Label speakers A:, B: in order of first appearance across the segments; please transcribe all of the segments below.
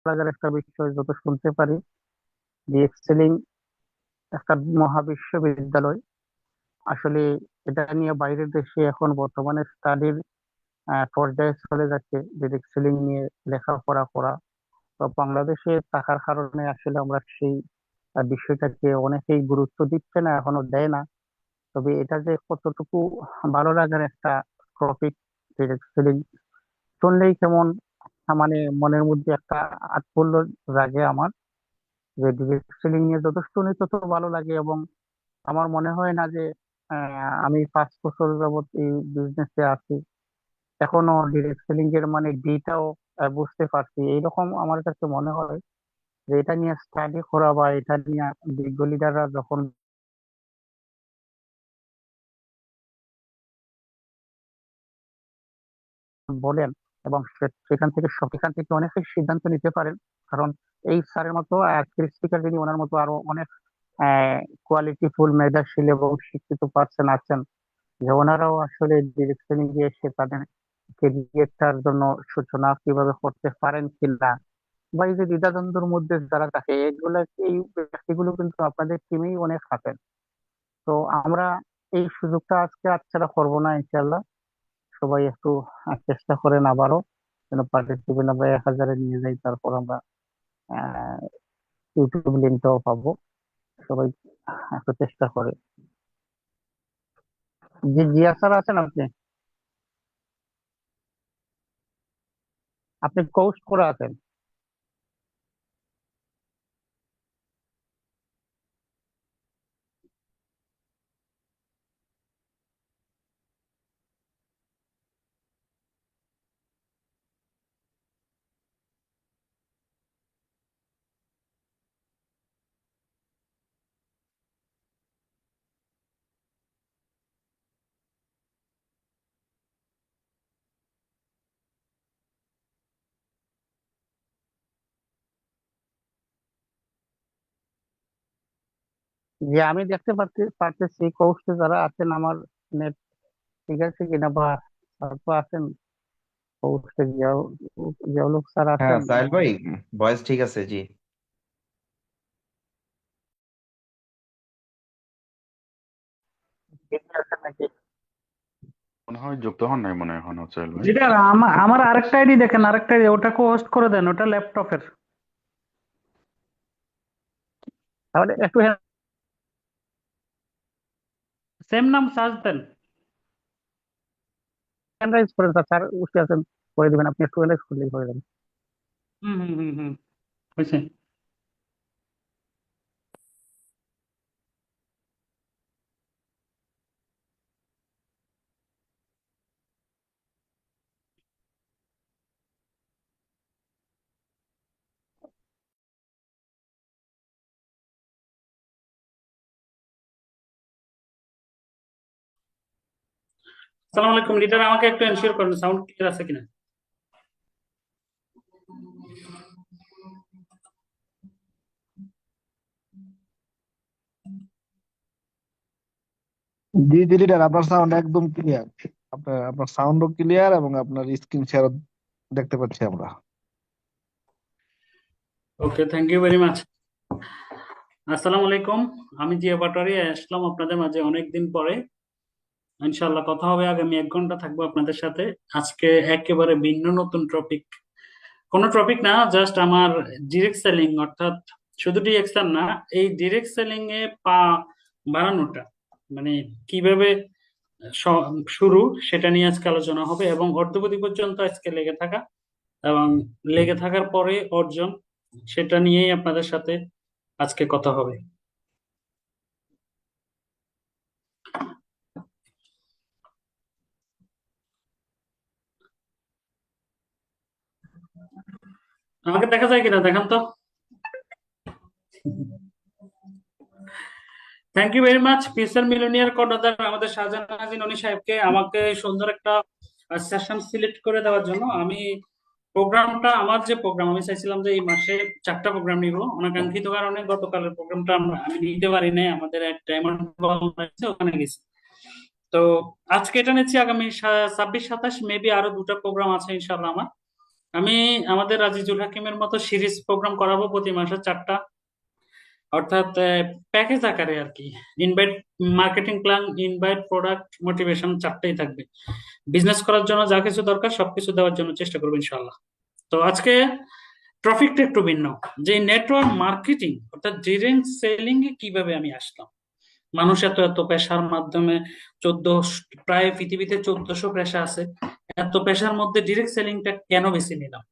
A: লাগার একটা বিষয় যত শুনতে পারি যে এক্সেলিং একটা মহাবিশ্ববিদ্যালয়। আসলে এটা নিয়ে বাইরের দেশে এখন বর্তমানে স্টাডির পর্যায়ে চলে যাচ্ছে যে এক্সেলিং নিয়ে লেখাপড়া করা। তো বাংলাদেশে থাকার কারণে আসলে আমরা সেই বিষয়টাকে অনেকেই গুরুত্ব দিচ্ছে না, এখনো দেয় না। তবে এটা যে কতটুকু ভালো লাগার একটা টপিক, এক্সেলিং শুনলেই কেমন মানে মনের মধ্যে একটা আত্মুল্ল জাগে আমার, যে ডিরেক্ট সেলিং নিয়ে যত শুনি তত ভালো লাগে। এবং আমার মনে হয় না যে আমি 5 বছর যাবত এই বিজনেসে আছি, এখনো ডিরেক্ট সেলিং এর মানে ডিটাও বুঝতে পারছি। এইরকম আমার কাছে মনে হয় যে এটা নিয়ে স্টাডি করা বা এটা নিয়ে বিজ্ঞ লিডাররা যখন বলেন এবং সেখান থেকে সেখান থেকে অনেকেই সিদ্ধান্ত নিতে পারেন। কারণ এই স্যারের মতো স্পিকার যিনি, ওনার মতো আরো অনেক কোয়ালিটিফুল মেধাশীল এবং শিক্ষিত পার্সন আছেন, যে ওনারাও আসলে ডিরেকশনে গিয়ে এসে তাদের কেরিয়ারটার জন্য সূচনা কিভাবে করতে পারেন কিনা, বা এই যে দ্বিধাদ্বন্দ্বের মধ্যে যারা থাকে এগুলো, এই ব্যক্তিগুলো কিন্তু আপনাদের টিমেই অনেক থাকেন। তো আমরা এই সুযোগটা আজকে হাতছাড়া করবো না ইনশাল্লাহ। সবাই একটু চেষ্টা করেন আবারও যেন পার্টিসিপেন্ট আমরা 1,000-এ নিয়ে যাই, তারপর আমরা আহ ইউটিউব লিঙ্কটাও পাবো। সবাই একটু চেষ্টা করে। জি, জিয়া স্যার আছেন আপনি? আপনি কোর্স করে আছেন? যে আমি দেখতে পারতেছি কোর্সে যারা আছেন, আমার নেট ঠিক আছে কিনা, বা স্যার তো আছেন কোর্সে, জিয়াউল স্যার
B: হ্যাঁ
A: আছেন?
B: সাহেল ভাই, ভয়েস ঠিক আছে জি।
A: ঠিক আছেন নাকি?
C: মনে হয় যুক্ত হন নাই মনে হয় এখনো সোহেল ভাই।
D: যেটা আমার আরেকটা আইডি দেখেন, আরেকটা আইডি ওটাকে হোস্ট করে দেন, ওটা ল্যাপটপের।
A: তাহলে একটু
D: সেম নাম সার্চ দেন।
A: হ্যান্ড রাইজ করেন, স্যার স্যার বসে আছেন, করে দিবেন। আপনি একটু হ্যান্ড রাইজ করলেই করে দেবেন।
D: হুম হুম হুম হুম, হয়েছে। আসসালামু আলাইকুম লিডার, আমাকে একটু এনশিওর করেন সাউন্ড ক্লিয়ার আছে কিনা।
E: জি জি লিডার, আপনার সাউন্ড একদম ক্লিয়ার। আপনার আপনার সাউন্ডও ক্লিয়ার এবং আপনার স্ক্রিন শেয়ারও দেখতে পাচ্ছি আমরা।
D: ওকে, থ্যাংক ইউ ভেরি মাচ। আসসালামু আলাইকুম, আমি জিয়া পাটোয়ারি আসলাম আপনাদের মাঝে অনেকদিন পরে। ইনশাআল্লাহ কথা হবে, আগামী 1 ঘন্টা থাকবো আপনাদের সাথে। আজকে একেবারে ভিন্ন নতুন টপিক, কোনো টপিক না, জাস্ট আমার ডিরেক্ট সেলিং, অর্থাৎ শুধু ডিরেক্ট সেল না, এই ডিরেক্ট সেলিং এ পা বাড়ানোটা মানে কিভাবে শুরু, সেটা নিয়ে আজকে আলোচনা হবে। এবং অর্ধপতি পর্যন্ত আজকে লেগে থাকা এবং লেগে থাকার পরে অর্জন, সেটা নিয়েই আপনাদের সাথে আজকে কথা হবে। আমাকে দেখা যায় কিনা দেখান তো। Thank you very much future millionaire কর্ণধার আমাদের শাহজাহান নাজিন অনি সাহেবকে আমাকে সুন্দর একটা সেশন সিলেক্ট করে দেওয়ার জন্য। আমি প্রোগ্রামটা, আমার যে প্রোগ্রাম আমি চাইছিলাম যে এই মাসে 4টা প্রোগ্রাম নিব, অনাকাঙ্ক্ষিত কারণে গতকালের প্রোগ্রামটা আমি নিতে পারি নাই, আমাদের একটা অ্যামাউন্ট আছে ওখানে গেছি। তো আজকে এটা নিচ্ছি, আগামী 26-27 মেবি আরো 2টা প্রোগ্রাম আছে ইনশাল্লাহ আমার। আমি আমাদের আজিজুল হাকিমের মতো সিরিজ প্রোগ্রাম করাবো প্রতি মাসে 4টা, অর্থাৎ প্যাকেজ আকারে আর কি। Invite, marketing plan, invite, product, motivation 4টাই থাকবে। বিজনেস করার জন্য যা কিছু দরকার সবকিছু দেওয়ার জন্য চেষ্টা করবো ইনশাআল্লাহ। তো আজকে টপিকটা একটু ভিন্ন, যে নেটওয়ার্ক মার্কেটিং অর্থাৎ ডিরেক্ট সেলিং এ কিভাবে আমি আসলাম। মানুষ এত এত পেশার মাধ্যমে 14, প্রায় পৃথিবীতে 1400 পেশা আছে, এত পেশার মধ্যে ডিরেক্ট সেলিংটা কেন বেছে নিলাম,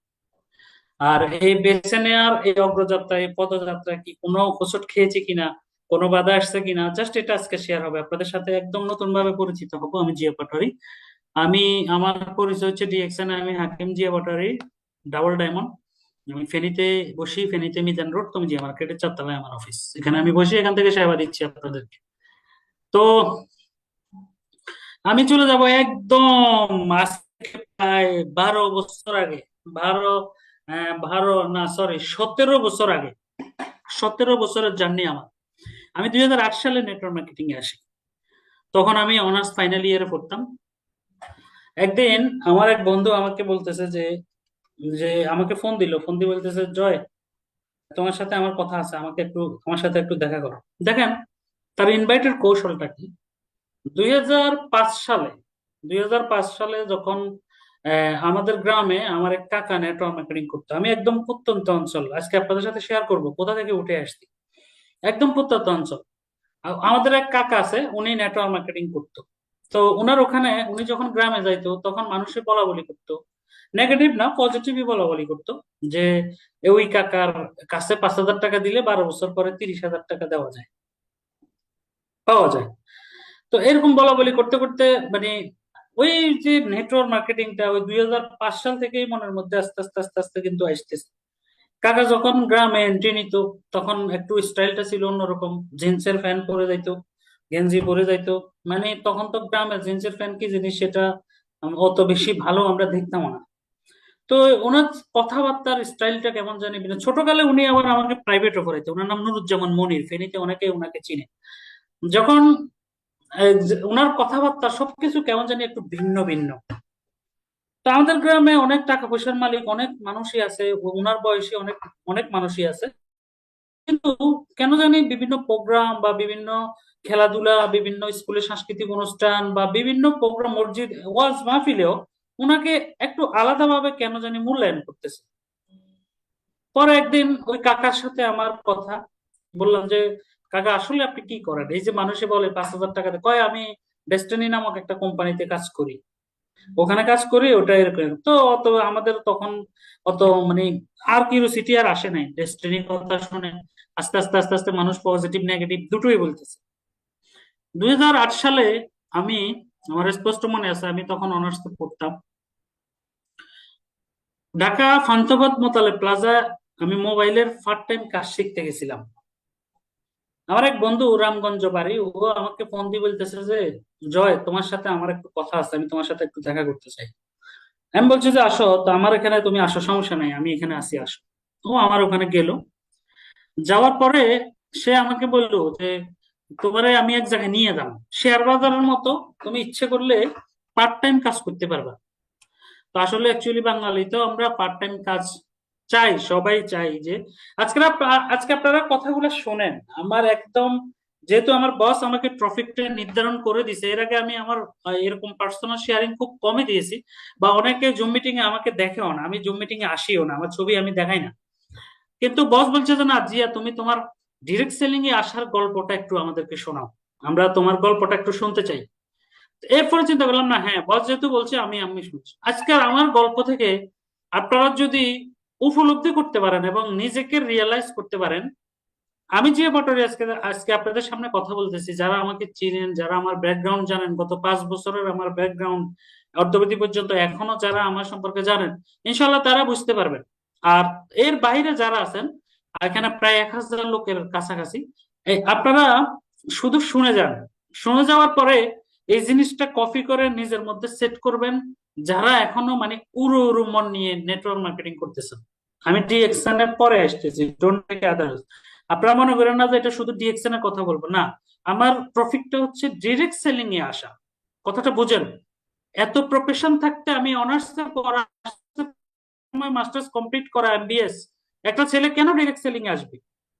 D: আর এই বেছে নেওয়ার এই অগ্রযাত্রা, এই পদযাত্রা কি কোনো হোঁচট খেয়েছে কিনা, কোনো বাধা আসছে কিনা, জাস্ট এটা আজকে শেয়ার হবে আপনাদের সাথে। একদম নতুন ভাবে পরিচিত হবো। আমি জিয়া পাটোয়ারি। আমি, আমার পরিচয় হচ্ছে ডিএক্সএন, আমি হাকিম জিয়া পাটোয়ারি, ডাবল ডায়মন্ড। আমি ফেনীতে বসি, ফেনীতে মিজান রোড, তুমি জিয়া মার্কেটের 4 তলায় আমার অফিস। এখানে আমি বসি, এখান থেকে সেবা দিচ্ছি আপনাদেরকে। তো আমি চলে যাব একদম আজ থেকে প্রায় 12 বছর আগে। 17 বছর আগে। 17 বছরের জার্নি আমার। আমি 2008 সালে নেটওয়ার্ক মার্কেটিং এ আসি। তখন আমি অনার্স ফাইনাল ইয়ারে পড়তাম। একদিন আমার এক বন্ধু আমাকে বলতেছে যে যে আমাকে ফোন দিল, ফোন দিয়ে বলতেছে, জয়, তোমার সাথে আমার কথা আছে, আমার সাথে একটু দেখা করো। দেখেন তার ইনভাইটের কৌশলটা কি। 2005 সালে 2005 সালে যখন আমাদের গ্রামে আমার এক কাকা নেটওয়ার্ক মার্কেটিং করতো। আমি একদম প্রত্যন্ত অঞ্চল, আজকে আপনাদের সাথে শেয়ার করব কোথা থেকে উঠে আসছি। একদম প্রত্যন্ত অঞ্চল। আমাদের এক কাকা আছে, উনি নেটওয়ার্ক মার্কেটিং করতো। তো উনার ওখানে উনি যখন গ্রামে যাইতো তখন মানুষে বলা বলি করতো, নেগেটিভ না পজিটিভই বলা বলি করতো, যে ওই কাকার কাছে 5,000 টাকা দিলে 12 বছর পরে 30,000 টাকা দেওয়া যায়, পাওয়া যায়। তো এরকম বলা বলি করতে করতে মানে ওই যে নেটওয়ার্ক মার্কেটিংটা ওই 2005 সাল থেকেই মনের মধ্যে আস্তে আস্তে আস্তে আস্তে কিন্তু আসতেছে। কাকা যখন গ্রামে এন্ট্রি নিত তখন একটু স্টাইলটা ছিল অন্যরকম, জিন্সের প্যান্ট পরে যাইতো, গেঞ্জি পরে যাইতো। মানে তখন তো গ্রামে জিন্সের প্যান্ট কি জিনিস সেটা অত বেশি ভালো আমরা দেখতাম না। তো ওনার কথাবার্তার স্টাইলটা কেমন জানি ভিন্ন। ছোটকালে উনি আবার আমাকে প্রাইভেটও পড়াইতো, ওনার নাম নুরুজ্জামান মনির, ফেনীতে অনেকে ওনাকে চিনে। যখন ওনার কথাবার্তা সবকিছু কেমন জানি একটু ভিন্ন ভিন্ন। তো আমাদের গ্রামে অনেক টাকা পয়সার মালিক অনেক মানুষই আছে, ওনার বয়সী অনেক অনেক মানুষই আছে, কিন্তু কেন জানি বিভিন্ন প্রোগ্রাম বা বিভিন্ন খেলাধুলা, বিভিন্ন স্কুলে সাংস্কৃতিক অনুষ্ঠান বা বিভিন্ন প্রোগ্রাম, মসজিদ, ওয়াজ মাহফিলেও ওনাকে একটু আলাদাভাবে কেন জানি মূল্যায়ন করতেছে। পরে একদিন ওই কাকার সাথে আমার কথা, বললাম যে কাকা আসলে আপনি কি করেন, এই যে মানুষে বলে 5,000 টাকাতে, কয় আমি ডেস্টিনি নামক একটা কোম্পানিতে কাজ করি, ওখানে কাজ করি, ওটা এরকম। তো অত আমাদের তখন অত মানে আর কিউরিওসিটি আর আসে নাই। ডেস্টিনির কথা শুনে আস্তে আস্তে আস্তে আস্তে মানুষ পজিটিভ নেগেটিভ দুটোই বলতেছে। 2008 সালে আমি, আমার স্পষ্ট মনে আছে, আমি তখন অনার্স পড়তাম ঢাকা ফান্তাবাদ মোতালে প্লাজা। আমি মোবাইলের পার্ট টাইম কাজ শিখতে গেছিলাম। আমার এক বন্ধু রামগঞ্জ বাড়ি, ও আমাকে ফোন দিয়ে বলতেছে যে জয়, তোমার সাথে আমার একটু কথা আছে, আমি তোমার সাথে একটু দেখা করতে চাই। আমি বলছি যে আসো, তো আমার এখানে তুমি আসো, সমস্যা নাই, আমি এখানে আসি, আসো। ও আমার ওখানে গেল। যাওয়ার পরে সে আমাকে বললো যে তোমারে আমি এক জায়গায় নিয়ে যাবো, শেয়ার বাজারের মতো, তুমি ইচ্ছে করলে পার্ট টাইম কাজ করতে পারবা। তো আসলে অ্যাকচুয়ালি বাঙালি তো আমরা পার্ট টাইম কাজ চাই, সবাই চাই। যে আজকে আপনারা কথাগুলো শোনেন আমার একদম, যেহেতু আমার বস আমাকে টপিকটা নির্ধারণ করে দিছে, এর আগে আমি আমার এরকম পার্সোনাল শেয়ারিং খুব কমই দিয়েছি, বা অনেকে জুম মিটিং এ আমাকে দেখেও না, আমি জুম মিটিং এ আসিও না, আমার ছবি আমি দেখাই না। কিন্তু বস বলছে যে না জিয়া, তুমি তোমার ডিরেক্ট সেলিং এ আসার গল্পটা একটু আমাদেরকে শোনাও, আমরা তোমার গল্পটা একটু শুনতে চাই। এরপরে চিন্তা করলাম, না হ্যাঁ, বস যেহেতু বলছে আমি আমি শুনছি। আজকে আমার গল্প থেকে আপনারা যদি উপলব্ধি করতে পারেন এবং নিজেকে রিয়েলাইজ করতে পারেন, আমি যে পাটোয়ারি আজকে আজকে আপনাদের সামনে কথা বলতেছি, যারা আমাকে চিনেন, যারা আমার ব্যাকগ্রাউন্ড জানেন, গত 5 বছরের আমার ব্যাকগ্রাউন্ড অদ্যাবধি পর্যন্ত এখনো যারা আমার সম্পর্কে জানেন, ইনশাল্লাহ তারা বুঝতে পারবেন। আর এর বাইরে যারা আছেন, এখানে প্রায় 1,000 লোকের কাছাকাছি, আপনারা শুধু শুনে যান। শুনে যাওয়ার পরে এই জিনিসটা কপি করে নিজের মধ্যে সেট করবেন, যারা এখনো মানে উড়ু উড়ু মন নিয়ে নেটওয়ার্ক মার্কেটিং করতেছেন। আমি ডিএক্সএন এর পরে আসতেছি, ডোন্ট টেক আদার্স। আপনারা মনে করেন না যে এটা শুধু ডিএক্সএন এর কথা বলবো, না, আমার প্রফিটটা হচ্ছে ডিরেক্ট সেলিং এ আসা। কথাটা বুঝেন। এত প্রফেশন থাকতে আমি অনার্স পড়া সময় মাস্টার্স কমপ্লিট করা এমবিএস, একটা ছেলে কেন ডিরেক্ট সেলিং এ আসবে?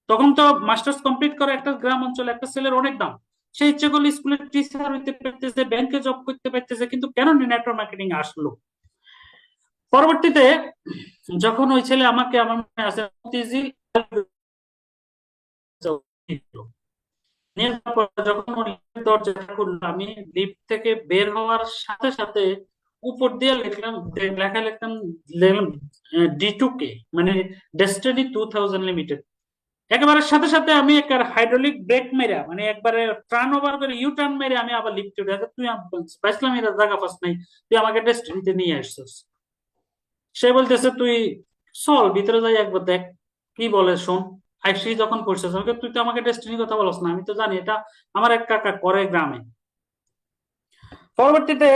D: তখন তো মাস্টার্স কমপ্লিট করা একটা গ্রাম অঞ্চলে একটা ছেলের অনেক দাম। সে ইচ্ছে করলে স্কুলের টিচার হইতে পারতেছে, ব্যাংকে জব করতে পারতেছে, কিন্তু কেন নেটওয়ার্ক মার্কেটিং আসলো? পরবর্তীতে যখন ওই ছেলে আমাকে, আমার মনে আছে, মতিঝিল নিয়ে যাওয়ার পর যখন ওর লিফটের দরজাটা খুললো, আমি লিফট থেকে বের হওয়ার সাথে সাথে উপর দিয়ে লিখলাম, লিখলাম D2K, মানে ডেস্টিনি 2000 লিমিটেড। একেবারে সাথে সাথে আমি একটা হাইড্রোলিক ব্রেক মেরে, মানে একবারে টার্ন ওভার করে ইউ টার্ন মেরে আমি আবার লিফটে উঠে, তুই বাইসলাম এর জায়গা ফার্স্ট নাই, তুই আমাকে ডেস্টিনিতে নিয়ে আসছিস। সে বলতেছে তুই চল ভিতরে যাই একবার দেখ কি বলে শোন। আইসি যখন পড়ছিস আমাকে, তুই তো আমাকে ডেস্টিনির কথা বলছ না, আমি তো জানি এটা আমার এক কাকা করে গ্রামে। পরবর্তীতে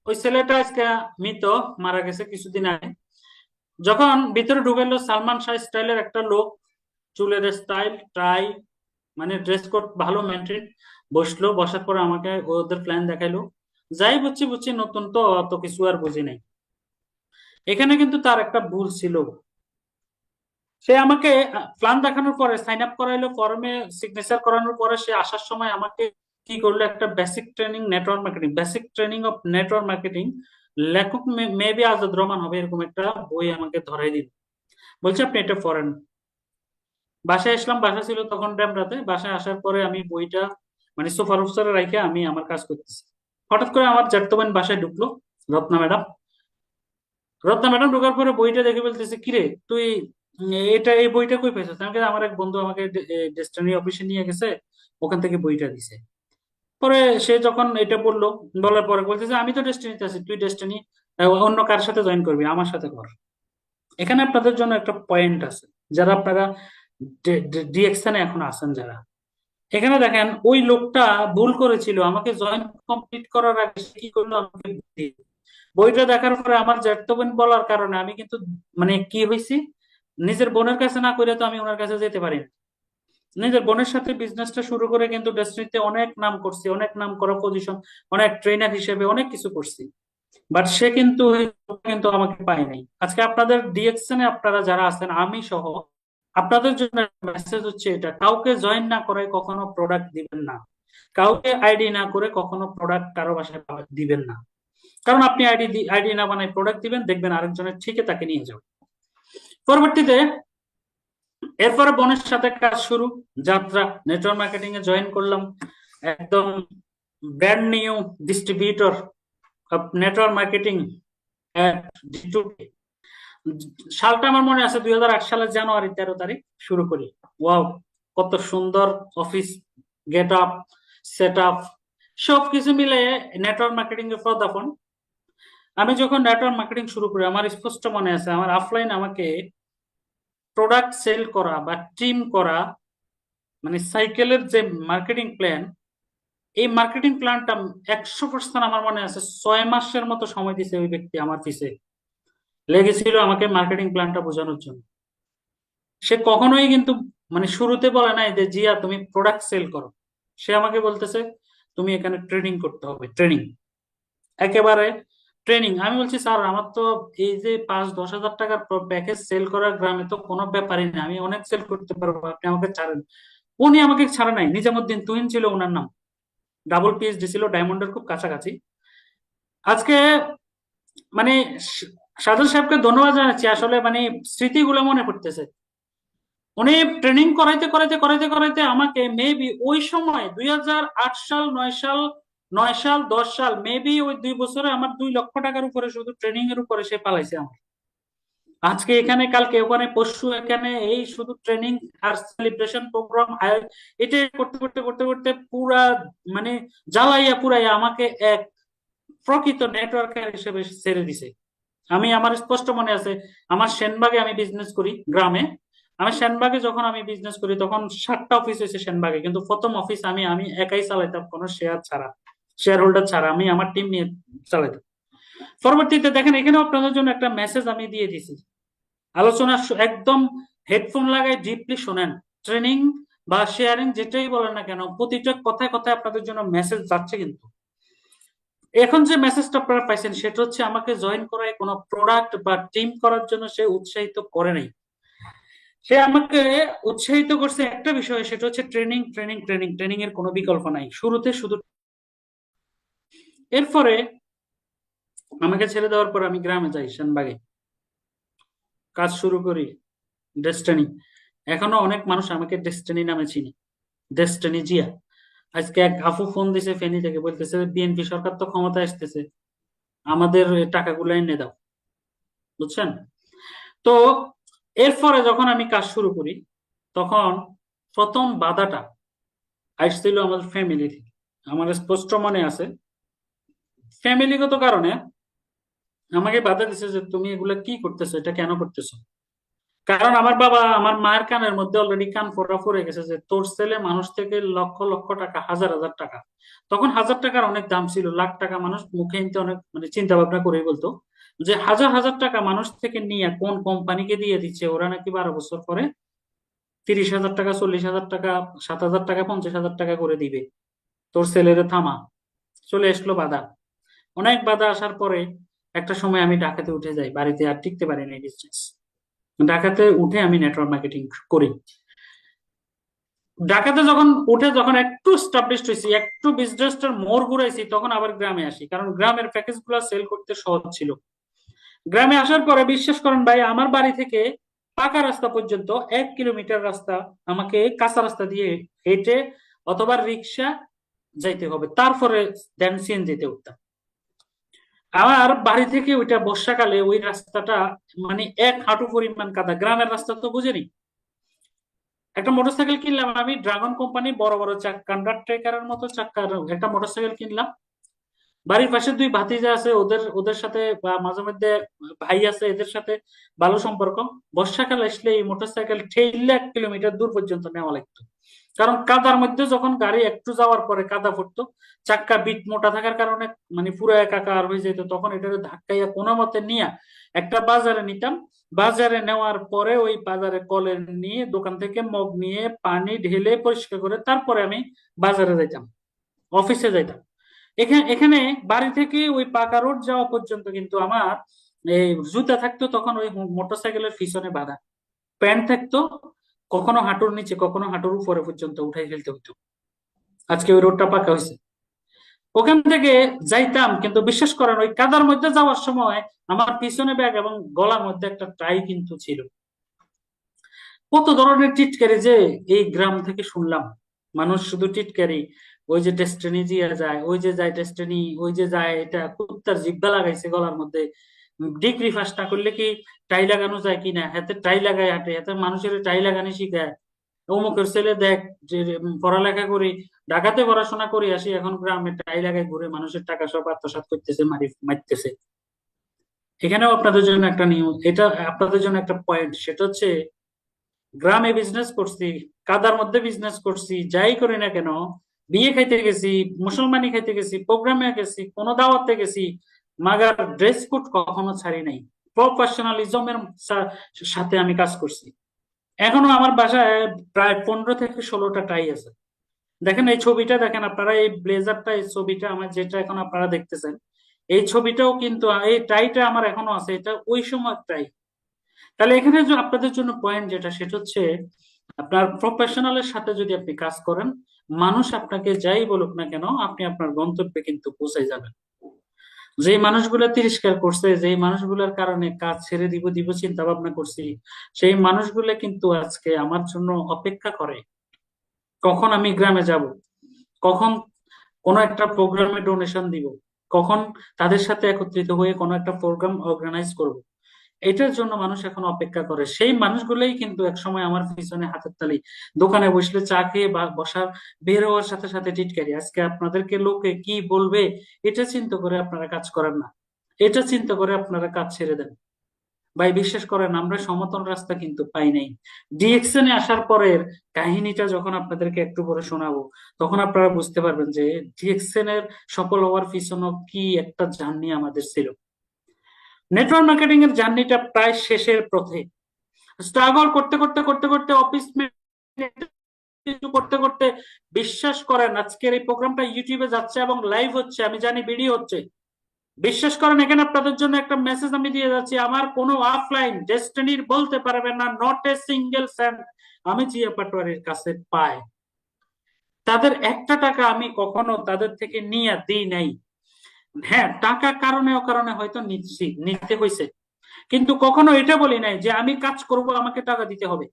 D: ওই ছেলেটা আজকে মৃত, মারা গেছে কিছুদিন আগে। যখন ভিতরে ঢুকাইলো, সালমান শাহ স্টাইলের একটা লোক, চুলের স্টাইল, টাই, মানে ড্রেস কোড ভালো মেনটেন, বসলো। বসার পর আমাকে ওদের প্ল্যান দেখাইলো। যাই বুঝছি বুঝছি, নতুন তো অত কিছু আর বুঝি নাই। এখানে কিন্তু তার একটা ভুল ছিল। সে আমাকে প্ল্যান দেখানোর পরে সাইন আপ করাইলো, ফর্মে সিগনেচার করানোর পরে সে আসার সময় আমাকে কি করলো, একটা basic training network marketing, basic training of network marketing, লেখক মেবি আজাদ রহমান হবে, এরকম একটা বই আমাকে ধরাই দিল। বলছে আপনি এটা পড়েন। বাসায় আসলাম, বাসা ছিল তখন ডেমরাতে। বাসায় আসার পরে আমি বইটা মানে সোফার উপরে রেখে আমি আমার কাজ করতেছি। হঠাৎ করে আমার জ্যাঠতো বোন বাসায় ঢুকলো, রত্না ম্যাডাম। রত্না ম্যাডাম ঢোকার পরে বইটা দেখে বলতেছে, কিরে তুই এটা এই বইটা কই পেয়েছিস? আমি বললাম, আমার এক বন্ধু আমাকে ডেস্টিনি অফিসে নিয়ে গেছে, ওখান থেকে বইটা দিছে। পরে সে যখন এটা বললো, বলার পরে বলতেছে আমি তো ডেস্টিনিতে আছি, তুই ডেস্টিনি অন্য কার সাথে জয়েন করবি, আমার সাথে কর। এখানে আপনাদের জন্য একটা পয়েন্ট আছে, যারা আপনারা ডিএকশনে এখন আছেন যারা, এখানে দেখেন ওই লোকটা ভুল করেছিল। আমাকে জয়েন কমপ্লিট করার আগে সে কি করলো, আমাকে বইটা দেখার পরে আমার জ্যাঠতো বোন বলার কারণে আমি কিন্তু মানে কি হয়েছি, নিজের বোনের কাছে না করে তো আমি ওনার কাছে যেতে পারি না। নিজের বোনের সাথে বিজনেসটা শুরু করে কিন্তু ডেস্টিনিতে অনেক নাম করছি, অনেক নাম করা পজিশন, অনেক ট্রেনার হিসেবে অনেক কিছু করছি। বাট সে কিন্তু কিন্তু আমাকে পায় নাই। আজকে আপনাদের ডিএকশনে আপনারা যারা আছেন, আমি সহ, আপনাদের জন্য মেসেজ হচ্ছে এটা, কাউকে জয়েন না করে কখনো প্রোডাক্ট দিবেন না, কাউকে আইডি না করে কখনো প্রোডাক্ট কারো বাসায় দিবেন না। কারণ আপনি আইডি না বানাই প্রোডাক্ট দিবেন, দেখবেন আরেকজনের ঠিকই তাকে নিয়ে যাবে। পরবর্তীতে এরপরে বোনের সাথে কাজ শুরু, যাত্রা, নেটওয়ার্ক মার্কেটিং এ জয়েন করলাম, একদম brand new distributor of network marketing. সালটা আমার মনে আছে 2008 সালের জানুয়ারি 13 তারিখ শুরু করি। ওয়াও, কত সুন্দর office, get up, set up, সবকিছু মিলে নেটওয়ার্ক মার্কেটিং এর পদার্পণ। আমি যখন নেটওয়ার্ক মার্কেটিং শুরু করি, আমার স্পষ্ট মনে আছে আমার অফলাইন আমাকে প্রোডাক্ট সেল করা বা টিম করা, মানে সাইকেলের যে মার্কেটিং প্ল্যান, এই মার্কেটিং প্ল্যানটা 100% আমার মনে আছে 6 মাসের মতো সময় দিয়েছে ওই ব্যক্তি আমার পিছে লেগেছিল আমাকে মার্কেটিং প্ল্যানটা বোঝানোর জন্য। সে কখনোই কিন্তু মানে শুরুতে বলে নাই যে জিয়া তুমি প্রোডাক্ট সেল করো। সে আমাকে বলতেছে তুমি এখানে ট্রেনিং করতে হবে, ট্রেনিং, একেবারে ট্রেনিং। আমি বলছি স্যার আমার তো এই যে 5-10 হাজার টাকার প্যাকেজ সেল করার গ্রামে তো কোনো ব্যাপারই না, আমি অনেক সেল করতে পারবো, আপনি আমাকে ছাড়েন। উনি আমাকে ছাড়ে নাই, নিজামুদ্দিন তুহিন ছিল ওনার নাম, ডাবল পিএইচডি ছিল, ডায়মন্ডের খুব কাছাকাছি। আজকে মানে সাজল সাহেবকে ধন্যবাদ জানাচ্ছি, আসলে মানে স্মৃতিগুলো মনে পড়তেছে। উনি ট্রেনিং করাইতে করাইতে করাইতে করাইতে আমাকে মেবি ওই সময় 2008 সাল, 9 সাল 10 সাল, মেবি ওই 2 বছরে আমার 2 লক্ষ টাকার উপরে শুধু ট্রেনিং এর উপরে সে পালাইছে আমার। আজকে এখানে, কালকে ওখানে, পরশু এখানে, এই শুধু ট্রেনিং আর সেলিব্রেশন প্রোগ্রাম, এটা করতে করতে করতে করতে পুরা মানে জ্বালাইয়া পুরাইয়া আমাকে এক প্রকৃত নেটওয়ার্কার হিসেবে ছেড়ে দিছে। আমি, আমার স্পষ্ট মনে আছে, আমার সেনবাগে আমি বিজনেস করি গ্রামে। আমি সেনবাগে যখন আমি বিজনেস করি তখন 7টা অফিস হয়েছে সেনবাগে, কিন্তু প্রথম অফিস আমি একাই চালাইতাম, কোনো শেয়ার ছাড়া, শেয়ার হোল্ডার ছাড়া, আমি আমার টিম নিয়ে চালাইতাম। পরবর্তীতে দেখেন এখানে আপনাদের জন্য একটা মেসেজ আমি দিয়ে দিছি, আলোচনা একদম হেডফোন লাগাই ডিপলি শোনেন। ট্রেনিং বা শেয়ারিং যেটাই বলেন না কেন, প্রতিটা কথায় কথায় আপনাদের জন্য মেসেজ যাচ্ছে। কিন্তু এখন যে মেসেজটা আপনারা পাইছেন সেটা হচ্ছে আমাকে জয়েন করায় কোনো প্রোডাক্ট বা টিম করার জন্য সে উৎসাহিত করে নাই। সে আমাকে উৎসাহিত করছে একটা বিষয়, সেটা হচ্ছে ট্রেনিং ট্রেনিং ট্রেনিং ট্রেনিং এর কোনো বিকল্প নাই, শুরুতে শুধু। এরপরে আমাকে ছেড়ে দেওয়ার পর আমি গ্রামে যাই, সেনবাগে কাজ শুরু করি। ডেস্টিনি, এখনো অনেক মানুষ আমাকে ডেস্টিনি নামে চিনি, ডেস্টিনি জিয়া। আজকে এক আফু ফোন দিছে ফেনী থেকে, বলতেছে বিএনপি সরকার তো ক্ষমতায় আসতেছে, আমাদের টাকাগুলো এনে দাও, বুঝছেন? তো এরপরে যখন আমি কাজ শুরু করি, তখন প্রথম বাধাটা আসছিল আমাদের ফ্যামিলি থেকে। আমার স্পষ্ট মনে আছে, ফ্যামিলিগত কারণে আমাকে বাধা দিছে যে তুমি এগুলা কি করতেছো, এটা কেন করতেছো। কারণ আমার বাবা আমার মায়ের কানের মধ্যে অলরেডি কান ফোড়া পড়ে গেছে যে তোর ছেলে মানুষ থেকে লক্ষ লক্ষ টাকা, হাজার হাজার টাকা, তখন হাজার টাকার অনেক দাম ছিল, লাখ টাকা মানুষ মুখে নিতে অনেক মানে চিন্তা ভাবনা করে বলতো যে হাজার হাজার টাকা মানুষ থেকে নিয়ে কোন কোম্পানিকে দিয়ে দিচ্ছে, ওরা নাকি 12 বছর পরে 30,000 টাকা, 40,000 টাকা, 7,000 টাকা, 50,000 টাকা করে দিবে, তোর ছেলের থামা। চলে আসলো বাধা, অনেক বাধা আসার পরে একটা সময় আমি ঢাকাতে উঠে যাই, বাড়িতে আর টিকতে পারি না বিজনেস। ঢাকাতে উঠে আমি নেটওয়ার্ক মার্কেটিং করি। ঢাকাতে যখন উঠে যখন একটু স্টাবলিশড হয়েছি, একটু বিজনেসটার মোড় ঘুরাইছি, তখন আবার গ্রামে আসি, কারণ গ্রামের প্যাকেজ গুলো সেল করতে সহজ ছিল। গ্রামে আসার পরে বিশ্বাস করেন ভাই, আমার বাড়ি থেকে পাকা রাস্তা পর্যন্ত 1 কিলোমিটার রাস্তা আমাকে কাঁচা রাস্তা দিয়ে হেঁটে অথবা রিক্সা যাইতে হবে, তারপরে দেন সিএনজিতে উঠতাম। আমার বাড়ি থেকে ওইটা বর্ষাকালে ওই রাস্তাটা মানে 1 হাঁটু পরিমাণ কাদা, গ্রামের রাস্তা তো বুঝেনি। একটা মোটরসাইকেল কিনলাম আমি, ড্রাগন কোম্পানি, বড় বড় চাক্কা, আন্ডারটেকারের মতো চাক্কার একটা মোটরসাইকেল কিনলাম। বাড়ির পাশে 2 ভাতিজা আছে, ওদের ওদের সাথে বা মাঝে মধ্যে ভাই আছে, এদের সাথে ভালো সম্পর্ক। বর্ষাকাল আসলে এই মোটরসাইকেল ঠেললে 1 কিলোমিটার দূর পর্যন্ত নেওয়া লাগতো, কারণ কাদার মধ্যে যখন গাড়ি একটু যাওয়ার পরে কাদা ফুটতো, চাক্কা বিট মোটা থাকার কারণে মানে পুরো একাকার হয়ে যেত, তখন এটা ধাক্কাইয়া কোনো মতে নিয়ে একটা বাজারে নিতাম। বাজারে নেওয়ার পরে ওই বাজারে কলের নিয়ে দোকান থেকে মগ নিয়ে পানি ঢেলে পরিষ্কার করে তারপরে আমি বাজারে যাইতাম, অফিসে যাইতাম। এখানে এখানে বাড়ি থেকে ওই পাকা রোড যাওয়া পর্যন্ত কিন্তু আমার এই জুতা থাকতো তখন ওই মোটরসাইকেলের পিছনে বাঁধা, প্যান্ট থাকতো কখনো হাঁটুর নিচে কখনো হাঁটুর উপরে পর্যন্ত উঠাই ফেলতে হতো। আজকে ওই রোডটা পাকা হয়েছে, ওখান থেকে যাইতাম, কিন্তু বিশ্বাস করেন ওই কাদার মধ্যে যাওয়ার সময় আমার পিছনে ব্যাগ এবং গলার মধ্যে একটা টাই কিন্তু ছিল। কত ধরনের টিটকারি যে এই গ্রাম থেকে শুনলাম, মানুষ শুধু টিটকারি, ওই যে ডেস্টিনি জিয়া যায়, ওই যে যায় ডেস্টিনি, ওই যে যায়, এটা কুত্তার জিব্বা লাগাইছে গলার মধ্যে, ডিগ্রি ফার্স্ট না করলে কি টাই লাগানো যায় কিনা, হাতে টাই লাগায় হাঁটে, হাতে মানুষের টাই লাগানো শিখায়। অমুকের ছেলে দেখ যে পড়ালেখা করি, ঢাকাতে পড়াশোনা করি আসি, এখন গ্রামে টাই লাগায় ঘুরে মানুষের টাকা সব আত্মসাৎ করতেছে, মারতেছে। এখানেও আপনাদের জন্য একটা নিউজ, এটা আপনাদের জন্য একটা পয়েন্ট, সেটা হচ্ছে গ্রামে বিজনেস করছি, কাদার মধ্যে বিজনেস করছি, যাই করি না কেন, বিয়ে খাইতে গেছি, মুসলমানি খাইতে গেছি, প্রোগ্রামে গেছি, কোনো দাওয়াতে গেছি, মাগার ড্রেস কোড কখনো ছাড়ি নাই, প্রফেশনালিজমের সাথে আমি কাজ করছি। এখনো আমার বাসায় প্রায় 15 থেকে 16টা টাই আছে। দেখেন এই ছবিটা, দেখেন আপনারা এই ব্লেজারটা, এই ছবিটা আমার যেটা এখন আপনারা দেখতেছেন, এই ছবিটাও কিন্তু, এই টাইটা আমার এখনো আছে, এটা ওই সময় টাই। তাহলে এখানে যে আপনাদের জন্য পয়েন্ট যেটা, সেটা হচ্ছে আপনার প্রফেশনালের সাথে যদি আপনি কাজ করেন, মানুষ আপনাকে যাই বলুক না কেন, আপনি আপনার গন্তব্যে কিন্তু পৌঁছে যাবেন। যেই মানুষগুলো তিরস্কার করছে, যেই মানুষগুলোর কারণে কাজ ছেড়ে দিব দিব চিন্তা ভাবনা করছি, সেই মানুষগুলো কিন্তু আজকে আমার জন্য অপেক্ষা করে কখন আমি গ্রামে যাব, কখন কোনো একটা প্রোগ্রামে ডোনেশন দিব, কখন তাদের সাথে একত্রিত হয়ে কোনো একটা প্রোগ্রাম অর্গানাইজ করব। এটার জন্য মানুষ এখন অপেক্ষা করে, সেই মানুষগুলোই কিন্তু একসময় আমার পিছনে হাতের তালি, দোকানে বসলে চা খেয়ে বা বসার বের হওয়ার সাথে সাথে টিটকারি। আজকে আপনাদেরকে লোকে কি বলবে এটা চিন্তা করে আপনারা কাজ করেন না, এটা চিন্তা করে আপনারা কাজ ছেড়ে দেন। ভাই বিশ্বাস করেন, আমরা সমতল রাস্তা কিন্তু পাই নাই। ডিএক্সএন এ আসার পরের কাহিনীটা যখন আপনাদেরকে একটু পরে শোনাবো, তখন আপনারা বুঝতে পারবেন যে ডিএক্সএন এর সফল হওয়ার পিছনে কি একটা জার্নি আমাদের ছিল। নেটওয়ার্ক মার্কেটিং এর জার্নিটা প্রায় শেষের পথে, স্ট্রাগল করতে করতে করতে করতে অফিস করতে করতে বিশ্বাস করেন আজকের এই প্রোগ্রামটা ইউটিউবে যাচ্ছে এবং লাইভ হচ্ছে, আমি জানি ভিডিও হচ্ছে, বিশ্বাস করেন এখানে আপনাদের জন্য একটা মেসেজ আমি দিয়ে যাচ্ছি, আমার কোনো অফলাইন ডেস্টিনির বলতে পারবে না নট এ সিঙ্গেল সেন্ট আমি জিয়া পাটোয়ারির কাছে পাই। তাদের একটা টাকা আমি কখনো তাদের থেকে নিয়ে দিই নাই। হ্যাঁ, টাকা কারণে অকারণে হয়তো নিতে হয়েছে, কিন্তু কখনো এটা বলি নাই যে আমি কাজ করব আমাকে টাকা দিতে হবে,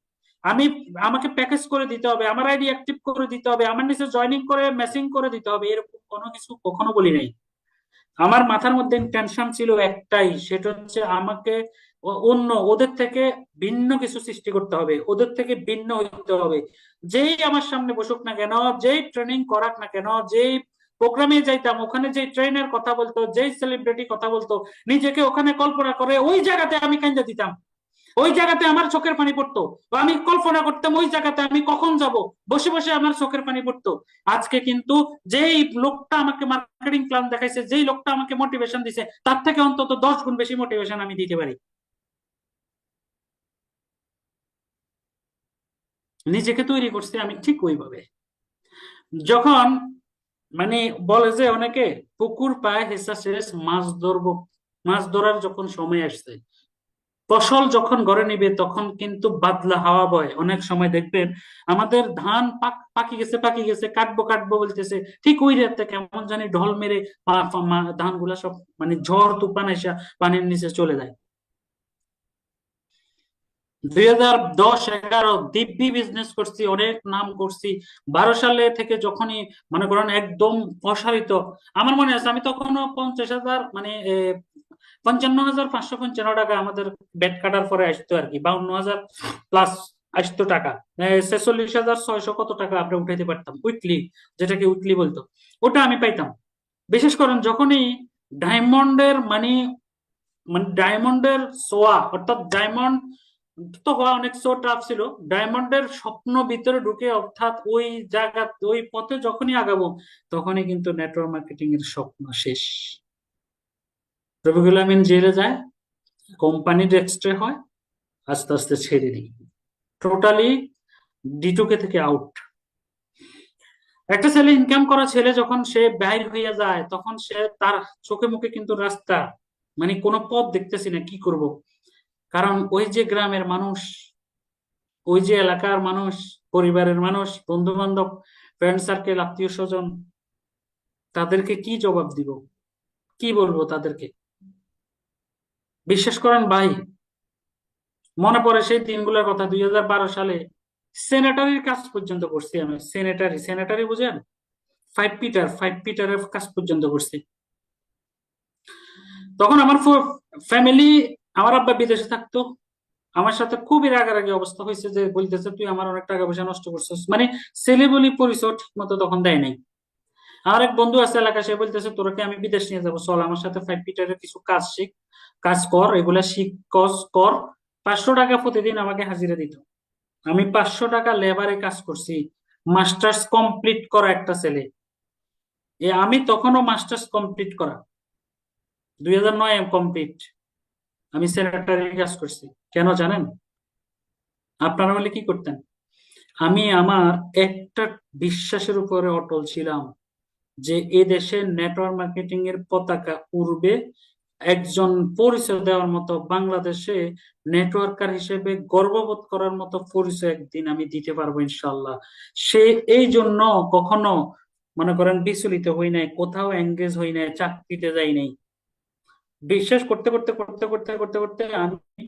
D: আমি আমাকে প্যাকেজ করে দিতে হবে, আমার আইডি অ্যাক্টিভ করে দিতে হবে, আমার নিচে জয়েনিং করে মেসিং করে দিতে হবে, এরকম কোনো কিছু কখনো বলি নাই। আমার মাথার মধ্যে টেনশন ছিল একটাই, সেটা হচ্ছে আমাকে অন্য ওদের থেকে ভিন্ন কিছু সৃষ্টি করতে হবে, ওদের থেকে ভিন্ন হইতে হবে। যেই আমার সামনে বসুক না কেন, যেই ট্রেনিং করাক না কেন, যেই প্রোগ্রামে যাইতাম ওখানে যেই ট্রেনার কথা বলতো, যেই সেলিব্রিটি কথা বলতো, নিজেকে ওখানে কল্পনা করে ওই জায়গাতে আমি কান্দা দিতাম, ওই জায়গাতে আমার চোখের পানি পড়তো, বা আমি কল্পনা করতাম ওই জায়গাতে আমি কখন যাব, বসে বসে আমার চোখের পানি পড়তো। আজকে কিন্তু যেই লোকটা আমাকে মার্কেটিং প্ল্যান দেখাইছে, যেই লোকটা আমাকে মোটিভেশন দিছে, তার থেকে অন্তত 10 গুণ বেশি মোটিভেশন আমি দিতে পারি। নিজেকে তৈরি করছি আমি ঠিক ওইভাবে। যখন মানে বলে যে অনেকে পুকুর পায় হেসা শেষ, মাছ ধরবো, মাছ ধরার যখন সময় আসছে, ফসল যখন ঘরে নিবে, তখন কিন্তু বাদলা হাওয়া বয়। অনেক সময় দেখবেন আমাদের ধান পাকি গেছে, পাকি গেছে, কাটবো কাটবো বলতেছে, ঠিক ওই রাতে কেমন জানি ঢল মেরে ধানগুলা সব মানে ঝড় তুফান এসে পানির নিচে চলে যায়। 2010-11 দিব্যি বিজনেস করছি, অনেক নাম করছি। 12 সালে থেকে যখনই মনে করেন একদম প্রসারিত, আমার মনে আছে আমি তখনও 50,000 মানে 55,555 টাকা আমাদের বেড কাটার পরে আসতো আর কি, 52,000 প্লাস আসতো টাকা। 46,600 কত টাকা আমরা উঠাইতে পারতাম উইকলি, যেটাকে উইকলি বলতো, ওটা আমি পাইতাম। বিশেষ করেন যখনই ডায়মন্ডের মানে মানে ডায়মন্ডের সোয়া, অর্থাৎ ডায়মন্ড তো হওয়া অনেক সো টাফ ছিল, ডায়মন্ডের স্বপ্ন ভিতরে ঢুকে, অর্থাৎ ওই জায়গা ওই পথে যখনই আগাবো, তখনই কিন্তু নেটওয়ার্ক মার্কেটিং এর স্বপ্ন শেষ। রবিকুল আমিন জেলে যায়, কোম্পানি রেজিস্ট্রে হয়, আস্তে আস্তে ছেড়ে দিই, টোটালি ডিটুকে থেকে আউট। একটা ছেলে, ইনকাম করা ছেলে যখন সে বাইর হইয়া যায়, তখন সে তার চোখে মুখে কিন্তু রাস্তা মানে কোনো পথ দেখতেছি না, কি করব। কারণ ওই যে গ্রামের মানুষ, ওই যে এলাকার মানুষ, পরিবারের মানুষ, বন্ধু বান্ধব, ফ্রেন্ড সার্কেল, আত্মীয় স্বজন, তাদেরকে কি জবাব দিব, কি বলবো তাদেরকে? বিশ্বাস করেন ভাই, মনে পড়ে সেই দিনগুলোর কথা। 2012 সালে সেনেটারির কাজ পর্যন্ত করছি আমি। সেনেটারি বুঝেন? 5 পিটারের কাজ পর্যন্ত করছি। তখন আমার ফ্যামিলি, আমার আব্বা বিদেশে থাকতো, আমার সাথে খুবই রাগারাগি অবস্থা হয়েছে, যে বলতেছে তুই আমার অনেক টাকা পয়সা নষ্ট করছিস, মানে ছেলে বলি পরিচয় ঠিক মতো তখন দেয় নাই। আমার এক বন্ধু আছে এলাকা, সে বলতেছে তোরকে আমি বিদেশ নিয়ে যাবো, চল আমার সাথে 5 পিটারের কিছু কাজ শিখ, কাজ কর, এগুলা শিখ, কর কর। 500 টাকা প্রতিদিন আমাকে হাজিরা দিত। আমি 500 টাকা লেবারে কাজ করছি, মাস্টার্স কমপ্লিট করা একটা ছেলে। আমি তখনও মাস্টার্স কমপ্লিট করা, 2009 কমপ্লিট। আমি সেক্রেটারি কাজ করছি। কেন জানেন? আপনারা হলে কি করতেন? আমি আমার একটা বিশ্বাসের উপরে অটল ছিলাম, যে এ দেশে নেটওয়ার্ক মার্কেটিং এর পতাকা উড়বে। একজন পরিচয় দেওয়ার মতো, বাংলাদেশে নেটওয়ার্কার হিসেবে গর্ববোধ করার মতো পরিচয় একদিন আমি দিতে পারবো ইনশাল্লাহ। সে এই জন্য কখনো মনে করেন বিচলিত হই নাই, কোথাও এঙ্গেজ হই নাই, চাকরিতে যাই নাই। বিশ্বাস করতে করতে করতে করতে করতে করতে আমি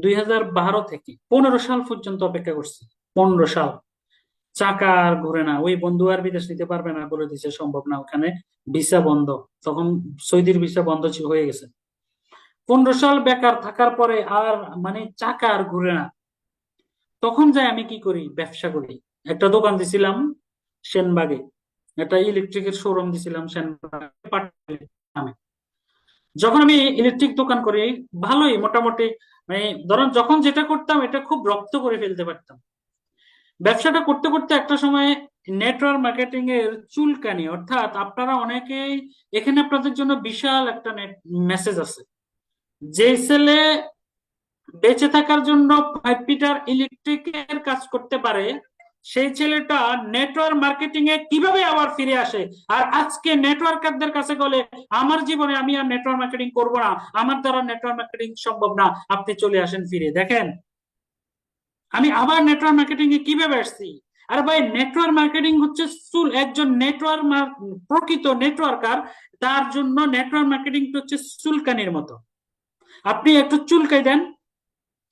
D: 2012 থেকে 15 সাল পর্যন্ত অপেক্ষা করছি। 15 সাল চাকা আর ঘুরে না। ওই বন্ধু আর বিদেশ নিতে পারবে না, বলে দিছে সম্ভব না, ওখানে ভিসা বন্ধ। তখন সৌদির ভিসা বন্ধ হয়ে গেছে। 15 সাল বেকার থাকার পরে আর মানে চাকা আর ঘুরে না। তখন যাই আমি কি করি, ব্যবসা করি। একটা দোকান দিছিলাম সেনবাগে, একটা ইলেকট্রিকের শোরুম দিছিলাম সেনবাগে। যখন আমি ইলেকট্রিক দোকান করি, ভালোই মোটামুটি মানে ধরেন যখন যেটা করতাম এটা খুব রপ্ত করে ফেলতে পারতাম। ব্যবসাটা করতে করতে একটা সময় নেটওয়ার্ক মার্কেটিং এর চুলকানি, অর্থাৎ আপনারা অনেকেই এখানে, আপনাদের জন্য বিশাল একটা মেসেজ আছে। যে ছেলে বেঁচে থাকার জন্য 5 পিটার ইলেকট্রিকের কাজ করতে পারে, সেই ছেলেটা নেটওয়ার্ক মার্কেটিং এ কিভাবে আবার ফিরে আসে। আর আজকে নেটওয়ার্কারদের কাছে গেলে আমার জীবনে আমি আর নেটওয়ার্ক মার্কেটিং করব না, আমার দ্বারা নেটওয়ার্ক মার্কেটিং সম্ভব না, আপনি চলে আসেন ফিরে দেখেন আমি আবার নেটওয়ার্ক মার্কেটিং এ কিভাবে আসছি। আর ভাই নেটওয়ার্ক মার্কেটিং হচ্ছে একজন নেটওয়ার্ক প্রকৃত নেটওয়ার্কার, তার জন্য নেটওয়ার্ক মার্কেটিং হচ্ছে চুলকানির মতো। আপনি একটু চুলকাই দেন,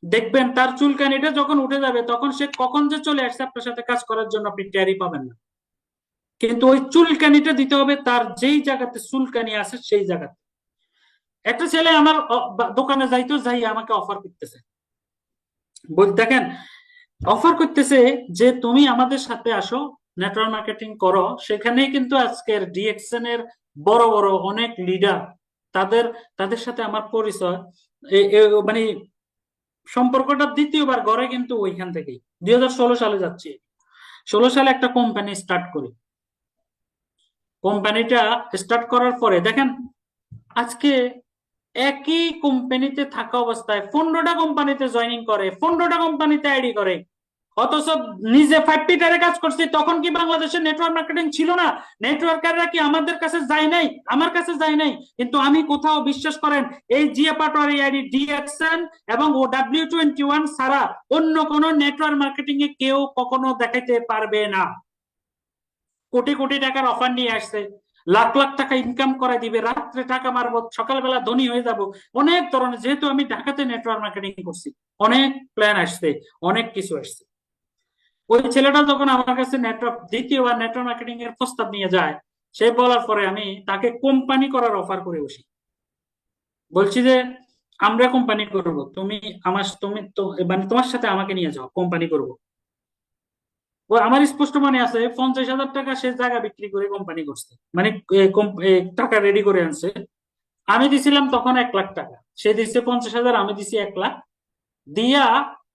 D: দেখবেন তার চুলকানিটা যখন উঠে যাবে তখন সে কখন যে চলে আসছে আপনার সাথে কাজ করার জন্য আপনি টেরই পাবেন না। কিন্তু ওই চুলকানিটা দিতে হবে তার যেই জায়গাতে চুলকানি আছে সেই জায়গাতে। একটা ছেলে আমার দোকানে যাইতো, যাই আমাকে অফার করতেছে, দেখেন অফার করতেছে যে তুমি আমাদের সাথে আসো, নেটওয়ার্ক মার্কেটিং করো। সেখানেই কিন্তু আজকের ডিএক্সএন এর বড় বড় অনেক লিডার, তাদের তাদের সাথে আমার পরিচয়, মানে সম্পর্কটা দ্বিতীয়বার গড়ে কিন্তু ওইখান থেকেই। 2016 সালে যাচ্ছি, 16 সালে একটা কোম্পানি স্টার্ট করি। কোম্পানিটা স্টার্ট করার পরে দেখেন আজকে একই কোম্পানিতে থাকা অবস্থায় 15টা কোম্পানিতে জয়েনিং করে, 15টা কোম্পানিতে আইডি করে, অথচ নিজে 5 পিটারে কাজ করছি। তখন কি বাংলাদেশের নেটওয়ার্ক মার্কেটিং ছিল না? নেটওয়ার্কাররা কি আমাদের কাছে যায় নাই? আমার কাছে যায় নাই। কিন্তু আমি কোথাও বিশ্বাস করেন এই জিয়া পাটোয়ারি আইডি ডিএক্সএন এবং ও W21 ছাড়া অন্য কোন নেটওয়ার্ক মার্কেটিং এ কেউ কখনো দেখাইতে পারবে না। কোটি কোটি টাকার অফার নিয়ে আসছে, লাখ লাখ টাকা ইনকাম করে দিবে, রাত্রে টাকা মারবো, সকালবেলা ধনী হয়ে যাব, অনেক ধরনের। যেহেতু আমি ঢাকাতে নেটওয়ার্ক মার্কেটিং করছি, অনেক প্ল্যান আসছে, অনেক কিছু আসছে। ওই ছেলেটা যখন আমার কাছে দ্বিতীয়বার নেটওয়ার্ক মার্কেটিং এর প্রস্তাব নিয়ে যায়, সে বলার পরে আমি তাকে কোম্পানি করার অফার করে বসি। বলছি যে আমরা কোম্পানি করব, তুমি মানে তোমার সাথে আমাকে নিয়ে যাও, কোম্পানি করব। ও আমার স্পষ্ট মনে আছে 50,000 টাকা সে জায়গা বিক্রি করে কোম্পানি করছে, মানে টাকা রেডি করে আনছে। আমি দিছিলাম তখন 1 লাখ টাকা, সে দিচ্ছে 50,000, আমি দিছি 1 লাখ দিয়া।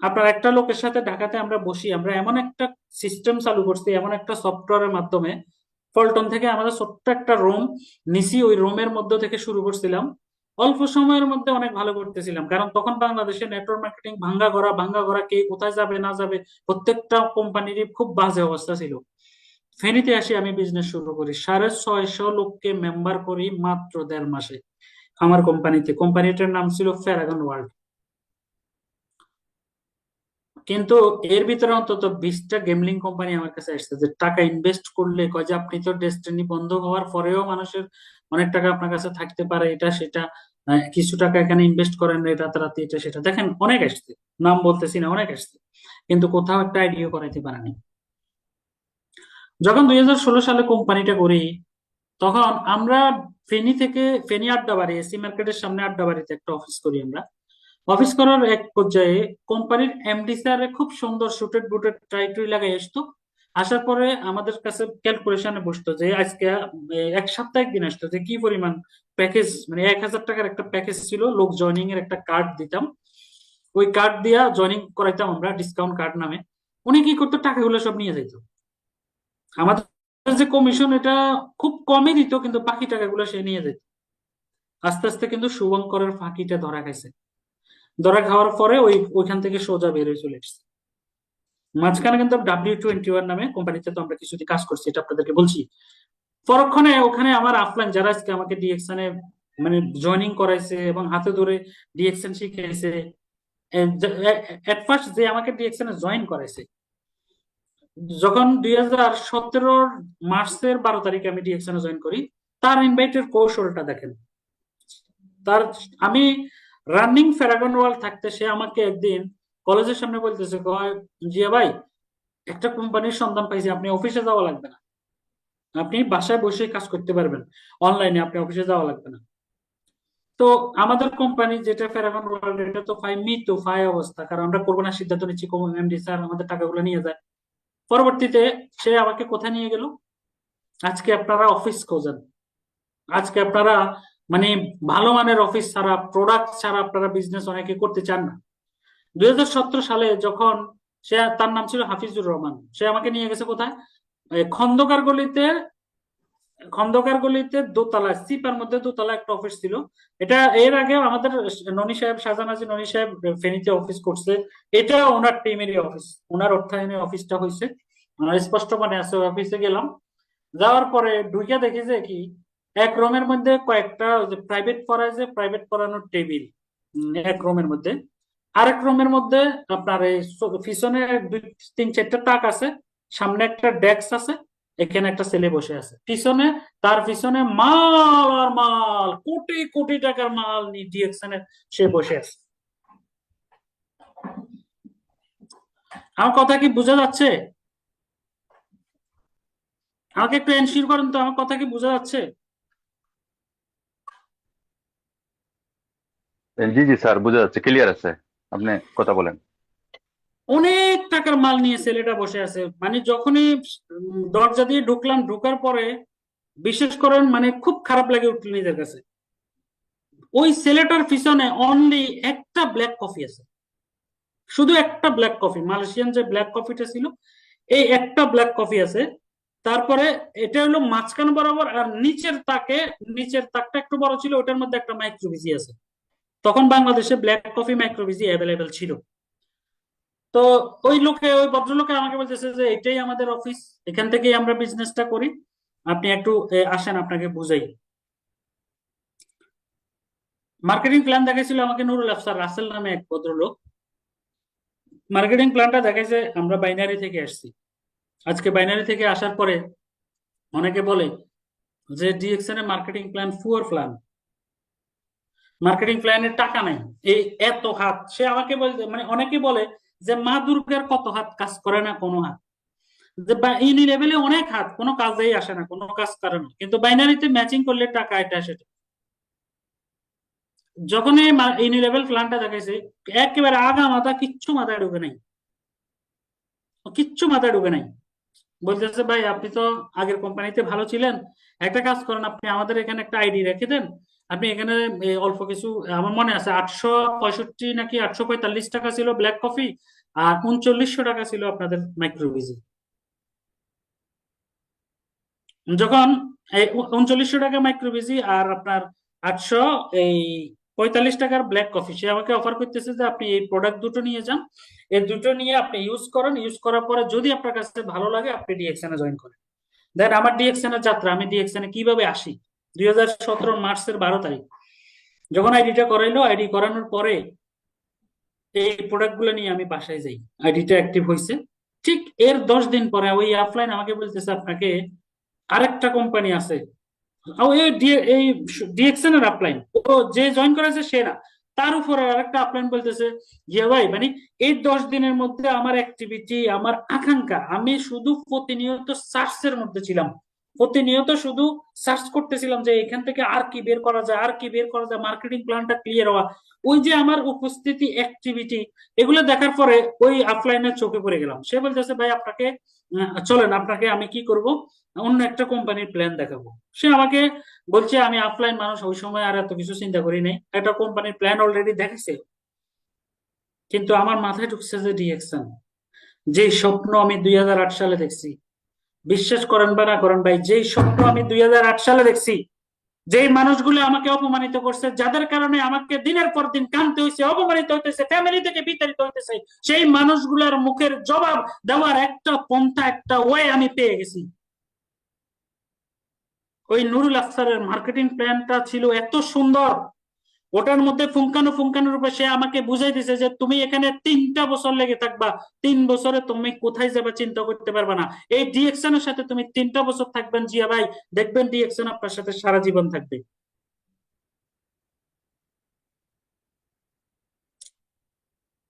D: আপনার একটা লোকের সাথে ঢাকাতে আমরা বসি, আমরা এমন একটা সিস্টেম চালু করছি, এমন একটা সফটওয়্যারের মাধ্যমে। পল্টন থেকে আমাদের ছোট্ট একটা রুম নিছি, ওই রুমের মধ্যে থেকে শুরু করছিলাম। অল্প সময়ের মধ্যে অনেক ভালো করতেছিলাম, কারণ তখন বাংলাদেশে নেটওয়ার্ক মার্কেটিং ভাঙ্গা করা, কে কোথায় যাবে না যাবে, প্রত্যেকটা কোম্পানিরই খুব বাজে অবস্থা ছিল। ফেনীতে আসি, আমি বিজনেস শুরু করি, 650 লোককে মেম্বার করি মাত্র 1.5 মাসে আমার কোম্পানিতে। কোম্পানিটার নাম ছিল ফ্যারাগন ওয়ার্ল্ড। কিন্তু এর ভিতরে অন্তত 20টা গেমলিং কোম্পানি আমার কাছে আসছে, যে টাকা ইনভেস্ট করলে কয় যে আপনি তো ডেস্টিনি বন্ধ হওয়ার পরেও মানুষের অনেক টাকা আপনার কাছে থাকতে পারে, এটা সেটা, কিছু টাকা এখানে ইনভেস্ট করেন রাতারাতি, এটা সেটা। দেখেন অনেক আসছে, নাম বলতেছি না, অনেক আসছে, কিন্তু কোথাও একটা আইডিয়া করাইতে পারেনি। যখন 2016 সালে কোম্পানিটা করি, তখন আমরা ফেনী আড্ডাবাড়ি, এসি মার্কেটের সামনে আড্ডাবাড়িতে একটা অফিস করি আমরা। অফিস করার এক পর্যায়ে কোম্পানির এমডি স্যার খুব সুন্দর সুটেড বুটেড টাই টুই লাগাই আসতো। আসার পরে আমাদের কাছে ক্যালকুলেশনে বসতো যে আজকে 1 সপ্তাহ একদিন আসতো, যে কি পরিমাণ প্যাকেজ, মানে 1,000 টাকার একটা প্যাকেজ ছিল, লোক জয়নিং এর একটা কার্ড দিতাম, ওই কার্ড দিয়া জয়নিং করাইতাম আমরা, ডিসকাউন্ট কার্ড নামে। উনি কি করতো, টাকাগুলো সব নিয়ে যেত। আমাদের যে কমিশন এটা খুব কমই দিত, কিন্তু বাকি টাকাগুলো সে নিয়ে যেত। আস্তে আস্তে কিন্তু শুভঙ্করের ফাঁকিটা ধরা গেছে। ধরা খাওয়ার পরে ওইখান থেকে সোজা বের হয়ে চলে এসেছে। মাঝখানে কিন্তু W21 নামে কোম্পানিতে তো আমরা কিছুদিন কাজ করছি, এটা আপনাদেরকে বলছি। পরক্ষণে ওখানে আমার আফলাইন যারা আজকে আমাকে ডিএক্সএন এ মানে জয়েনিং করাইছে এবং হাতে ধরে ডিএক্সএন শিখাইছে, এট ফার্স্ট যে আমাকে ডিএক্সএন এ জয়েন করাইছে, যখন 2017 মার্চের 12 তারিখে আমি ডিএক্সএন এ জয়েন করি, তার ইনভাইটের কৌশলটা দেখেন। তার আমি রানিং ফ্যারাগন ওয়ার্ল্ড থাকতে সে আমাকে একদিন কলেজের সামনে বলতেছে, জিয়া ভাই একটা কোম্পানির সন্ধান পাইছি, আপনি অফিসে যাওয়া লাগবে না, আপনি বাসায় বসে কাজ করতে পারবেন অনলাইনে, আপনি অফিসে যাওয়া লাগবে না। তো আমাদের কোম্পানি যেটা ফ্যারাগন ওয়ার্ল্ড, এটা তো ফাই অবস্থা, কারণ আমরা করবো না সিদ্ধান্ত নিচ্ছি, এমডি স্যার আমাদের টাকাগুলো নিয়ে যায়। পরবর্তীতে সে আমাকে কোথায় নিয়ে গেল, আজকে আপনারা অফিস খোঁজেন, আজকে আপনারা মানে ভালো মানের অফিস ছাড়া, প্রোডাক্ট ছাড়া আপনারা বিজনেস অনেকে করতে চান না। 2017 সালে যখন সে, তার নাম ছিল হাফিজুর রহমান, সে আমাকে নিয়ে গেছে কোথায়, খন্দকার গলিতে দোতলা, সিপার মধ্যে দোতলা একটা অফিস ছিল। এটা এর আগে আমাদের ননী সাহেব, শাহজাহান ননী সাহেব ফেনীতে অফিস করছে, এটা ওনার টিমেরই অফিস, ওনার অর্থায়নে অফিসটা হয়েছে। আমার স্পষ্ট মনে আছে। অফিসে গেলাম, যাওয়ার পরে ঢুকে দেখি যে কি, এক রুমের মধ্যে কয়েকটা প্রাইভেট পড়ায়, যে প্রাইভেট পড়ানোর টেবিল এক রুমের মধ্যে। আরেক রুমের মধ্যে আপনার এই পিছনে দুই তিন চারটা তাক আছে, সামনে একটা ডেস্ক আছে, এখানে একটা ছেলে বসে আছে পিছনে। তার পিছনে মাল আর মাল, কোটি কোটি টাকার মাল নিয়ে ডিএক্সএন সে বসে আছে। আমার কথা কি বোঝা যাচ্ছে? আমাকে একটু এনশিওর করেন তো, আমার কথা কি বোঝা যাচ্ছে?
C: জি জি স্যার, বোঝা যাচ্ছে, ক্লিয়ার আছে, আপনি কথা বলেন।
D: অনেক টাকার মাল নিয়ে ছেলেটা বসে আছে। মানে যখনই দরজা দিয়ে ঢুকলাম, ঢুকার পরে বিশেষ করেন মানে খুব খারাপ লাগে উঠলো নিজের কাছে। ওই ছেলেটার পিছনে অনলি একটা ব্ল্যাক কফি আছে, শুধু একটা ব্ল্যাক কফি, মালয়েশিয়ান যে ব্ল্যাক কফিটা ছিল, এই একটা ব্ল্যাক কফি আছে। তারপরে এটা হলো মাঝখান বরাবর, আর নিচের তাকটা একটু বড় ছিল, ওটার মধ্যে একটা মাইক্রোবিজি আছে। তখন বাংলাদেশে ব্ল্যাক কফি মাইক্রোবিজি অ্যাভেলেবেল ছিল। তো ওই ভদ্রলোকে আমাকে বলতেছে যে এটাই আমাদের অফিস, এখান থেকেই আমরা বিজনেসটা করি, আপনি একটু আসেন আপনাকে বুঝাই। মার্কেটিং প্ল্যান দেখাইছিল আমাকে নুরুল আফসার রাসেল নামে এক ভদ্রলোক। মার্কেটিং প্ল্যানটা দেখাইছে আমরা বাইনারি থেকে আসছি। আজকে বাইনারি থেকে আসার পরে অনেকে বলে যে ডিএক্সএন এর marketing plan Führer plan, marketing প্ল্যানের টাকা নাই, এই এত হাত। সে আমাকে বলতে মানে অনেকে বলে যে মা দুর্গার কত হাত কাজ করে না কোনো হাত, যে ইউনি লেভেলে অনেক হাত, কোনো কাজেই আসে না, কোনো কাজ করে না, কিন্তু বাইনারিতে ম্যাচিং করলে টাকা এটা সেটা। যখন এই ইউনি লেভেল প্ল্যানটা দেখাইছে, একেবারে আগা মাথা কিচ্ছু মাথায় ঢুকে নাই, কিচ্ছু মাথায় ঢুকে নাই। বলতেছে ভাই আপনি তো আগের কোম্পানিতে ভালো ছিলেন, একটা কাজ করেন, আপনি আমাদের এখানে একটা আইডি রেখে দেন, আপনি এখানে অল্প কিছু, আমার মনে আছে 865 নাকি 845 টাকা ছিল ব্ল্যাক কফি, আর 3900 টাকা ছিল আপনাদের মাইক্রোবিজি। যখন এই 3900 টাকা মাইক্রোবিজি আর আপনার 845 টাকার ব্ল্যাক কফি, সে আমাকে অফার করতেছে যে আপনি এই প্রোডাক্ট দুটো নিয়ে যান, এই দুটো নিয়ে আপনি ইউজ করেন, ইউজ করার পরে যদি আপনার কাছে ভালো লাগে আপনি ডিএক্সএন এ জয়েন করেন। দেন আমার ডিএক্সএন এর যাত্রা, আমি ডিএক্সএন এ কিভাবে আসি। 2017 মার্চের 12 তারিখ যখন আইডিটা করাইলো, আইডি করানোর পরে এই প্রোডাক্ট গুলো নিয়ে আমি বাসায় যাই, আইডিটা অ্যাক্টিভ হয়েছে। ঠিক এর 10 দিন পরে ওই অফলাইন আমাকে বলতেছে আপনাকে আরেকটা কোম্পানি আছে, এই ডিএক্সএন এর আপলাইন, ও যে জয়েন করেছে সে না, তার উপরে আরেকটা আপলাইন বলতেছে ইয়ে ভাই, মানে এই 10 দিনের মধ্যে আমার অ্যাক্টিভিটি, আমার আকাঙ্ক্ষা, আমি শুধু প্রতিনিয়ত সার্চের মধ্যে ছিলাম, প্রতিনিয়ত শুধু সার্চ করতেছিলাম যে এখান থেকে আর কি বের করা যায়, আর কি বের করা যায়, মার্কেটিং প্ল্যানটা ক্লিয়ার হওয়া। ওই যে আমার উপস্থিতি, অ্যাক্টিভিটি, এগুলো দেখার পরে ওই অফলাইনের চোখে পড়ে গেলাম। সে বলতেছে ভাই আপনাকে চলেন, আপনাকে আমি কি করব, অন্য একটা কোম্পানির প্ল্যান দেখাবো। সে আমাকে বলছে, আমি অফলাইন মানুষ, ওই সময় আর এত কিছু চিন্তা করি নাই, একটা কোম্পানির প্ল্যান অলরেডি দেখেছে, কিন্তু আমার মাথায় ঢুকছে যে ডিএক্সএন, যে স্বপ্ন আমি 2008 সালে দেখছি, বিশ্বাস করেন বা না করেন ভাই, যেই স্বপ্ন আমি 2008 সালে দেখছি, যেই মানুষগুলো আমাকে অপমানিত করছে, যাদের কারণে আমাকে দিনের পর দিন কাঁদতে হয়েছে, অপমানিত হইতেছে, ফ্যামিলি থেকে বিতাড়িত হইতেছে, সেই মানুষগুলোর মুখের জবাব দেওয়ার একটা পন্থা, একটা ওয়ে আমি পেয়ে গেছি। ওই নুরুল আফসারের মার্কেটিং প্ল্যানটা ছিল এত সুন্দর, ওটার মধ্যে ফুঙ্কানো ফুঙ্কানোর রূপে সে আমাকে বুঝাই দিছে যে তুমি এখানে 3টা বছর লেগে থাকবা, 3 বছরে তুমি কোথায় যাবে চিন্তা করতে পারবা না, এই ডিএক্সএন এর সাথে তুমি 3টা বছর থাকবেন জিয়া ভাই, দেখবেন ডিএক্সএন আপনার সাথে সারা জীবন থাকবে।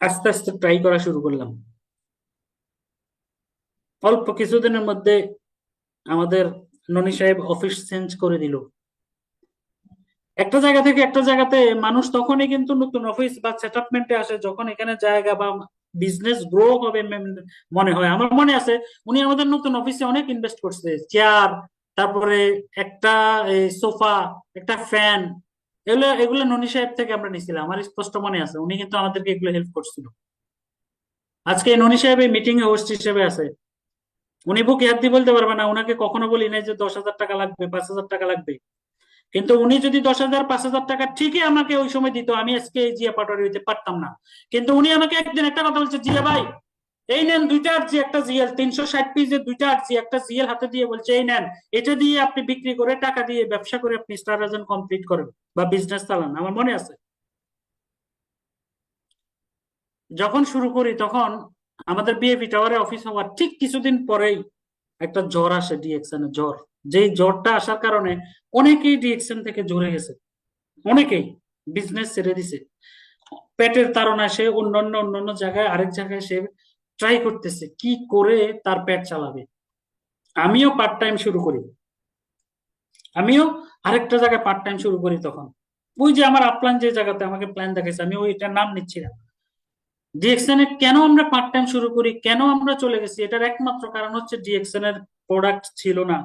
D: আস্তে আস্তে ট্রাই করা শুরু করলাম। অল্প কিছুদিনের মধ্যে আমাদের ননি সাহেব অফিস চেঞ্জ করে দিল। একটা জায়গা থেকে একটা জায়গাতে মানুষ তখনই কিন্তু নতুন অফিস বা সেটআপমেন্টে আসে যখন এখানে জায়গা বা বিজনেস গ্রো হবে মনে হয়। আমার মনে আছে উনি আমাদের নতুন অফিসে অনেক ইনভেস্ট করছে, চেয়ার, তারপরে একটা সোফা, একটা ফ্যান, এগুলো এগুলো ননি সাহেব থেকে আমরা নিছিলাম, আমার স্পষ্ট মনে আছে, উনি কিন্তু আমাদেরকে এগুলো হেল্প করছিল। আজকে ননি সাহেব এই মিটিং এ হোস্ট হিসেবে আছে, উনি বুকে হাত দিয়ে বলতে পারবে না, উনাকে কখনো বলি নাই যে 10,000 টাকা লাগবে, 5,000 টাকা লাগবে, কিন্তু উনি যদি 10,000 5,000 টাকা ঠিকই আমাকে ওই সময় দিত, আমি আজকে জিয়া পাটোয়ারি হইতে পারতাম না। কিন্তু উনি আমাকে একদিন একটা কথা বলছে, জিয়া ভাই এই নেন 2টা আরজি একটা জিএল, 360 পিসের 2টা আরজি একটা জিএল হাতে দিয়ে বলছে এই নেন, এটা দিয়ে আপনি বিক্রি করে টাকা দিয়ে ব্যবসা করে আপনি স্টার রাজন কমপ্লিট করেন বা বিজনেস চালান। আমার মনে আছে যখন শুরু করি তখন আমাদের বিএপি টাওয়ারে অফিস হওয়ার ঠিক কিছুদিন পরেই একটা জ্বর আসে, ডিএক্সএন এর জ্বর। যেই জ্বরটা আসার কারণে অনেকেই ডিএক্সএন থেকে ঝরে গেছে, অনেকেই বিজনেস ছেড়ে দিছে। পেটের তাড়নায় সে অন্যান্য অন্যান্য জায়গায় আরেক জায়গায় সে ট্রাই করতেছে কি করে তার পেট চালাবে। আমিও পার্ট টাইম শুরু করি, আমিও আরেকটা জায়গায় পার্ট টাইম শুরু করি। তখন ওই যে আমার আপলাইন যে জায়গাতে আমাকে প্ল্যান দেখাইছে, আমি ওইটার নাম নিচ্ছি না, ডিএক্সএন এর কেন আমরা পার্ট টাইম শুরু করি, কেন আমরা চলে গেছি, এটার একমাত্র কারণ হচ্ছে ডিএক্সএন এর প্রোডাক্ট ছিল না।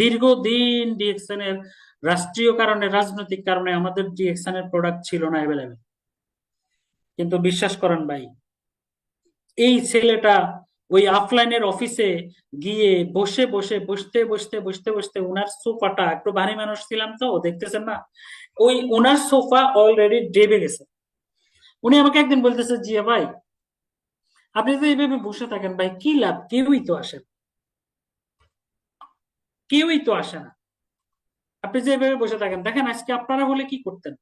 D: দীর্ঘদিন ডিএক্সএন এর রাষ্ট্রীয় কারণে, রাজনৈতিক কারণে আমাদের ডিএক্সএন এর প্রোডাক্ট ছিল না অ্যাভেলেবেল। কিন্তু বিশ্বাস করেন ভাই, এই ছেলেটা ওই অফলাইনের অফিসে গিয়ে বসে বসে বসতে বসতে বসতে বসতে ওনার সোফাটা, একটু ভারী মানুষ ছিলাম তো দেখতেছেন না, ওই ওনার সোফা অলরেডি ডেবে গেছে। উনি আমাকে একদিন বলতেছে জিয়া ভাই আপনি যদি এইভাবে বসে থাকেন ভাই কি লাভ, কেউই তো আসে না, কেউই তো আসে না। আপনি যে এইভাবে বসে থাকেন, দেখেন আজকে আপনারা হলে কি করতেন।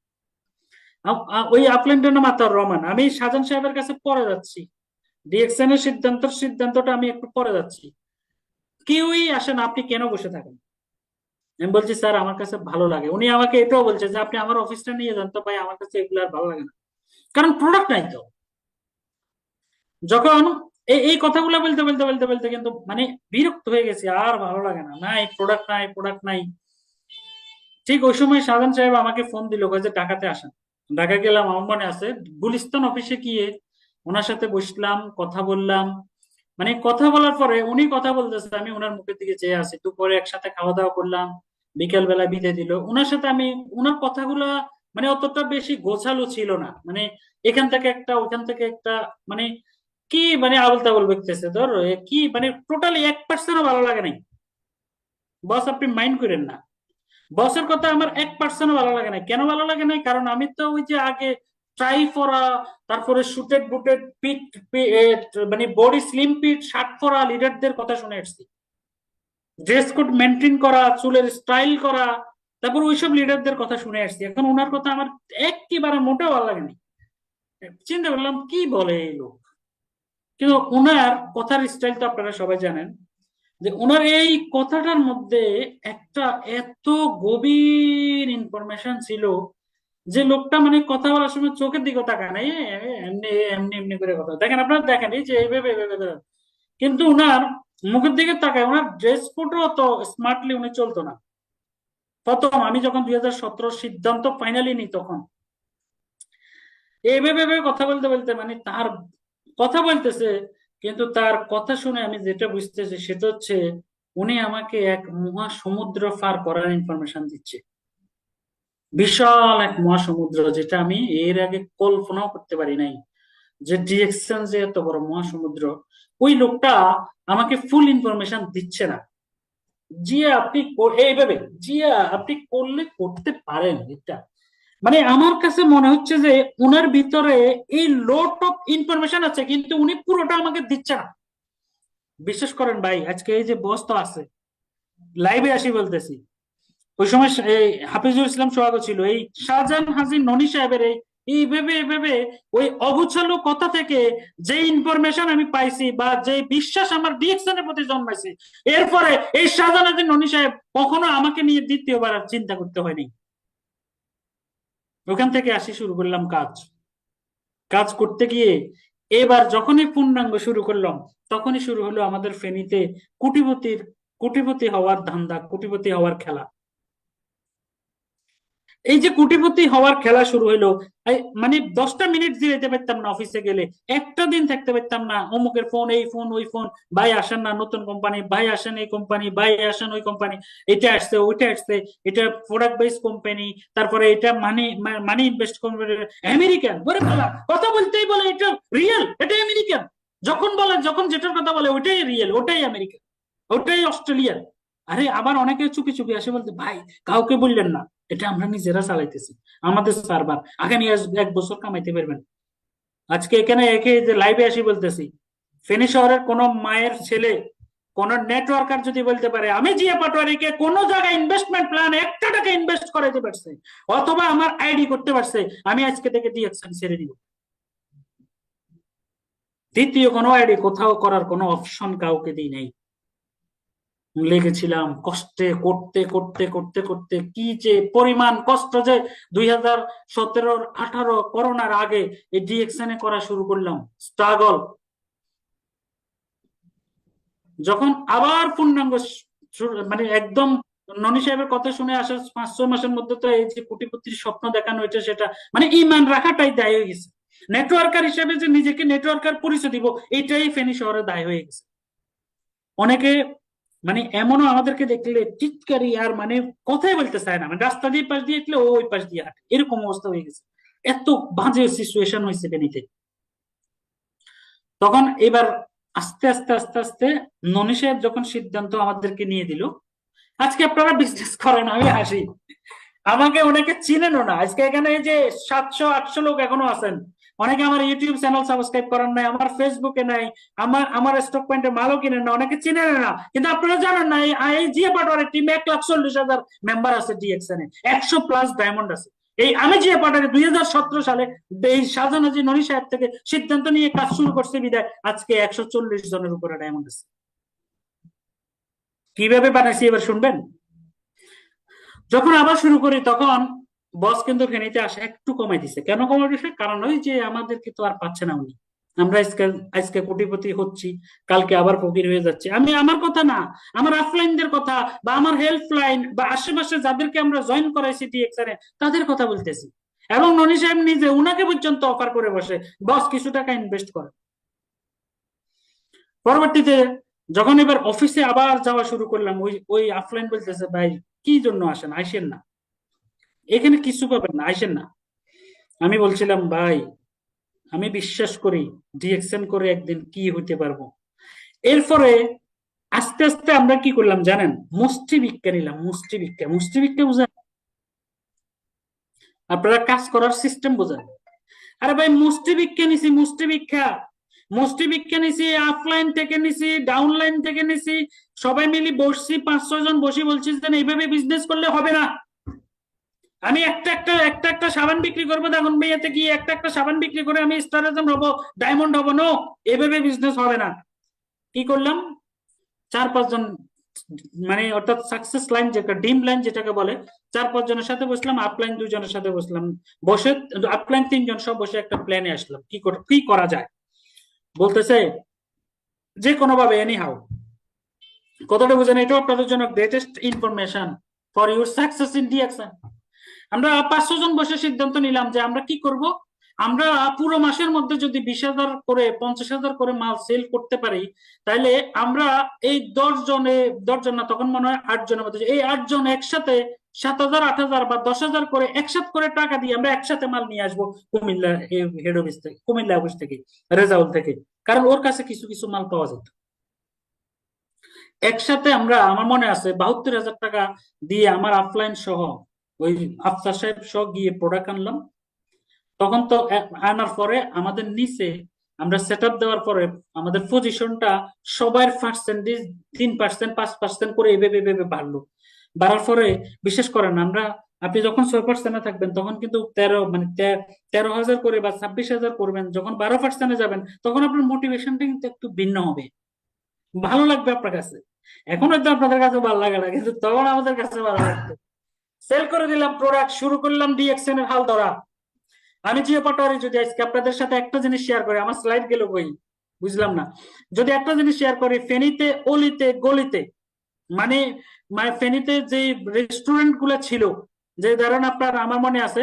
D: ওই আপলাইনটার নাম আতাউর রহমান, আমি শাহজাহান সাহেবের কাছে পরে যাচ্ছি, ডিএক্সএন এর সিদ্ধান্তটা আমি একটু পরে যাচ্ছি, কেউই আসে না, আপনি কেন বসে থাকেন। আমি বলছি স্যার আমার কাছে ভালো লাগে। উনি আমাকে এটাও বলছে যে আপনি আমার অফিসটা নিয়ে যান তো ভাই, আমার কাছে এগুলো আর ভালো লাগে না, কারণ প্রোডাক্ট নাই তো। যখন এই কথাগুলো বলতে বলতে বলতে বলতে কিন্তু মানে বিরক্ত হয়ে গেছি, আর ভালো লাগে না, নাই প্রোডাক্ট নাই, প্রোডাক্ট নাই। ঠিক ওই সময় শাহজাহান সাহেব আমাকে ফোন দিল যে ঢাকাতে আসেন। ঢাকা গেলাম, আমার মনে আছে গুলিস্তান অফিসে গিয়ে ওনার সাথে বসলাম, কথা বললাম। মানে কথা বলার পরে উনি কথা বলতেছে, আমি ওনার মুখের দিকে চেয়ে আছি। দুপুরে একসাথে খাওয়া দাওয়া করলাম, বিকেল বেলা বিদায় দিল। ওনার সাথে আমি, ওনার কথাগুলা মানে অতটা বেশি গোছালো ছিল না, মানে এখান থেকে একটা ওখান থেকে একটা, মানে কি মানে আবল তাবল বলতেছে ধর কি, মানে টোটালি 1% ভালো লাগে নাই। বস আপনি মাইন্ড করেন না, বসের কথা আমার 1% ভালো লাগে নাই। কেন ভালো লাগে নাই, কারণ আমি তো ওই যে আগে ট্রাই পরা, তারপরে শুটেড বুটেড পিট, মানে বডি স্লিম পিট শার্ট পরা লিডারদের কথা শুনে এসেছি, ড্রেস কোড মেনটেন করা, চুলের স্টাইল করা, তারপর ওইসব লিডারদের কথা শুনে আসছি। এখন ওনার কথা আমার একেবারে মোটেও ভালো লাগেনি। চিন্তা করলাম কি বলে এই লোক। কিন্তু ওনার কথার স্টাইল তো আপনারা সবাই জানেন, যে ওনার এই কথাটার মধ্যে একটা এত গভীর ইনফরমেশন ছিল যে লোকটা মানে কথা বলার সময় চোখের দিকে তাকায় না, এমনি এমনি এমনি করে কথা দেখেন, আপনারা দেখেন এই যে এইভাবে এইভাবে করে। কিন্তু উনার মুখের দিকে তাকায়, ওনার ড্রেস কোডও তো স্মার্টলি উনি চলতো না। প্রথম আমি যখন 2017 সিদ্ধান্ত ফাইনালি নিই, তখন এইভাবে এইভাবে কথা বলতে বলতে মানে তার কথা বলতেছে, কিন্তু তার কথা শুনে আমি যেটা বুঝতেছি সেটা হচ্ছে উনি আমাকে এক মহাসমুদ্র পার করার ইনফরমেশন দিচ্ছে। বিশাল এক মহাসমুদ্র, যেটা আমি এর আগে কল্পনাও করতে পারি নাই, যে ডিএক্সএন যে এত বড় মহাসমুদ্র। ওই লোকটা আমাকে ফুল ইনফরমেশন দিচ্ছে না। জিয়া আপনি এইভাবে, জিয়া আপনি করলে করতে পারেন এটা, মানে আমার কাছে মনে হচ্ছে যে উনার ভিতরে এই লোড অফ ইনফরমেশন আছে, কিন্তু উনি পুরোটা আমাকে দিচ্ছে না। বিশ্বাস করেন ভাই, আজকে এই যে বস তো আছে, লাইভে আসি বলতেছি, ওই সময় এই হাফিজুল ইসলাম সোহাগ ছিল, এই শাহজাহান হাজির ননি সাহেবের এইভাবে এইভাবে ওই অগুছালো কথা থেকে যে ইনফরমেশন আমি পাইছি বা যে বিশ্বাস আমার ডিএক্সএন এর প্রতি জন্মাইছে, এরপরে এই শাহজাহান হাজির ননি সাহেব কখনো আমাকে নিয়ে দ্বিতীয়বার আর চিন্তা করতে হয়নি। ওখান থেকে আসি, শুরু করলাম কাজ। কাজ করতে গিয়ে এবার যখনই পূর্ণাঙ্গ শুরু করলাম, তখনই শুরু হলো আমাদের ফেনীতে কোটিপতি হওয়ার ধান্দা, কোটিপতি হওয়ার খেলা। এই যে কোটিপতি হওয়ার খেলা শুরু হইলো, মানে 10টা মিনিট জিরাইতে পারতাম না অফিসে গেলে, একটা দিন থাকতে পারতাম না। অমুকের ফোন, এই ফোন, ওই ফোন, ভাই আসেন না নতুন কোম্পানি, ভাই আসেন এই কোম্পানি, ভাই আসেন ওই কোম্পানি, এটা আসছে ওইটা আসছে, এটা প্রোডাক্ট বেস কোম্পানি, তারপরে এটা মানি মানি ইনভেস্ট কোম্পানি, আমেরিকান বলে বলা কথা বলতেই বলে এটা রিয়েল, এটা আমেরিকান। যখন বলে, যখন যেটার কথা বলে ওটাই রিয়েল, ওটাই আমেরিকান, ওটাই অস্ট্রেলিয়ান। আরে আবার অনেকে চুপি চুপি আসে বলতে, ভাই কাউকে বললেন না, এটা আমরা নিজেরা চালাইতেছি, আমাদের সার্ভার, আগামী 1 বছর কামাইতে পারবেন। আজকে এখানে একে যে লাইভে আসি বলতেছি, ফেনী শহরের কোন মায়ের ছেলে, কোন নেটওয়ার্কার যদি বলতে পারে আমি জিয়া পাটোয়ারিকে কোন জায়গায় ইনভেস্টমেন্ট প্ল্যান 1 টাকা ইনভেস্ট করাইতে পারছে অথবা আমার আইডি করতে পারছে, আমি আজকে থেকে ডিএকশন ছেড়ে দিব। দ্বিতীয় কোনো আইডি কোথাও করার কোনো অপশন কাউকে দিই নাই। লেগেছিলাম কষ্টে, করতে করতে করতে করতে কি যে পরিমাণ কষ্ট, যে 2017-18 করোনার আগে এই ডিএকশনে করা শুরু করলাম, স্ট্রাগল। যখন আবার পূর্ণাঙ্গ মানে একদম ননী সাহেবের কথা শুনে আসার 5-6 মাসের মধ্যে তো এই যে কোটিপতির স্বপ্ন দেখানো হয়েছে, সেটা মানে ইমান রাখাটাই দায় হয়ে গেছে। নেটওয়ার্কার হিসেবে যে নিজেকে নেটওয়ার্কার পরিচয় দিব, এটাই ফেনী শহরে দায় হয়ে গেছে। অনেকে মানে এমনও আমাদেরকে দেখলে টিটকারি আর মানে কথাই বলতে চায় না, মানে রাস্তা দিয়ে পাশ দিয়ে হাঁটলে ওই পাশ দিয়ে হাঁটে, এরকম অবস্থা হয়ে গেছে। এত বাজে সিচুয়েশন হয়েছে ফেনীতে। তখন এবার আস্তে আস্তে আস্তে আস্তে ননী সাহেব যখন সিদ্ধান্ত আমাদেরকে নিয়ে দিল, আজকে আপনারা বিজনেস করেন, আমি হাসি, আমাকে অনেকে চিনেনও না। আজকে এখানে এই যে 700-800 লোক এখনো আছেন, অনেকে আমার ইউটিউব চ্যানেল সাবস্ক্রাইব করেন নাই, আমার ফেসবুকে নাই, আমার স্টক পয়েন্টে মালও কিনেন না, অনেকে চিনেন না। কিন্তু আপনারা জানেন না এই জিয়া পাটোয়ারি টিম 1,40,000 মেম্বার আছে, ডিএক্সএন 100+ ডায়মন্ড আছে। এই আমি জিয়া পাটোয়ারি 2017 সালে এই শাহজাহান ননী সাহেব থেকে সিদ্ধান্ত নিয়ে কাজ শুরু করছে বিদায় আজকে 140 জনের উপরে ডায়মন্ড আছে। কিভাবে বানাইছি এবার শুনবেন। যখন আবার শুরু করি তখন বস কিন্তু ফেনীতে আসে একটু কমাই দিছে। কেন কমাই দিছে? কারণ ওই যে আমাদেরকে তো আর পাচ্ছে না উনি। আমরা আজকে কোটিপতি হচ্ছি, কালকে আবার ফকির হয়ে যাচ্ছে। আমি আমার কথা না, আমার অফলাইনদের কথা বা আমার হেল্পলাইন বা আশেপাশে যাদেরকে আমরা জয়েন করাইছি ডিএক্সআরে তাদের কথা বলতেছি। এবং ননী সাহেব নিজে উনাকে পর্যন্ত অফার করে বসে, বস কিছু টাকা ইনভেস্ট করে। পরবর্তীতে যখন এবার অফিসে আবার যাওয়া শুরু করলাম, ওই অফলাইন বলতেছে ভাই কি জন্য আসেন, আইসেন না, এখানে কিছু পাবেন না, আইসেন না। আমি বলছিলাম ভাই আমি বিশ্বাস করি ডিএকশন করে একদিন কি হইতে পারবো। এরপরে আস্তে আস্তে আমরা কি করলাম জানেন, মুষ্টি ভিক্ষা নিলাম। মুষ্টি ভিক্ষা, মুষ্টি ভিক্ষা বুঝেন আপনারা? কাজ করার সিস্টেম বোঝেন? আরে ভাই মুষ্টি ভিক্ষা নিছি, মুষ্টি ভিক্ষা, মুষ্টি ভিক্ষা নিছি, অফলাইন থেকে নিছি, ডাউনলাইন থেকে নিছি, সবাই মিলে বসছি, 5-6 জন বসে বলছি যে এইভাবে বিজনেস করলে হবে না। আমি একটা সাবান বিক্রি করবো দাগন ভাইয়াতে গিয়ে একটা সাবান বিক্রি করে আমি স্টার আজম হবো, ডায়মন্ড হবো, নো, এভাবে বিজনেস হবে না। কি করলাম, 4-5 জন মানে অর্থাৎ সাকসেস লাইন যেটা, ডিম লাইন যেটাকে বলে, 4-5 জনের সাথে বসলাম, আপলাইন 2 জনের সাথে বসলাম, বসে আপলাইন 3 জন সব বসে একটা প্ল্যানে আসলাম কি করা যায়। বলতেছে যে কোনো ভাবে এনি হাউ, কতটা বুঝেন, এটাও আপনাদের জন্য greatest information for your success in the action. আমরা 500 জন বসে সিদ্ধান্ত নিলাম যে আমরা কি করব, আমরা পুরো মাসের মধ্যে যদি 20,000 করে 50,000 করে মাল সেল করতে পারি, তাহলে আমরা এই 10 জন না, তখন মনে হয় 8 জনের মধ্যে, এই 8 জন একসাথে 7,000, 8,000 বা 10,000 করে একসাথে করে টাকা দিয়ে আমরা একসাথে মাল নিয়ে আসবো কুমিল্লা হেড অফিস থেকে, কুমিল্লা অফিস থেকে, রেজাউল থেকে, কারণ ওর কাছে কিছু কিছু মাল পাওয়া যেত। একসাথে আমরা, আমার মনে আছে 72,000 টাকা দিয়ে আমার অফলাইন সহ ওই আফসার সাহেব সহ গিয়ে প্রোডাক্ট আনলাম। তখন তো আনার পরে আমাদের নিচে আমরা সেট আপ দেওয়ার পরে আমাদের পজিশনটা সবার পার্সেন্টেজ 3%, 5% করে এভাবে বাড়লো। বাড়ার পরে বিশেষ করেন আমরা, আপনি যখন 6% থাকবেন তখন কিন্তু 13,000 করে বা 26,000 করবেন, যখন 12% যাবেন তখন আপনার মোটিভেশনটা কিন্তু একটু ভিন্ন হবে, ভালো লাগবে আপনার কাছে। এখন হয়তো আপনাদের কাছে ভালো লাগে না, কিন্তু তখন আমাদের কাছে ভালো লাগতো। সেল করে দিলাম প্রোডাক্ট, শুরু করলাম ডিএকশন এর হাল ধরা। আমি জিও পাটোয়ারি যদি আজকে আপনাদের সাথে একটা জিনিস শেয়ার করি, আমার স্লাইড গেল কই বুঝলাম না, যদি একটা জিনিস শেয়ার করি, ফেনীতে অলিতে গলিতে মানে ফেনীতে যে রেস্টুরেন্ট গুলো ছিল, যে ধরেন আপনার, আমার মনে আছে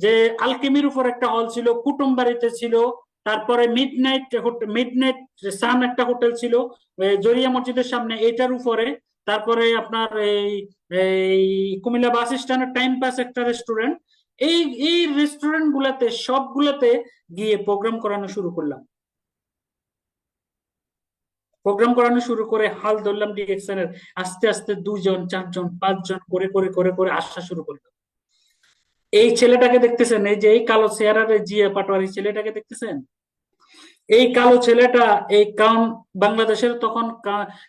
D: যে আলকেমির উপর একটা হল ছিল, কুটুমবাড়িতে ছিল, তারপরে মিডনাইট সান একটা হোটেল ছিল জরিয়া মসজিদের সামনে, এটার উপরে, তারপরে আপনার এই কুমিল্লা বাস স্ট্যান্ডের টাইম পাস একটা রেস্টুরেন্ট, এই এই রেস্টুরেন্ট গুলাতে সবগুলাতে গিয়ে প্রোগ্রাম করানো শুরু করলাম। প্রোগ্রাম করানো শুরু করে হাল ধরলাম ডিরেকশন এর, আস্তে আস্তে 2 জন 4 জন 5 জন করে করে করে করে আসা শুরু করলাম। এই ছেলেটাকে দেখতেছেন, এই যে এই কালো চেহারার জিয়া পাটোয়ারি ছেলেটাকে দেখতেছেন, এই কালো ছেলেটা এই বাংলাদেশের তখন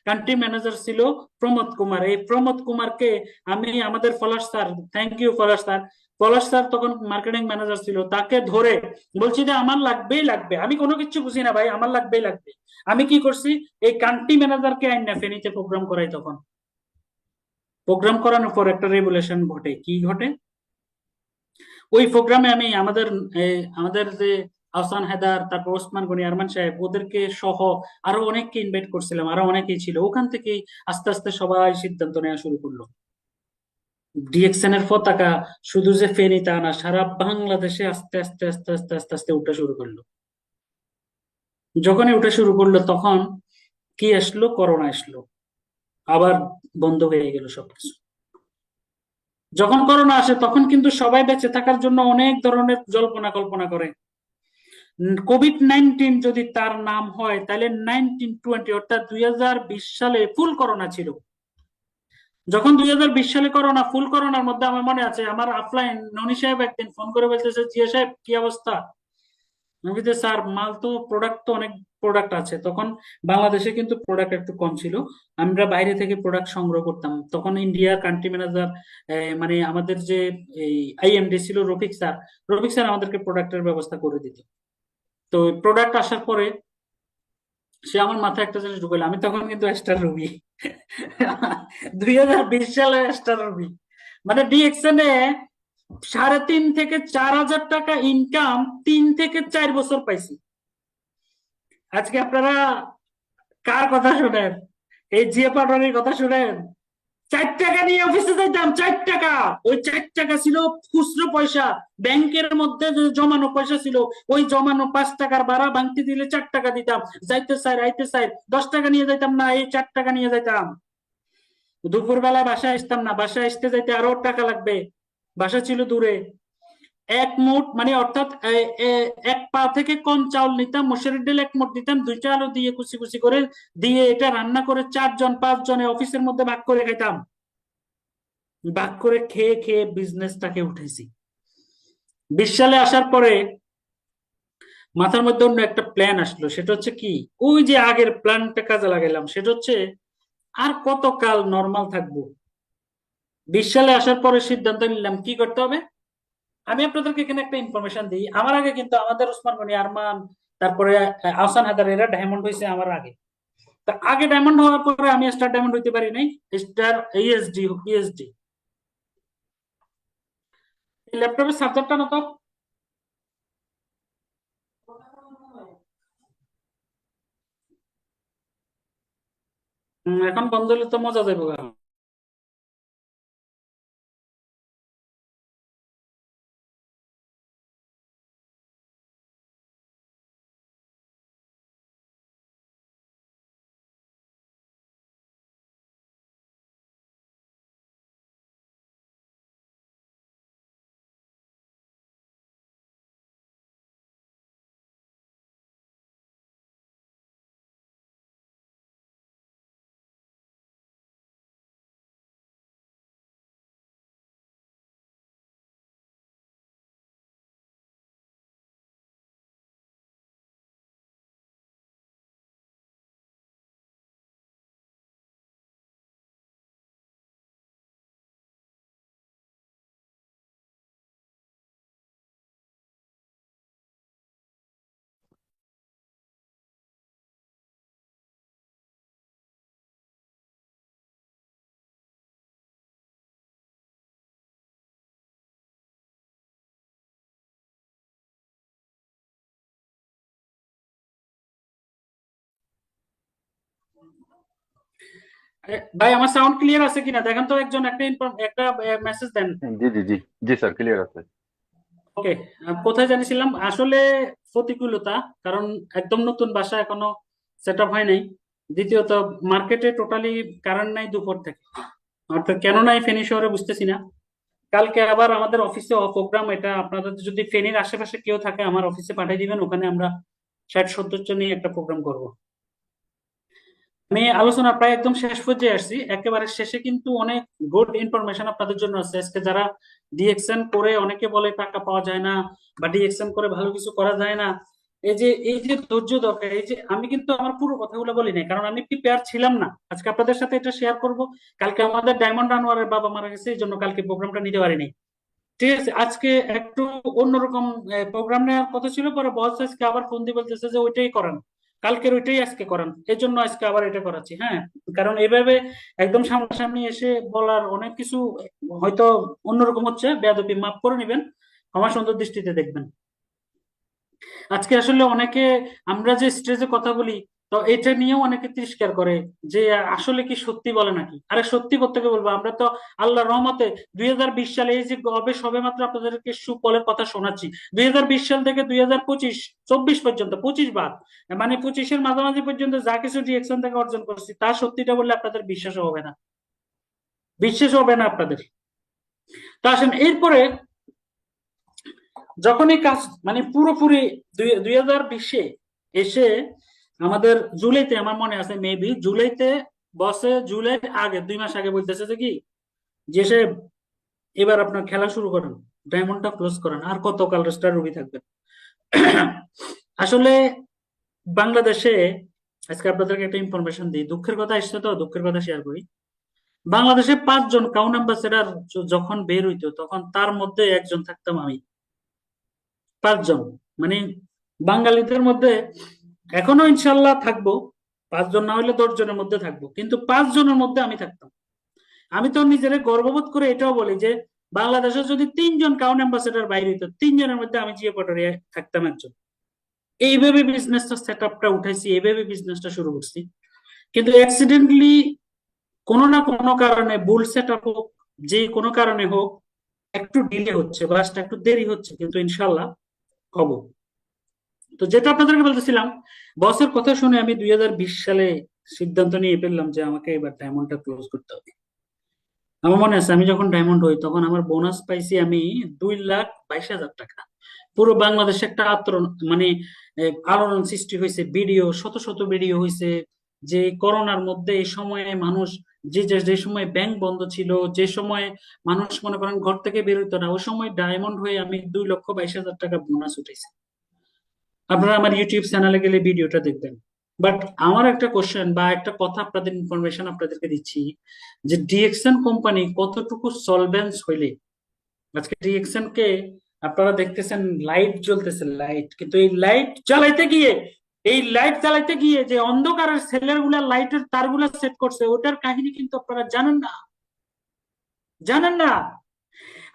D: কান্ট্রি ম্যানেজার ছিল প্রমোদ কুমার। এই প্রমোদ কুমারকে আমি, আমাদের Palash sir, thank you Palash sir, Palash sir তখন মার্কেটিং ম্যানেজার ছিল, তাকে ধরে বলছি যে আমার লাগবেই লাগবে, আমি কোনো কিছু বুঝি না ভাই, আমার লাগবেই লাগবে। আমি কি করছি, এই কান্ট্রি ম্যানেজারকে আইন না ফেনীতে প্রোগ্রাম করাই। তখন প্রোগ্রাম করানোর পর একটা রেভুলেশন ঘটে। কি ঘটে? ওই প্রোগ্রামে আমি আমাদের যে আহসান হায়দার, তারপর ওসমান গনি, আরমান সাহেব, ওদেরকে সহ আরো অনেককে ইনভাইট করছিলাম, আরো অনেকেই ছিল। ওখান থেকেই আস্তে আস্তে সবাই সিদ্ধান্ত নেওয়া শুরু করলো। ডিএক্সএন এর পতাকা শুধু যে ফেনী তা না, সারা বাংলাদেশে আস্তে আস্তে আস্তে আস্তে আস্তে আস্তে উঠা শুরু করলো। যখনই উঠা শুরু করলো তখন কি আসলো? করোনা আসলো, আবার বন্ধ হয়ে গেল সবকিছু। যখন করোনা আসে তখন কিন্তু সবাই বেঁচে থাকার জন্য অনেক ধরনের জল্পনা কল্পনা করে। কোভিড-19 যদি তার নাম হয় তাহলে 1920 অর্থাৎ 2020 সালে ফুল করোনা ছিল। যখন 2020 সালে করোনা, ফুল করোনার মধ্যে আমার মনে আছে আমার আফলাইন ননি সাহেব একদিন ফোন করে বলতেছে, জিয়া সাহেব কি অবস্থা? আমি বলছি, স্যার মাল তো, প্রোডাক্ট তো অনেক প্রোডাক্ট আছে। তখন বাংলাদেশে কিন্তু প্রোডাক্ট একটু কম ছিল, আমরা বাইরে থেকে প্রোডাক্ট সংগ্রহ করতাম। তখন ইন্ডিয়ার কান্ট্রি ম্যানেজার, মানে আমাদের যে এই আইএমডি ছিল রফিক স্যার, রফিক স্যার আমাদেরকে প্রোডাক্টের ব্যবস্থা করে দিত। তো প্রোডাক্ট আসার পরে সে আমার মাথায় একটা জিনিস ঢুকাইলো, আমি তখন কিন্তু স্টার রবি 2020 সালে স্টার রবি, মানে ডিএক্সএন এ 3.5 থেকে 4 হাজার টাকা ইনকাম 3 থেকে 4 বছর পাইছি। আজকে আপনারা কার কথা শুনেন? এই জিএ পাটওয়ারির কথা শুনেন। 4 টাকা নিয়ে অফিসে যাইতাম, 4 টাকা। ওই 4 টাকা ছিল খুচরো পয়সা, ব্যাংকের মধ্যে যে জমানো পয়সা ছিল, ওই জমানো 5 টাকার ভাড়া ভাঙতে দিলে 4 টাকা দিতাম। যাইতে চাই আইতে চাই 10 টাকা নিয়ে যাইতাম না, এই 4 টাকা নিয়ে যাইতাম। দুপুর বেলায় বাসায় আসতাম না, বাসায় আসতে যাইতে আরো টাকা লাগবে, বাসা ছিল দূরে। এক মুঠ মানে অর্থাৎ এক পা থেকে কম চাউল নিতাম, মসুরির ডাল 1 মুঠ দিতাম, 2টা আলু দিয়ে কুচি কুচি করে দিয়ে এটা রান্না করে 4 জন 5 জনে অফিসের মধ্যে ভাগ করে খাইতাম। ভাগ করে খেয়ে খেয়ে বিজনেসটাকে উঠেছি। 20 সালে আসার পরে মাথার মধ্যে অন্য একটা প্ল্যান আসলো, সেটা হচ্ছে কি, ওই যে আগের প্ল্যানটা কাজে লাগাইলাম, সেটা হচ্ছে আর কতকাল নর্মাল থাকবো। 20 সালে আসার পরে সিদ্ধান্ত নিলাম কি করতে হবে। আমি আপনাদেরকে এখানে একটা ইনফরমেশন দিই, আমার আগে কিন্তু আমাদের ওসমান গনি, আরমান, তারপরে আহসান হায়দার, এরা ডায়মন্ড হয়েছে আমার আগে। তা আগে ডায়মন্ড হওয়ার পরে আমি স্টার ডায়মন্ড হইতে পারি নাই, স্টার ইএসডি। ল্যাপটপের সাবজেক্টটা না তো এখন বন্ধ হলে তো মজা যাবে গা। ভাই আমার সাউন্ড ক্লিয়ার আছে কিনা দেখেন তো, একজন একটা একটা মেসেজ দেন।
C: জি জি জি জি স্যার, ক্লিয়ার আছে।
D: ওকে, কোথায় জানিছিলাম আসলে? প্রতিকূলতা, কারণ একদম নতুন বাসা, এখনো সেট আপ হয় নাই। দ্বিতীয়ত মার্কেটে টোটালি কারেন্ট নাই দুপুর থেকে, অর্থাৎ কেন নাই ফেনী শহরে বুঝতেছি না। কালকে আবার আমাদের অফিসে প্রোগ্রাম, এটা আপনাদের যদি ফেনীর আশেপাশে কেউ থাকে আমার অফিসে পাঠিয়ে দিবেন, ওখানে আমরা 60-70 জন নিয়ে একটা প্রোগ্রাম করব। আমি আলোচনা প্রায় একদম শেষ পর্যায়ে আসছি, একেবারে শেষে কিন্তু অনেক গুড ইনফরমেশন আপনাদের জন্য আছে। আজকে যারা ডিএক্সএন করে অনেকে বলে টাকা পাওয়া যায় না, বা ডিএক্সএন করে ভালো কিছু করা যায় না, এই যে ধৈর্য দরকার, এই যে আমি কিন্তু আমার পুরো কথাগুলো বলি নাই, কারণ আমি প্রিপেয়ার ছিলাম না। আজকে আপনাদের সাথে এটা শেয়ার করব। কালকে আমাদের ডায়মন্ড আনোয়ারের বাবা মারা গেছে, এই জন্য কালকে প্রোগ্রামটা নিতে পারিনি। ঠিক আছে, আজকে একটু অন্যরকম প্রোগ্রাম নেওয়ার কথা ছিল, পরে বস আজকে আবার ফোন দিয়ে বলতেছে যে ওইটাই করান, কালকের ওইটাই আজকে করান, এই জন্য আজকে আবার এটা করাচ্ছি। হ্যাঁ, কারণ এভাবে একদম সামনাসামনি এসে বলার অনেক কিছু হয়তো অন্যরকম হচ্ছে, বেয়াদবি মাফ করে নিবেন, আমার সুন্দর দৃষ্টিতে দেখবেন। আজকে আসলে অনেকে, আমরা যে স্টেজে কথা বলি, তো এটা নিয়েও অনেকে তিরস্কার করে যে আসলে কি সত্যি বলে নাকি। আরে সত্যি করতে বলবো, আমরা তো আল্লাহ রহমতে 2020 সালে এই যে সবে মাত্র আপনাদেরকে সুফলের কথা শোনাচ্ছি, 2020 সাল থেকে 2025 24 পর্যন্ত, 25 বাদ, মানে 25-এর মাঝামাঝি পর্যন্ত যা কিছু ডিএকশন থেকে অর্জন করছি, তা সত্যিটা বললে আপনাদের বিশ্বাস হবে না, বিশ্বাস হবে না আপনাদের। তা আসেন এরপরে, যখন এই কাজ মানে পুরোপুরি 2020-এ এসে আমাদের জুলাইতে, আমার মনে আছে মেবি জুলাইতে, বসে জুলাইয়ের আগে 2 মাস আগে বলতেছে যে কি, যে সে এবার আপনার খেলা শুরু করেন, ডায়মন্ডটা ক্লোজ করেন, আর কত কাল স্টার রুবি থাকবে। আসলে বাংলাদেশে, আজকে আপনাদেরকে একটা ইনফরমেশন দিই, দুঃখের কথা এসছে তো দুঃখের কথা শেয়ার করি। বাংলাদেশে 5 জন কাউন অ্যাম্বাসেডর যখন বের হইতো, তখন তার মধ্যে একজন থাকতাম আমি। 5 জন, মানে বাঙালিদের মধ্যে এখনো ইনশাল্লাহ থাকবো, 5 জন না হলে 10 জনের মধ্যে থাকবো, কিন্তু 5 জনের মধ্যে আমি থাকতাম। আমি তো নিজের গর্ববোধ করে এটাও বলি যে বাংলাদেশে যদি 3 জন কাউন অ্যাম্বাসেডর বাইরে হইতো, 3 জনের মধ্যে আমি জিয়া পটারিয়া থাকতাম একজন। এইভাবে বিজনেসটা সেট আপটা উঠাইছি, এইভাবে বিজনেসটা শুরু করছি। কিন্তু অ্যাক্সিডেন্টলি কোনো না কোনো কারণে, ভুল সেট আপ হোক, যে কোনো কারণে হোক, একটু ডিলে হচ্ছে, বাসটা একটু দেরি হচ্ছে, কিন্তু ইনশাল্লাহ হবো। তো যেটা আপনাদেরকে বলতেছিলাম, বসের কথা শুনে আমি 2020 সালে সিদ্ধান্ত নিয়ে ফেললাম যে আমাকে এবার ডায়মন্ডটা ক্লোজ করতে হবে। আমার মনে আছে আমি যখন ডায়মন্ড হই, তখন আমার বোনাস পাইছি আমি 2,22,000 টাকা। পুরো বাংলাদেশে একটা মানে আলোড়ন সৃষ্টি হয়েছে, ভিডিও, শত শত ভিডিও হয়েছে, যে করোনার মধ্যে এই সময়ে মানুষ, যে সময় ব্যাংক বন্ধ ছিল, যে সময় মানুষ মনে করেন ঘর থেকে বের হইতো না, ওই সময় ডায়মন্ড হয়ে আমি 2,22,000 টাকা বোনাস উঠেছি। আপনারা আমার ইউটিউব চ্যানেলে গেলে ভিডিওটা দেখবেন। বাট আমার একটা কোশ্চেন বা একটা কথা, আপনাদের ইনফরমেশন আপনাদেরকে দিচ্ছি, যে ডিএক্সএন কোম্পানি কতটুকু সলভেন্স হইলে আজকে ডিএক্সএন কে আপনারা দেখতেছেন লাইট জ্বলতেছে, লাইট, কিন্তু এই লাইট জ্বালাইতে গিয়ে, এই লাইট জ্বালাইতে গিয়ে যে অন্ধকারের সেলের গুলা লাইটের তারগুলা সেট করছে, ওটার কাহিনী কিন্তু আপনারা জানেন না, জানেন না।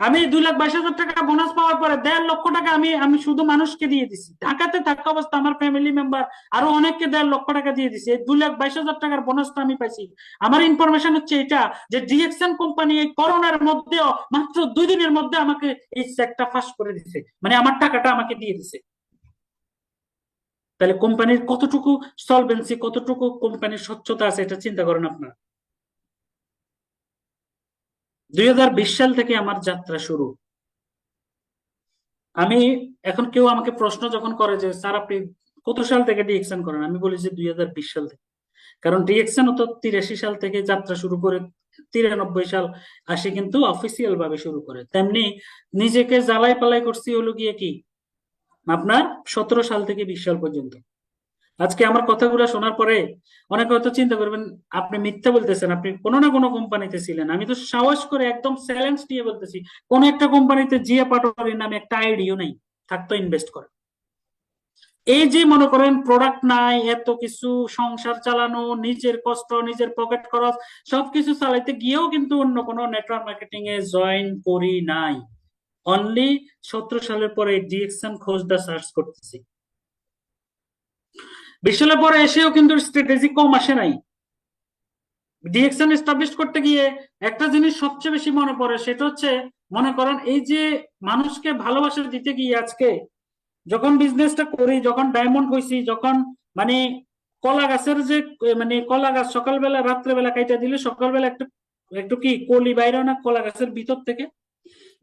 D: আমি 2,22,000 টাকা বোনাস পাওয়ার পরে 1.5 লক্ষ টাকা আমি আমি শুধু মানুষকে দিয়ে দিছি, ঢাকাতে থাকা অবস্থা আমার ফ্যামিলি মেম্বার আরো অনেককে 1.5 লক্ষ টাকা দিয়ে দিছি। এই 2,22,000 টাকার বোনাসটা আমি পাইছি। আমার ইনফরমেশন হচ্ছে এটা, যে ডিএক্সএন কোম্পানি এই করোনার মধ্যেও মাত্র 2 দিনের মধ্যে আমাকে এই চেকটা ফাঁস করে দিছে, মানে আমার টাকাটা আমাকে দিয়ে দিছে। তাহলে কোম্পানির কতটুকু সলভেন্সি, কতটুকু কোম্পানির স্বচ্ছতা আছে, এটা চিন্তা করেন আপনারা। 2020 সাল থেকে আমার যাত্রা শুরু। আমি এখন, কেউ আমাকে প্রশ্ন যখন করে যে স্যার আপনি কত সাল থেকে ডিএকশন করেন, আমি বলি যে 2020 সাল থেকে। কারণ ডিএকশন তো 83 সাল থেকে যাত্রা শুরু করে 93 সাল আসে কিন্তু অফিসিয়াল ভাবে শুরু করে, তেমনি নিজেকে জ্বালাই পালাই করছি হলো গিয়ে কি আপনার 17 সাল থেকে 20 সাল পর্যন্ত। আজকে আমার কথাগুলো শোনার পরে অনেকে হয়তো চিন্তা করবেন আপনি মিথ্যা বলতেছেন, আপনি কোনো না কোনো কোম্পানিতে ছিলেন। আমি তো সাহস করে একদম চ্যালেঞ্জ নিয়ে বলতেছি, কোন একটা কোম্পানিতে জিয়া পাটোয়ারির নামে একটা আইডিও নাই, থাকতো ইনভেস্ট করে। এই যে মনে করেন প্রোডাক্ট নাই, এত কিছু সংসার চালানো, নিজের কষ্ট, নিজের পকেট খরচ সবকিছু চালাইতে গিয়েও কিন্তু অন্য কোনো নেটওয়ার্ক মার্কেটিং এ জয়েন করি নাই। অনলি 17 সালের পরে ডিএকশন খোঁজটা সার্চ করতেছি। 20 সালের পরে এসেও কিন্তু স্ট্র্যাটেজি কম আসে নাই। ডিএকশন এস্টাবলিশ করতে গিয়ে একটা জিনিস সবচেয়ে বেশি মনে পড়ে, সেটা হচ্ছে মনে করেন এই যে মানুষকে ভালোবাসা দিতে গিয়ে আজকে যখন বিজনেসটা করি, যখন ডায়মন্ড হয়েছি, যখন মানে কলা গাছের যে মানে কলা গাছ সকালবেলা রাত্রেবেলা কাইটা দিলে সকালবেলা একটু একটু কি কলি বাইরে না কলা গাছের ভিতর থেকে,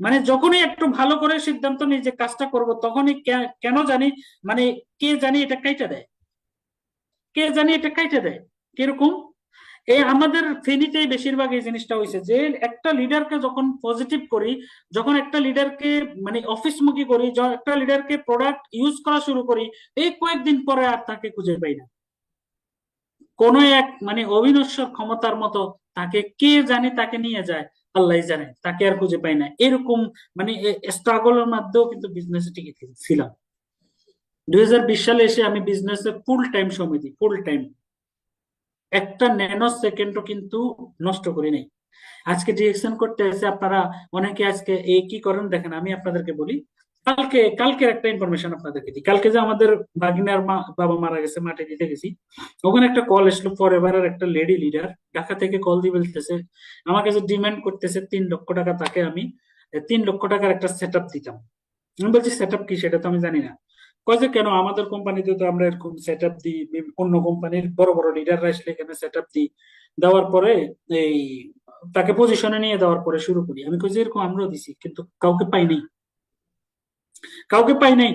D: মানে যখনই একটু ভালো করে সিদ্ধান্ত নিই যে কাজটা করব, তখনই কেন জানি মানে কে জানি এটা কাইটা দেয়, কে জানি এটা কাইটা দেয়। কিরকম? এই আমাদের ফেনীতেই বেশিরভাগ এই জিনিসটা হয়েছে যে একটা লিডারকে যখন পজিটিভ করি, যখন একটা লিডারকে মানে অফিসমুখী করি, একটা লিডারকে প্রোডাক্ট ইউজ করা শুরু করি, এই কয়েকদিন পরে আর তাকে খুঁজে পাই না। কোন এক মানে অবিনশ্বর ক্ষমতার মতো তাকে কে জানে তাকে নিয়ে যায়, আল্লাহ জানে, তাকে আর খুঁজে পাই না। এরকম মানে স্ট্রাগলের মধ্যেও কিন্তু বিজনেসে টিকে ছিলাম। 2020 সালে এসে আমি বিজনেসে ফুল টাইম সময় দিই, ফুল টাইম, একটা ন্যানো সেকেন্ডও কিন্তু নষ্ট করি নাই। আজকে ডিরেকশন করতে এসে আপনারা অনেকে আজকে এই কি করেন দেখেন, আমি আপনাদেরকে বলি। কালকের একটা ইনফরমেশন আপনাদেরকে দিই। কালকে যে আমাদের বাগিনার বাবা মারা গেছে, মাঠে দিতে গেছি, ওখানে একটা কল এসলো ফরএভারের একটা লেডি লিডার ঢাকা থেকে কল দিয়ে বলতেছে, আমাকে যে ডিমান্ড করতেছে 3 লক্ষ টাকা, তাকে আমি 3 লক্ষ টাকার একটা সেট আপ দিতাম। আমি বলছি সেট আপ কি সেটা তো আমি জানি না। কয় যে কেন, আমাদের কোম্পানিতে তো আমরা এরকম সেট আপ দিই, অন্য কোম্পানির বড় বড় লিডাররা আসলে এখানে সেট আপ দিই, দেওয়ার পরে এই তাকে পজিশনে নিয়ে দেওয়ার পরে শুরু করি। আমি কই যে এরকম আমরাও দিছি, কিন্তু কাউকে পাই নাই, কাউকে পাই নাই।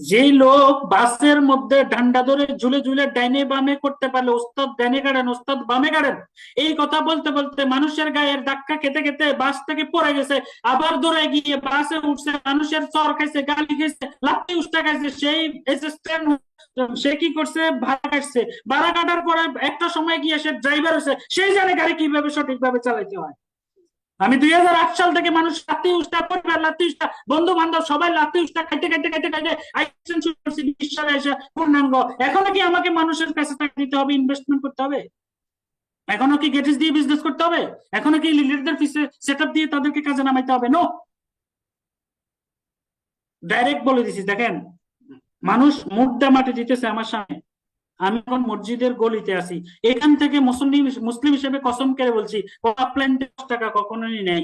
D: যেই লোক বাসের মধ্যে ডান্ডা ধরে ঝুলে ঝুলে ডাইনে বামে করতে পারলে, ওস্তাদ ডাইনে গাড়েন ওস্তাদ বামে গাড়েন, এই কথা বলতে বলতে মানুষের গায়ের ধাক্কা খেতে খেতে বাস থেকে পড়ে গেছে, আবার দৌড়ে গিয়ে বাসে উঠছে, মানুষের চর খাইছে, গালি খাইছে, লাত্তি উস্তা খাইছে, সেই অ্যাসিস্ট্যান্ট সে কি করছে, ভাড়া কাটছে, ভাড়া কাটার পরে একটা সময় গিয়ে সে ড্রাইভার হয়েছে, সেই জানে গাড়ি কিভাবে সঠিকভাবে চালাইতে হয়। আমি 2008 সাল থেকে মানুষ লাত্তি উস্তা, পরিবার লাত্তি উস্তা, বন্ধু বান্ধব সবাই লাত্তি উস্তা খাইতে খাইতে খাইতে খাইতে আইসেন শুরু করছি 20 সালে এসে পূর্ণাঙ্গ। এখনো কি আমাকে মানুষের কাছে টাকা দিতে হবে, ইনভেস্টমেন্ট করতে হবে? এখনো কি গেটিস দিয়ে বিজনেস করতে হবে? এখনো কি লিডারদের পিছে সেট আপ দিয়ে তাদেরকে কাজে নামাইতে হবে? নো, ডাইরেক্ট বলে দিছি। দেখেন, মানুষ মুদ্দা মাটি দিতেছে আমার সামনে, আমি এখন মসজিদের গলিতে আছি, এখান থেকে মুসলিম হিসেবে কসম করে বলছি, আপলাইন 10 টাকা কখনোই নেই।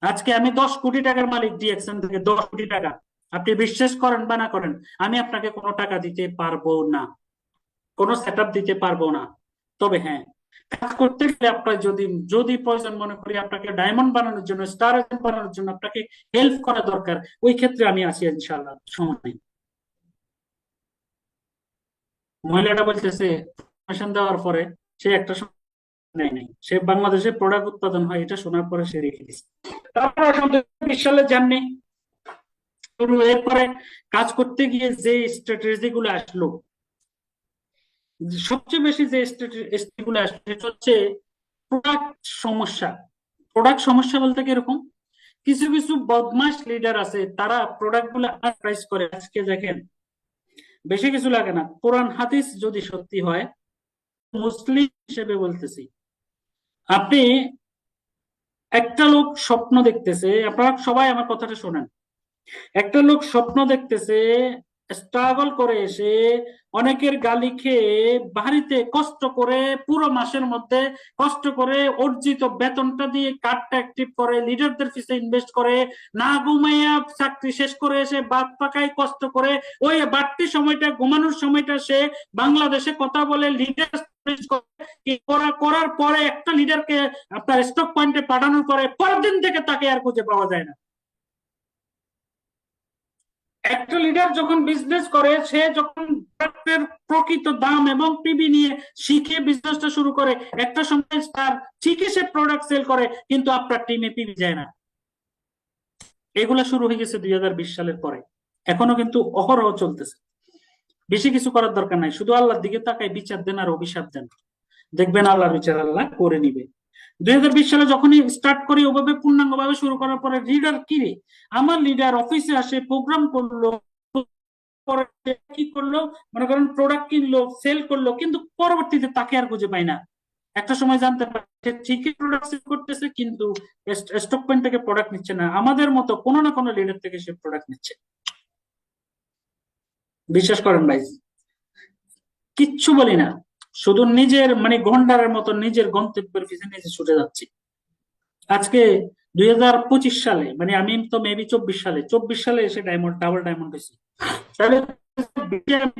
D: আজকে আমি 10 কোটি টাকার মালিক, ডিএক্সএন থেকে 10 কোটি টাকা। আপনি বিশ্বাস করেন বা না করেন, আমি আপনাকে কোনো টাকা দিতে পারবো না, কোনো সেট আপ দিতে পারবো না। তবে হ্যাঁ, কাজ করতে গেলে আপনার যদি যদি প্রয়োজন মনে করি আপনাকে ডায়মন্ড বানানোর জন্য, স্টার এজেন্ট বানানোর জন্য আপনাকে হেল্প করা দরকার, ওই ক্ষেত্রে আমি আছি ইনশাআল্লাহ, সময়। মহিলাটা বলতেছে ইনফরমেশন দেওয়ার পরে সে একটা নাই নাই, সে বাংলাদেশে প্রোডাক্ট উৎপাদন হয় এটা শোনার পরে সে রেখে দিচ্ছে। তারপরে 2020 সালে জাননি শুরু, এরপরে কাজ করতে গিয়ে যে স্ট্র্যাটেজি গুলো আসলো, সবচেয়ে বেশি যে স্ট্র্যাটেজি গুলো আসলো সেটা হচ্ছে প্রোডাক্ট সমস্যা। প্রোডাক্ট সমস্যা বলতে কিরকম, কিছু কিছু বদমাস লিডার আছে, তারা প্রোডাক্ট গুলো প্রাইস করে। আজকে দেখেন, বেশি কিছু লাগে না, কোরআন হাদিস যদি সত্যি হয়, মুসলিম হিসেবে বলতেছি, আপনি একটা লোক স্বপ্ন দেখতেছে, আপনারা সবাই আমার কথাটা শোনেন, একটা লোক স্বপ্ন দেখতেছে, স্ট্রাগল করে এসে অনেকের গালি খেয়ে বাড়িতে কষ্ট করে পুরো মাসের মধ্যে কষ্ট করে অর্জিত বেতনটা দিয়ে কার্ডটা অ্যাক্টিভ করে, লিডারদের পিছে ইনভেস্ট করে, না ঘুমাইয়া চাকরি শেষ করে এসে বাদ পাকায় কষ্ট করে, ওই বাড়তি সময়টা ঘুমানোর সময়টা সে বাংলাদেশে কথা বলে, লিডার করার পরে একটা লিডারকে আপনার স্টক পয়েন্টে পাঠানোর পরে পরের দিন থেকে তাকে আর খুঁজে পাওয়া যায় না। একটা লিডার যখন বিজনেস করে, সে যখন প্রকৃত দাম এবং পিবি নিয়ে শিখে বিজনেসটা শুরু করে, একটা সময় তার ঠিকই সে প্রোডাক্ট সেল করে, কিন্তু আপনার টিমে পিবি যায় না। এগুলা শুরু হয়ে গেছে 2020 সালের পরে, এখনো কিন্তু অহরহ চলতেছে। বেশি কিছু করার দরকার নাই, শুধু আল্লাহর দিকে তাকায় বিচার দেন আর অভিশাপ দেন, দেখবেন আল্লাহর বিচার আল্লাহ করে নিবে। 2020 সালে যখনই স্টার্ট করি ওভাবে পূর্ণাঙ্গ ভাবে শুরু করার পরে লিডার কি রে, আমার লিডার অফিসে আসে, প্রোগ্রাম করলো, কি করলো, মনে করেন প্রোডাক্ট কিনলো, সেল করলো, কিন্তু পরবর্তীতে তাকে আর খুঁজে পাই না। একটা সময় জানতে পারে ঠিকই প্রোডাক্ট সেল করতেছে, কিন্তু স্টক পয়েন্ট থেকে প্রোডাক্ট নিচ্ছে না, আমাদের মতো কোনো না কোনো লিডার থেকে সে প্রোডাক্ট নিচ্ছে। বিশ্বাস করেন ভাই, কিচ্ছু বলি না, শুধু নিজের মানে গন্ডারের মতো নিজের গন্তব্যের পিছনে নিজে ছুটে যাচ্ছি। আজকে 2025 সালে, মানে আমি তো মেবি 24 সালে এসে ডায়মন্ড, ডাবল ডায়মন্ড হয়েছি, তাহলে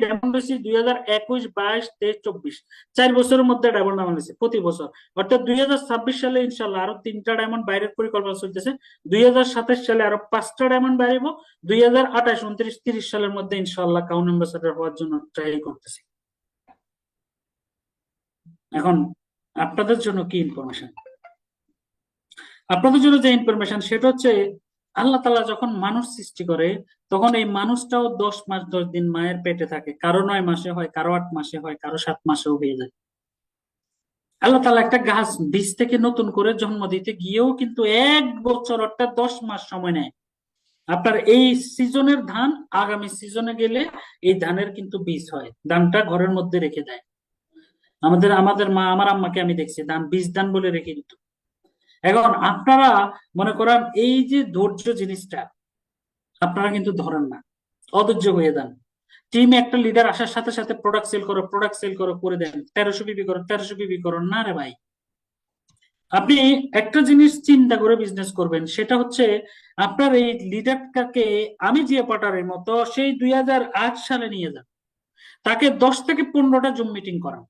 D: ডায়মন্ড হয়েছি 2021, 22, 23, 24, 4 বছরের মধ্যে ডায়মন্ড ডায়মন্ড হয়েছে প্রতি বছর। অর্থাৎ 2026 সালে ইনশাল্লাহ আরো 3টা ডায়মন্ড বাইরের পরিকল্পনা চলতেছে, 2027 সালে আরো 5টা ডায়মন্ড বাইরেব, 2028, 29, 30 সালের মধ্যে ইনশাল্লাহ কাউন অ্যাম্বাসাডার হওয়ার জন্য ট্রাই করতেছি। এখন আপনাদের জন্য কি ইনফরমেশন? আপনাদের জন্য যে ইনফরমেশন সেটা হচ্ছে আল্লাহ তাআলা যখন মানুষ সৃষ্টি করে তখন এই মানুষটাও 10 মাস 10 দিন মায়ের পেটে থাকে, কারো 9 মাসে হয়, কারো 8 মাসে হয়, কারো 7 মাসেও হয়ে যায়। আল্লাহ তাআলা একটা গাছ বীজ থেকে নতুন করে জন্ম দিতে গিয়েও কিন্তু 1 বছর অর্থাৎ 10 মাস সময় নেয়। আপনার এই সিজনের ধান আগামী সিজনে গেলে এই ধানের কিন্তু বীজ হয়, ধানটা ঘরের মধ্যে রেখে দেয়। আমাদের আমাদের মা, আমার আম্মাকে আমি দেখছি ধান বীজ ধান বলে রেখে দিত। এখন আপনারা মনে করেন এই যে ধৈর্য জিনিসটা আপনারা কিন্তু ধরেন না, অধৈর্য হয়ে যান। টিমে একটা লিডার আসার সাথে সাথে প্রোডাক্ট সেল করো করে দেন, 1300 পিপি করো 1300 পিপি করো, না রে ভাই। আপনি একটা জিনিস চিন্তা করে বিজনেস করবেন, সেটা হচ্ছে আপনার এই লিডারটাকে আমি জিয়া পাটারের মতো সেই 2008 সালে নিয়ে যান, তাকে 10 থেকে 15টা জুম মিটিং করান,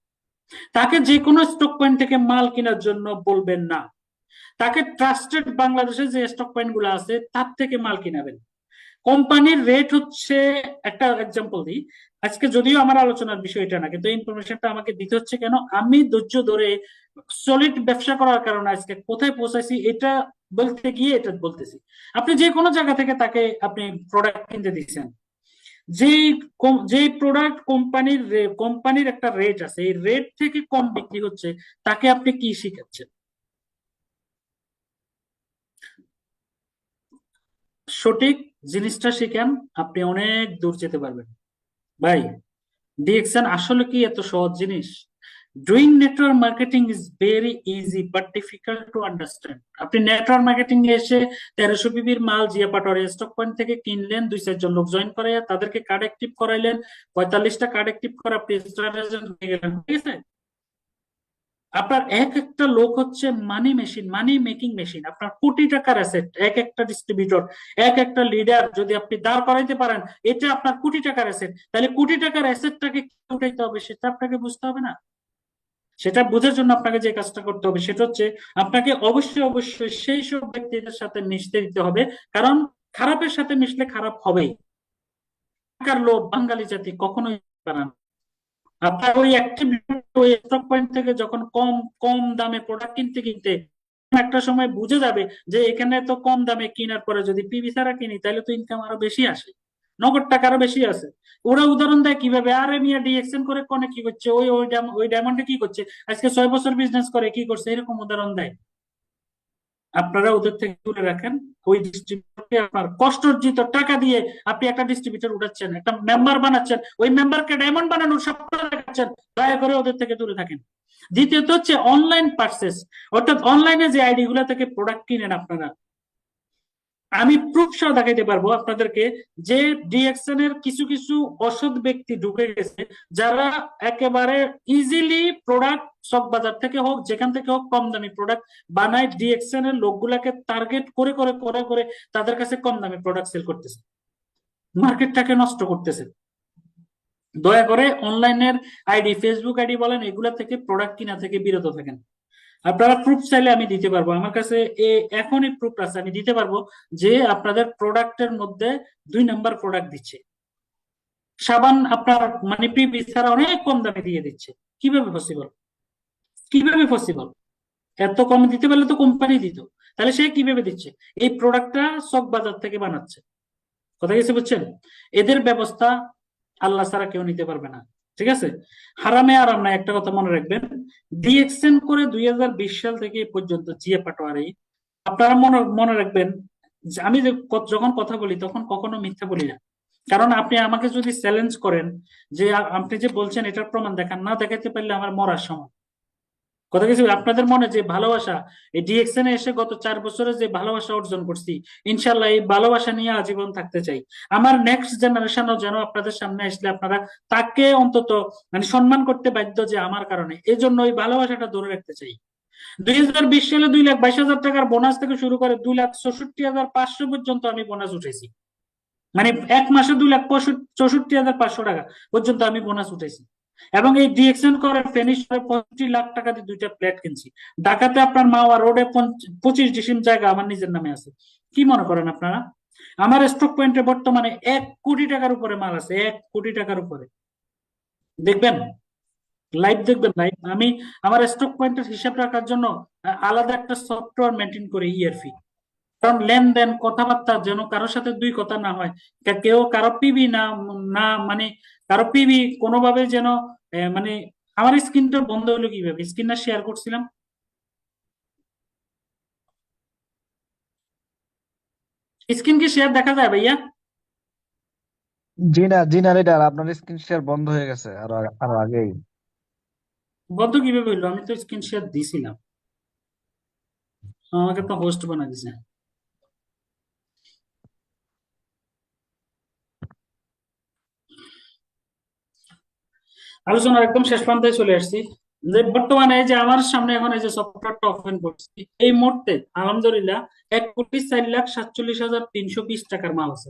D: তাকে যে কোনো স্টক পয়েন্ট থেকে মাল কেনার জন্য বলবেন না, তাকে ট্রাস্টেড বাংলাদেশে যে স্টক পয়েন্ট গুলো আছে তার থেকে মাল কিনাবেন। কোম্পানির রেট হচ্ছে, একটা এক্সাম্পল দিই, আজকে যদিও আমার আলোচনার বিষয় এটা না, কিন্তু ইনফরমেশনটা আমাকে দিতে হচ্ছে কেন, আমি ধৈর্য ধরে সলিড ব্যবসা করার কারণে আজকে কোথায় পৌঁছাইছি এটা বলতে গিয়ে এটা বলতেছি। আপনি যে কোনো জায়গা থেকে তাকে আপনি প্রোডাক্ট কিনতে দিচ্ছেন, যেই যেই প্রোডাক্ট কোম্পানির একটা রেট আছে, এই রেট থেকে কম বিক্রি হচ্ছে, তাকে আপনি কি শিখাচ্ছেন? সঠিক জিনিসটা শিখেন, আপনি অনেক দূর যেতে পারবেন। ভাই, ডিএক্সএন আসলে কি এত সহজ জিনিস? Doing network marketing is very easy but difficult to understand. আপনি নেটওয়ার্ক মার্কেটিং এ এসে 1300 পিপির মাল জিয়া পাটোয়ারি স্টক পয়েন্ট থেকে কিনলেন, 2-4 জন লোক জয়েন করাইয়া তাদেরকে কার্ড অ্যাক্টিভ করাইলেন, 45টা কার্ড অ্যাক্টিভ করা আপনি স্টার এজেন্ট হয়ে গেলেন, ঠিক আছে? আপনার এক একটা লোক হচ্ছে মানি মেশিন, মানি মেকিং মেশিন। আপনার কোটি টাকার অ্যাসেট, এক একটা ডিস্ট্রিবিউটর, এক একটা লিডার যদি আপনি দাঁড় করাইতে পারেন, এটা আপনার কোটি টাকার অ্যাসেট। তাহলে কোটি টাকার অ্যাসেটটাকে উঠাইতে হবে সেটা আপনাকে বুঝতে হবে না? সেটা বোঝার জন্য আপনাকে যে কাজটা করতে হবে সেটা হচ্ছে আপনাকে অবশ্যই অবশ্যই সেই সব ব্যক্তিদের সাথে মিশতে দিতে হবে, কারণ খারাপের সাথে মিশলে খারাপ হবেই। টাকার লোভ বাঙালি জাতি কখনোই পারে না। আপনার ওই অ্যাক্টিভ ওই স্টক পয়েন্ট থেকে যখন কম কম দামে প্রোডাক্ট কিনতে কিনতে একটা সময় বুঝে যাবে যে এখানে তো কম দামে কেনার পরে যদি পিবি ছাড়া কিনি তাহলে তো ইনকাম আরো বেশি আসে, নগদ টাকা আরো বেশি আছে। ওরা উদাহরণ দেয় কিভাবে, আরে মিয়া ডিএক্সএন করে কোনে কি করছে, ওই ডায়মন্ডে কি করছে, আজকে 6 বছর বিজনেস করে কি করছে, এরকম উদাহরণ দেয়। আপনারা ওদের থেকে দূরে রাখেন। ওই ডিস্ট্রিবিউটরকে আপনার কষ্টার্জিত টাকা দিয়ে আপনি একটা ডিস্ট্রিবিউটর উঠাচ্ছেন, একটা মেম্বার বানাচ্ছেন, ওই মেম্বারকে ডায়মন্ড বানানোর স্বপ্ন দেখাচ্ছেন, দয়া করে ওদের থেকে দূরে থাকেন। দ্বিতীয়ত হচ্ছে অনলাইন পারচেস, অর্থাৎ অনলাইনে যে আইডি গুলা থেকে প্রোডাক্ট কিনেন আপনারা, আমি প্রুফ সহ দেখাইতে পারবো আপনাদেরকে যে ডিএক্সএন এর কিছু কিছু অসৎ ব্যক্তি ঢুকে গেছে, যারা একেবারে ইজিলি প্রোডাক্ট সব বাজার থেকে হোক যেখান থেকে হোক কম দামি প্রোডাক্ট বানায়, ডিএক্সএন এর লোকগুলাকে টার্গেট করে করে করে করে তাদের কাছে কম দামি প্রোডাক্ট সেল করতেছে, মার্কেটটাকে নষ্ট করতেছে। দয়া করে অনলাইনের আইডি, ফেসবুক আইডি বলেন, এগুলা থেকে প্রোডাক্ট কিনা থেকে বিরত থাকেন। আপনারা প্রুফ চাইলে আমি দিতে পারবো, আমার কাছে এখনই প্রুফ আছে, আমি দিতে পারবো যে আপনাদের প্রোডাক্টের মধ্যে 2 নাম্বার প্রোডাক্ট দিচ্ছে। সাবান আপনার মানে প্রিভি ছাড়া অনেক কম দামে দিয়ে দিচ্ছে। কিভাবে পসিবল? কিভাবে পসিবল? এত কম দিতে পারলে তো কোম্পানি দিত, তাহলে সে কিভাবে দিচ্ছে? এই প্রোডাক্টটা সব বাজার থেকে বানাচ্ছে। কথা কিছু বুঝছেন? এদের ব্যবস্থা আল্লাহ ছাড়া কেউ নিতে পারবে না, ঠিক আছে? হারামে আরাম নাই, একটা কথা মনে রাখবেন। ডিএক্সএন করে 2020 সাল থেকে এ পর্যন্ত জিয়া পাটোয়ারি, আপনারা মনে মনে রাখবেন যে আমি যখন কথা বলি তখন কখনো মিথ্যা বলি না। কারণ আপনি আমাকে যদি চ্যালেঞ্জ করেন যে আপনি যে বলছেন এটার প্রমাণ দেখান, না দেখাতে পারলে আমার মরার সময়। কথা কিছু, আপনাদের মনে যে ভালোবাসা, এই ডিএক্সএন এ এসে গত 4 বছরে যে ভালোবাসা অর্জন করছি, ইনশাল্লাহ এই ভালোবাসা নিয়ে আজীবন থাকতে চাই। আমার নেক্সট জেনারেশনও যেন আপনাদের সামনে আসলে আপনারা তাকে অন্তত মানে সম্মান করতে বাধ্য যে আমার কারণে, এই জন্য ওই ভালোবাসাটা ধরে রাখতে চাই। 2020 সালে 2,22,000 টাকার বোনাস থেকে শুরু করে 2,64,500 পর্যন্ত আমি বোনাস উঠেছি। মানে এক মাসে 2,64,500 টাকা পর্যন্ত আমি বোনাস উঠেছি। এবং এই ডিএক্সএন করে ফেনী শহরে 65 লাখ টাকা দিয়ে 2টা ফ্ল্যাট কিনছি। ঢাকাতে আপনার মাওয়া রোডে 25 ডিসিম জায়গা আমার নিজের নামে আছে। কি মনে করেন আপনারা? আমার স্টক পয়েন্টে বর্তমানে 1 কোটি টাকার উপরে মাল আছে, 1 কোটি টাকার উপরে। দেখবেন লাইভ দেখবেন, লাইভ। আমি আমার স্টক পয়েন্টের হিসাব রাখার জন্য আলাদা একটা সফটওয়্যার মেনটেন করি, ইআরপি। কারণ লেনদেন কথাবার্তা যেন কারোর সাথে দুই কথা না হয়, কেউ কারো পিবি না, না মানে কারো পিবি কোনোভাবে যেন মানে আমার স্ক্রিনটা বন্ধ হলো কিভাবে? স্ক্রিনটা শেয়ার করছিলাম, স্ক্রিন কি শেয়ার দেখা যায় ভাইয়া?
E: জি না লিডার, আপনার স্ক্রিন শেয়ার বন্ধ হয়ে গেছে আরো আগেই।
D: বন্ধ কিভাবে হইলো? আমি তো স্ক্রিন শেয়ার দিছিলাম, আমাকে তো হোস্ট বানা দিছে। আলোচনার একদম শেষ প্রান্তে চলে আসছি। যে বর্তমানে এই যে আমার সামনে এখন এই যে সফটওয়্যারটা ওপেন করছি, এই মুহূর্তে আলহামদুলিল্লাহ 1,04,47,320 টাকার মাল আছে।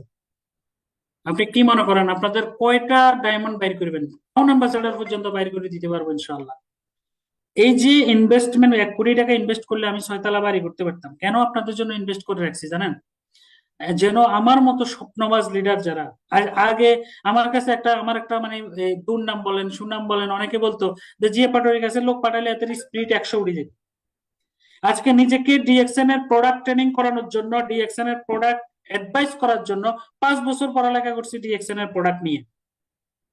D: আপনি কি মনে করেন আপনাদের কয়টা ডায়মন্ড বাইর করবেন? টাউন অ্যাম্বাসেডর পর্যন্ত বাইর করে দিতে পারবো ইনশাআল্লাহ। এই যে ইনভেস্টমেন্ট, 1 কোটি টাকা ইনভেস্ট করলে আমি 6 তলা বাড়ি করতে পারতাম। কেন আপনাদের জন্য ইনভেস্ট করে রাখছি জানেন? যেন আমার মতো স্বপ্নবাজ লিডার যারা আগে আমার একটা মানে দুর্নাম বলেন সুনাম বলেন, অনেকে বলতো যে জিএ পাটোয়ারির কাছে লোক পাঠালে এদের স্পিরিট 100 উড়ে যেত। আজকে নিজেকে ডিএক্সএন এর প্রোডাক্ট ট্রেনিং করানোর জন্য, ডিএক্সএন এর প্রোডাক্ট অ্যাডভাইস করার জন্য 5 বছর পড়ালেখা করছি ডিএক্সএন এর প্রোডাক্ট নিয়ে।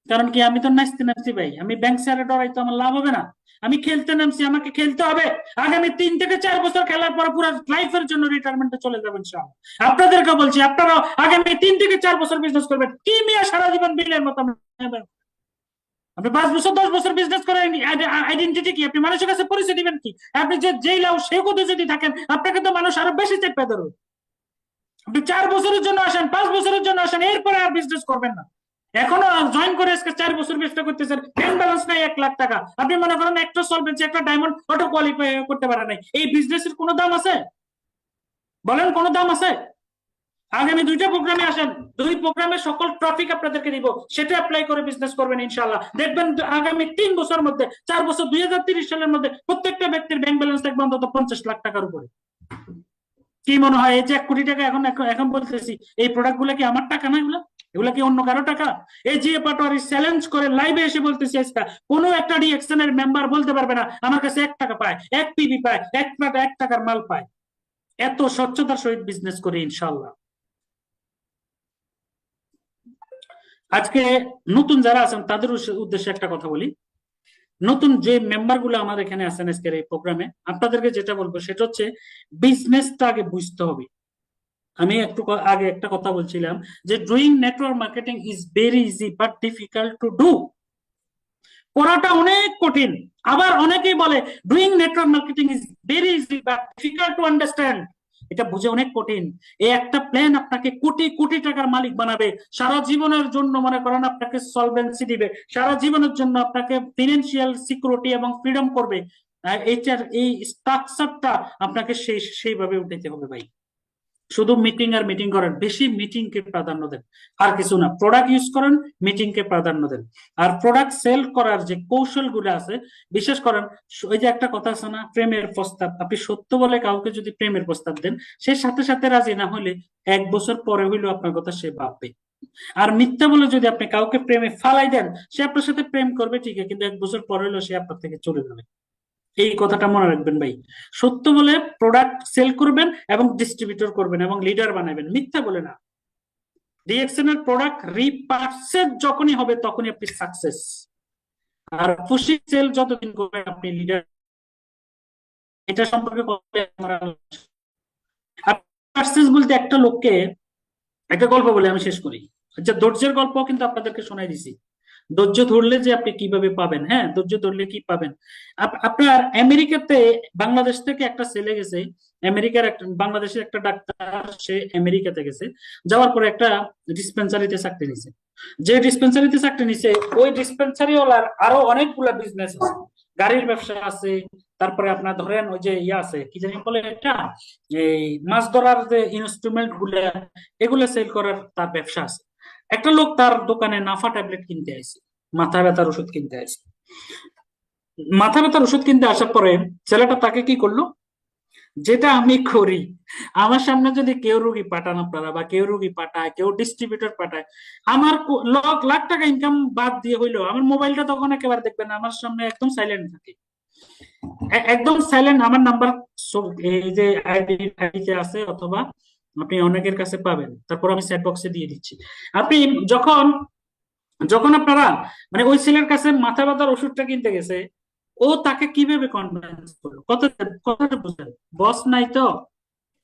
D: কারণ কি, আমি তো নাচতে নামছি ভাই, আমি ব্যাংক স্যারে ডরাই তো আমার লাভ হবে না। আমি খেলতে নামছি, আমাকে খেলতে হবে। আগামী 3 থেকে 4 বছর খেলার পর পুরো লাইফের জন্য রিটায়ারমেন্টে চলে যাবেন ইনশাআল্লাহ। আপনাদেরকে বলছি, আপনারা আগামী 3 থেকে 4 বছর বিজনেস করবেন। কি মিয়া সারা জীবন বিলের মতো আপনি 5 বছর 10 বছর বিজনেস করে আইডেন্টিটি কি? আপনি মানুষের কাছে পরিচয় দিবেন কি? আপনি যে যেই লাউ সে কোথাও যদি থাকেন, আপনাকে তো মানুষ আরো বেশি চেপে ধরবে। আপনি 4 বছরের জন্য আসেন, 5 বছরের জন্য আসেন, এরপরে আর বিজনেস করবেন না। এখনো জয়েন করে আজকে 4 বছর ব্যবসা করতেছেন, ব্যাংক ব্যালেন্স নাই 1 লাখ টাকা। আপনি মনে করেন একটা সলভেন্সি, একটা ডায়মন্ড অটো কোয়ালিফাই করতে পারে নাই। এই বিজনেসের কোনো দাম আছে? বলেন, কোনো দাম আছে? আগামী 2টা প্রোগ্রামে আসেন, 2 প্রোগ্রামের সকল টপিক আপনাদেরকে দিব, সেটা অ্যাপ্লাই করে বিজনেস করবেন ইনশাআল্লাহ। দেখবেন আগামী 3 বছর মধ্যে, 4 বছর, 2030 সালের মধ্যে প্রত্যেকটা ব্যক্তির ব্যাংক ব্যালেন্স থাকবে অন্তত 50 লাখ টাকার উপরে। কি মনে হয় এই যে 1 কোটি টাকা এখন এখন এখন বলতেছি, এই প্রোডাক্ট গুলো কি আমার টাকা না? এগুলা কি অন্য কারো টাকা? এই যে পাটোয়ারি চ্যালেঞ্জ করে লাইভে এসে বলতেছি, আজকে কোনো একটা ডিএক্সএন এর মেম্বার বলতে পারবে না আমার কাছে 1 টাকা পায়, 1 পিবি পায়, 1 টাকার মাল পায়। এত স্বচ্ছতার সহিত বিজনেস করি ইনশাআল্লাহ। আজকে নতুন যারা আছেন তাদের উদ্দেশ্যে একটা কথা বলি। নতুন যে মেম্বার গুলো আমার এখানে আছেন আজকের এই প্রোগ্রামে, আপনাদেরকে যেটা বলবো সেটা হচ্ছে বিজনেসটা আগে বুঝতে হবে। আমি একটু আগে একটা কথা বলছিলাম যে doing network marketing is very easy but difficult to do. করাটা অনেক কঠিন। আবার অনেকেই বলে doing network marketing is very easy but difficult to understand. এটা বুঝে অনেক কঠিন। এই একটা প্ল্যান আপনাকে কোটি কোটি টাকার মালিক বানাবে, সারা জীবনের জন্য মনে করেন আপনাকে সলভেন্সি দিবে, সারা জীবনের জন্য আপনাকে ফিনান্সিয়াল সিকিউরিটি এবং ফ্রিডম করবে। এইটার এই স্ট্রাকচারটা আপনাকে সেইভাবে উঠাইতে হবে ভাই। শুধু মিটিং আর মিটিং করেন, বেশি মিটিং কে প্রাধান্য দেন, আর কিছু না। প্রোডাক্ট ইউজ করেন, মিটিং কে প্রাধান্য দেন। আর প্রোডাক্ট সেল করার যে কৌশল গুলো আছে, বিশেষ করেন ওই যে একটা কথা আছে না, প্রেমের প্রস্তাব। আপনি সত্য বলে কাউকে যদি প্রেমের প্রস্তাব দেন, সে সাথে সাথে রাজি না হলে 1 বছর পরে হইলেও আপনার কথা সে ভাববে। আর মিথ্যা বলে যদি আপনি কাউকে প্রেমে ফালাই দেন, সে আপনার সাথে প্রেম করবে ঠিকই, কিন্তু 1 বছর পরে হইলেও সে আপনার থেকে চলে যাবে। এই কথাটা মনে রাখবেন ভাই। সত্য বলে প্রোডাক্ট সেল করবেন এবং ডিস্ট্রিবিউটর করবেন এবং লিডার বানাবেন, মিথ্যা বলে না। ডিএক্সএন এর প্রোডাক্ট রিপারচেজ যখনই হবে তখনই আপনি সাকসেস। আর পুশি সেল যতদিন করবেন আপনি লিডার। এটা সম্পর্কে পারচেজ বলতে একটা লোককে, একটা গল্প বলে আমি শেষ করি। আচ্ছা, ধৈর্যের গল্প কিন্তু আপনাদেরকে শোনাই দিছি। ধৈর্য ধরলে যে আপনি কিভাবে পাবেন, হ্যাঁ ধৈর্য ধরলে কি পাবেন। আপনার আমেরিকাতে বাংলাদেশ থেকে একটা ছেলে গেছে, আমেরিকার একটা বাংলাদেশের একটা ডাক্তার, সে আমেরিকাতে গেছে, যাওয়ার পরে একটা ডিসপেন্সারিতে চাকরি নিছে। যে ডিসপেন্সারিতে চাকরি নিছে, ওই ডিসপেন্সারি ওলার আরো অনেকগুলা বিজনেস আছে, গাড়ির ব্যবসা আছে, তারপরে আপনার ধরেন ওই যে ইয়া আছে, কি জানি বলে এটা, এই মাছ ধরার যে ইনস্ট্রুমেন্ট গুলা, এগুলো সেল করার তার ব্যবসা আছে। একটা লোক তার দোকানে নাফা ট্যাবলেট কিনতে আসে, মাথা ব্যথার ওষুধ কিনতে আসে। মাথা ব্যথার ওষুধ কিনতে আসার পরে ছেলেটা তাকে কি করলো, যেটা আমি করি, আমার সামনে যদি কেউ রুগী পাঠান আপনারা, বা কেউ রুগী পাঠায়, কেউ ডিস্ট্রিবিউটর পাঠায়, আমার লাখ লাখ টাকা ইনকাম বাদ দিয়ে হইলো আমার মোবাইলটা তখন একেবারে দেখবেন না, আমার সামনে একদম সাইলেন্ট থাকে, একদম সাইলেন্ট। আমার নাম্বার এই যে আইডিতে আছে, অথবা আপনি অনেকের কাছে পাবেন, তারপর আমি চ্যাট বক্সে দিয়ে দিচ্ছি। আপনি যখন যখন আপনারা মানে ওই ছেলের কাছে মাথা ব্যথার ওষুধটা কিনতে গেছে, ও তাকে কিভাবে কনভিন্স করলো, কথাটা বুঝলেন? বস নাই তো,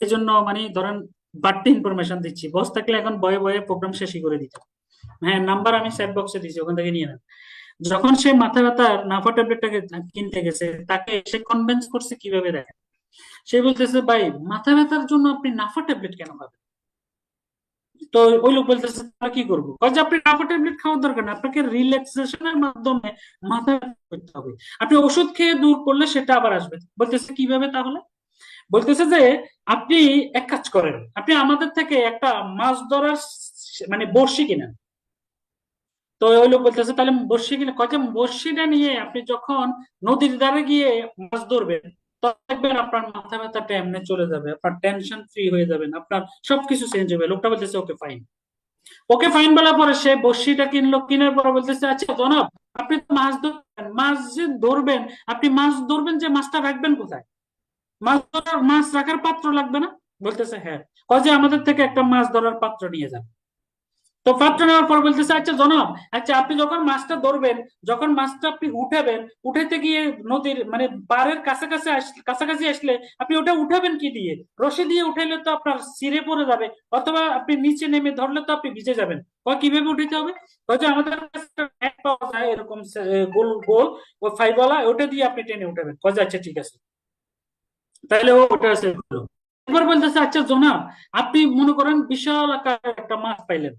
D: এই জন্য মানে ধরেন বাড়তি ইনফরমেশন দিচ্ছি, বস থাকলে এখন বয়ে বয়ে প্রোগ্রাম শেষই করে দিত। হ্যাঁ, নাম্বার আমি চ্যাট বক্সে দিচ্ছি, ওখান থেকে নিয়ে নেন। যখন সে মাথা ব্যথার নাফা ট্যাবলেটটাকে কিনতে গেছে, তাকে সে কনভিন্স করছে কিভাবে দেয়, সে বলতেছে ভাই মাথা ব্যথার জন্য আপনি নাফা ট্যাবলেট কেন খাবেন? তো ওই লোক বলতেছে তাহলে কি করবো, যে আপনি নাফা ট্যাবলেট খাওয়ার দরকার না, আপনাকে রিল্যাক্সেশনের মাধ্যমে মাথা ব্যথা করতে হবে, আপনি ওষুধ খেয়ে দূর করলে সেটা আবার আসবে। বলতেছে কিভাবে তাহলে? বলতেছে যে আপনি এক কাজ করেন, আপনি আমাদের থেকে একটা মাছ ধরার মানে বড়শি কিনেন। তো ওই লোক বলতেছে তাহলে বড়শি কিনে, কয়েক বড়শিটা নিয়ে আপনি যখন নদীর ধারে গিয়ে মাছ ধরবেন, তখন দেখবেন আপনার মাথা ব্যথাটা এমনি চলে যাবে, আপনার টেনশন ফ্রি হয়ে যাবেন, আপনার সবকিছু চেঞ্জ হবে। লোকটা বলতেছে ওকে ফাইন। ওকে ফাইন বলার পরে সে বড়শিটা কিনলো, কেনার পরে বলতেছে আচ্ছা জনাব, আপনি তো মাছ ধরবেন, মাছ যে ধরবেন, আপনি মাছ ধরবেন যে মাছটা রাখবেন কোথায়? মাছ রাখার পাত্র লাগবে না? বলতেছে হ্যাঁ। যে আমাদের থেকে একটা মাছ ধরার পাত্র নিয়ে যান। তো পাত্র নেওয়ার পর বলতেছে আচ্ছা জনাব, আচ্ছা আপনি যখন মাছটা ধরবেন, যখন মাছটা আপনি উঠাবেন, উঠাইতে গিয়ে নদীর মানে পাড়ের কাছাকাছি কাছাকাছি আসলে আপনি ওটা উঠাবেন কি দিয়ে? রশি দিয়ে উঠাইলে তো আপনার ছিঁড়ে পড়ে যাবে, অথবা আপনি নিচে নেমে ধরলে তো আপনি ভিজে যাবেন। কিভাবে উঠাইতে হবে? যে আমাদের কাছে একটা net পাওয়া যায় এরকম গোল গোল, ও ফাইবালা, ওটা দিয়ে আপনি টেনে উঠাবেন। আচ্ছা ঠিক আছে, তাহলে ও ওটা সেভ করলো। এবার বলতেছে আচ্ছা জনাব, আপনি মনে করেন বিশাল আকারের একটা মাছ পাইলেন,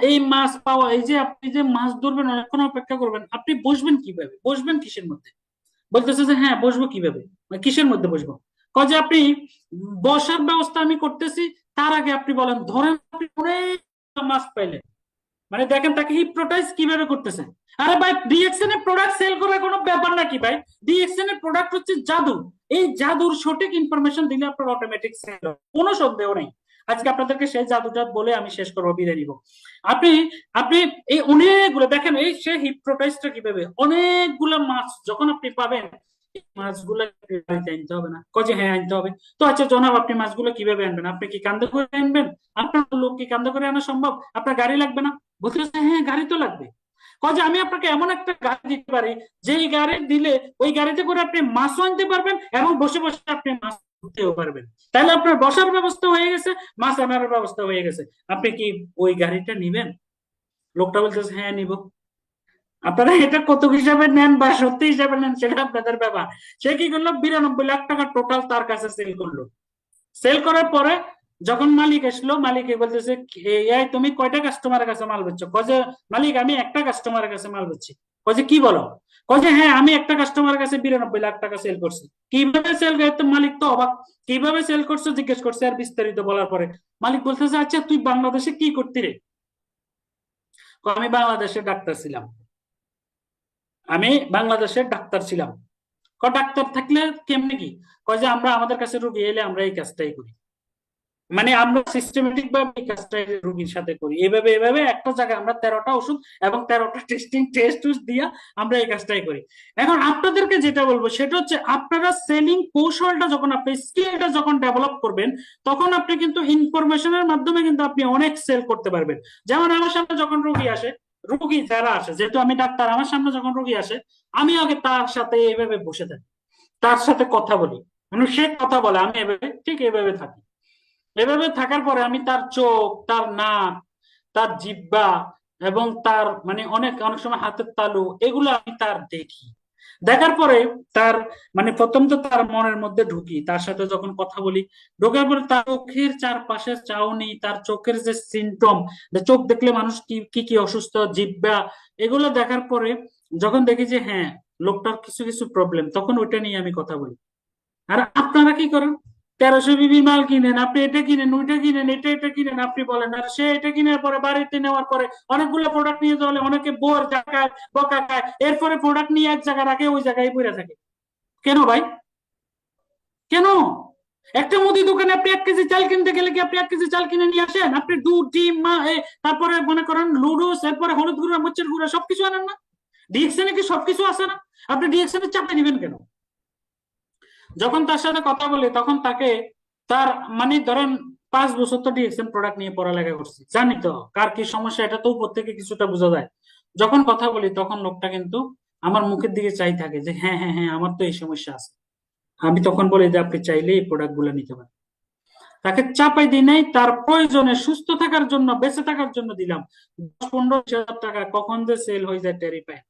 D: এই মাছ পাওয়া, এই যে আপনি যে মাছ ধরবেন অনেকক্ষণ অপেক্ষা করবেন, আপনি বসবেন কিভাবে, বসবেন কিসের মধ্যে? বলতেছে যে হ্যাঁ বসবো কিভাবে, মানে কিসের মধ্যে বসবো? যে আপনি বসার ব্যবস্থা আমি করতেছি, তার আগে আপনি বলেন, ধরেন আপনি অনেক মাছ পাইলেন, মানে দেখেন তাকে হিপনোটাইজ কিভাবে করতেছে। আরে ভাই, ডিএক্সএন এর প্রোডাক্ট সেল করার কোনো ব্যাপার নাকি ভাই? ডিএক্সএন এর প্রোডাক্ট হচ্ছে জাদু। এই জাদুর সঠিক ইনফরমেশন দিলে আপনার অটোমেটিক সেল হবে, কোনো সন্দেহ নেই। আজকে আপনাদেরকে সেই জাদুটা বলে আমি শেষ করবো, বিদায় নিব। আপনি আপনি এই অনেকগুলো দেখেন, এই সে হিপনোটাইজটা কিভাবে, অনেকগুলো মাছ যখন আপনি পাবেন, মাছগুলো বাড়িতে আনতে হবে না? যে হ্যাঁ আনতে হবে। তো আচ্ছা জনাব, আপনি মাছগুলো কিভাবে আনবেন? আপনি কি কান্দে করে আনবেন? আপনার লোক কি কান্দে করে আনা সম্ভব? আপনার গাড়ি লাগবে না? বলতেছে হ্যাঁ গাড়ি তো লাগবে। যে আমি আপনাকে এমন একটা গাড়ি দিতে পারি, যেই গাড়ি দিলে ওই গাড়িতে করে আপনি মাছও আনতে পারবেন এবং বসে বসে আপনি মাছ ধরতেও পারবেন। তাহলে আপনার বসার ব্যবস্থা হয়ে গেছে, মাছ আনার ব্যবস্থা হয়ে গেছে। আপনি কি ওই গাড়িটা নিবেন? লোকটা বলতেছে হ্যাঁ নিব। আপনারা এটা কত হিসাবে নেন বা সত্যি হিসাবে নেন সেটা আপনাদের ব্যাপার। সে কি করলো, 92 লাখ টাকা টোটাল তার কাছে সেল করলো। সেল করার পরে যখন মালিক আসলো, মালিক বলতেছে এই তুমি কয়টা কাস্টমারের কাছে মাল বেচছো? যে মালিক আমি একটা কাস্টমারের কাছে মাল বেচছি। যে কি বলো? যে হ্যাঁ আমি একটা কাস্টমারের কাছে 92 লাখ টাকা সেল করছি। কিভাবে সেল করতে? মালিক তো অবাক, কিভাবে সেল করছো জিজ্ঞেস করছে, আর বিস্তারিত বলার পরে মালিক বলতেছে আচ্ছা তুই বাংলাদেশে কি করতি রে? আমি বাংলাদেশের ডাক্তার ছিলাম, আমি বাংলাদেশের ডাক্তার ছিলাম। ডাক্তার থাকলে কেমনে কি? যে আমরা আমাদের কাছে রোগী এলে আমরা এই কাজটাই করি, মানে আমরা সিস্টেমেটিক ভাবে এই কাজটা রোগীর সাথে করি, এভাবে এভাবে একটা জায়গায় আমরা 13টা ওষুধ এবং 13টা টেস্ট দিয়া আমরা এই কাজটাই করি। এখন আপনাদেরকে যেটা বলবো সেটা হচ্ছে, আপনারা সেলিং কৌশলটা যখন, আপনি স্কিলটা যখন ডেভেলপ করবেন, তখন আপনি কিন্তু ইনফরমেশনের মাধ্যমে কিন্তু আপনি অনেক সেল করতে পারবেন। যেমন আমার সামনে যখন রোগী আসে, রোগী যারা আসে, যেহেতু আমি ডাক্তার, আমার সামনে যখন রোগী আসে, আমি আগে তার সাথে এভাবে বসে থাকি, তার সাথে কথা বলি, মানে সে কথা বলে, আমি এভাবে ঠিক এভাবে থাকি। এভাবে থাকার পরে আমি তার চোখ, তার নাক, তার জিহ্বা এবং তার মানে অনেক অনেক সময় হাতের তালু, এগুলো আমি তার দেখি। দেখার পরে তার মানে প্রথম তো তার মনের মধ্যে ঢুকি, তার সাথে যখন কথা বলি, ঢোকার পরে তার চোখের চারপাশের চাউনি, তার চোখের যে সিমটম, চোখ দেখলে মানুষ কি কি কি অসুস্থ, জিহ্বা, এগুলো দেখার পরে যখন দেখি যে হ্যাঁ লোকটার কিছু কিছু প্রবলেম, তখন ওইটা নিয়ে আমি কথা বলি। আর আপনারা কি করেন? 1300 বিবি মাল কিনেন, আপনি এটা কিনেন, ওইটা কিনেন, এটা কিনেন, আপনি বলেন, আর সে এটা কিনার পরে বাড়িতে নেওয়ার পরে অনেকগুলো প্রোডাক্ট নিয়ে যাওয়ালে অনেকে বোর জায়গায় বকা খায়, এরপরে প্রোডাক্ট নিয়ে এক জায়গায় রাখে, ওই জায়গায় পড়ে থাকে। কেন ভাই? কেন? একটা মুদি দোকানে আপনি 1 কেজি চাল কিনতে গেলে কি আপনি 1 কেজি চাল কিনে নিয়ে আসেন? আপনি দুধ, ডিম, তারপরে মনে করেন লুডুস, এরপরে হলুদ গুঁড়া, মরিচের গুঁড়া সবকিছু আনেন না? ডিএক্সএন কি সবকিছু আছে না? আপনি ডিএক্সএন এর চাপে নিবেন কেন? যখন তার সাথে কথা বলি তখন তাকে তার মানে ধরেন 5 বছর তো ডিএক্সএন প্রোডাক্ট নিয়ে পড়ালেখা করছি, জানি তো কার কি সমস্যা, এটা তো উপর থেকে কিছুটা বোঝা যায়। যখন কথা বলি তখন লোকটা কিন্তু আমার মুখের দিকে চাই থাকে যে হ্যাঁ হ্যাঁ হ্যাঁ আমার তো এই সমস্যা আছে। আমি তখন বলি যে আপনি চাইলে এই প্রোডাক্ট গুলো নিতে পারেন। তাকে চাপাই দিই নাই, তার প্রয়োজনে সুস্থ থাকার জন্য, বেঁচে থাকার জন্য দিলাম। 10-15 হাজার টাকা কখন যে সেল হয়ে যায় টেরি পায়।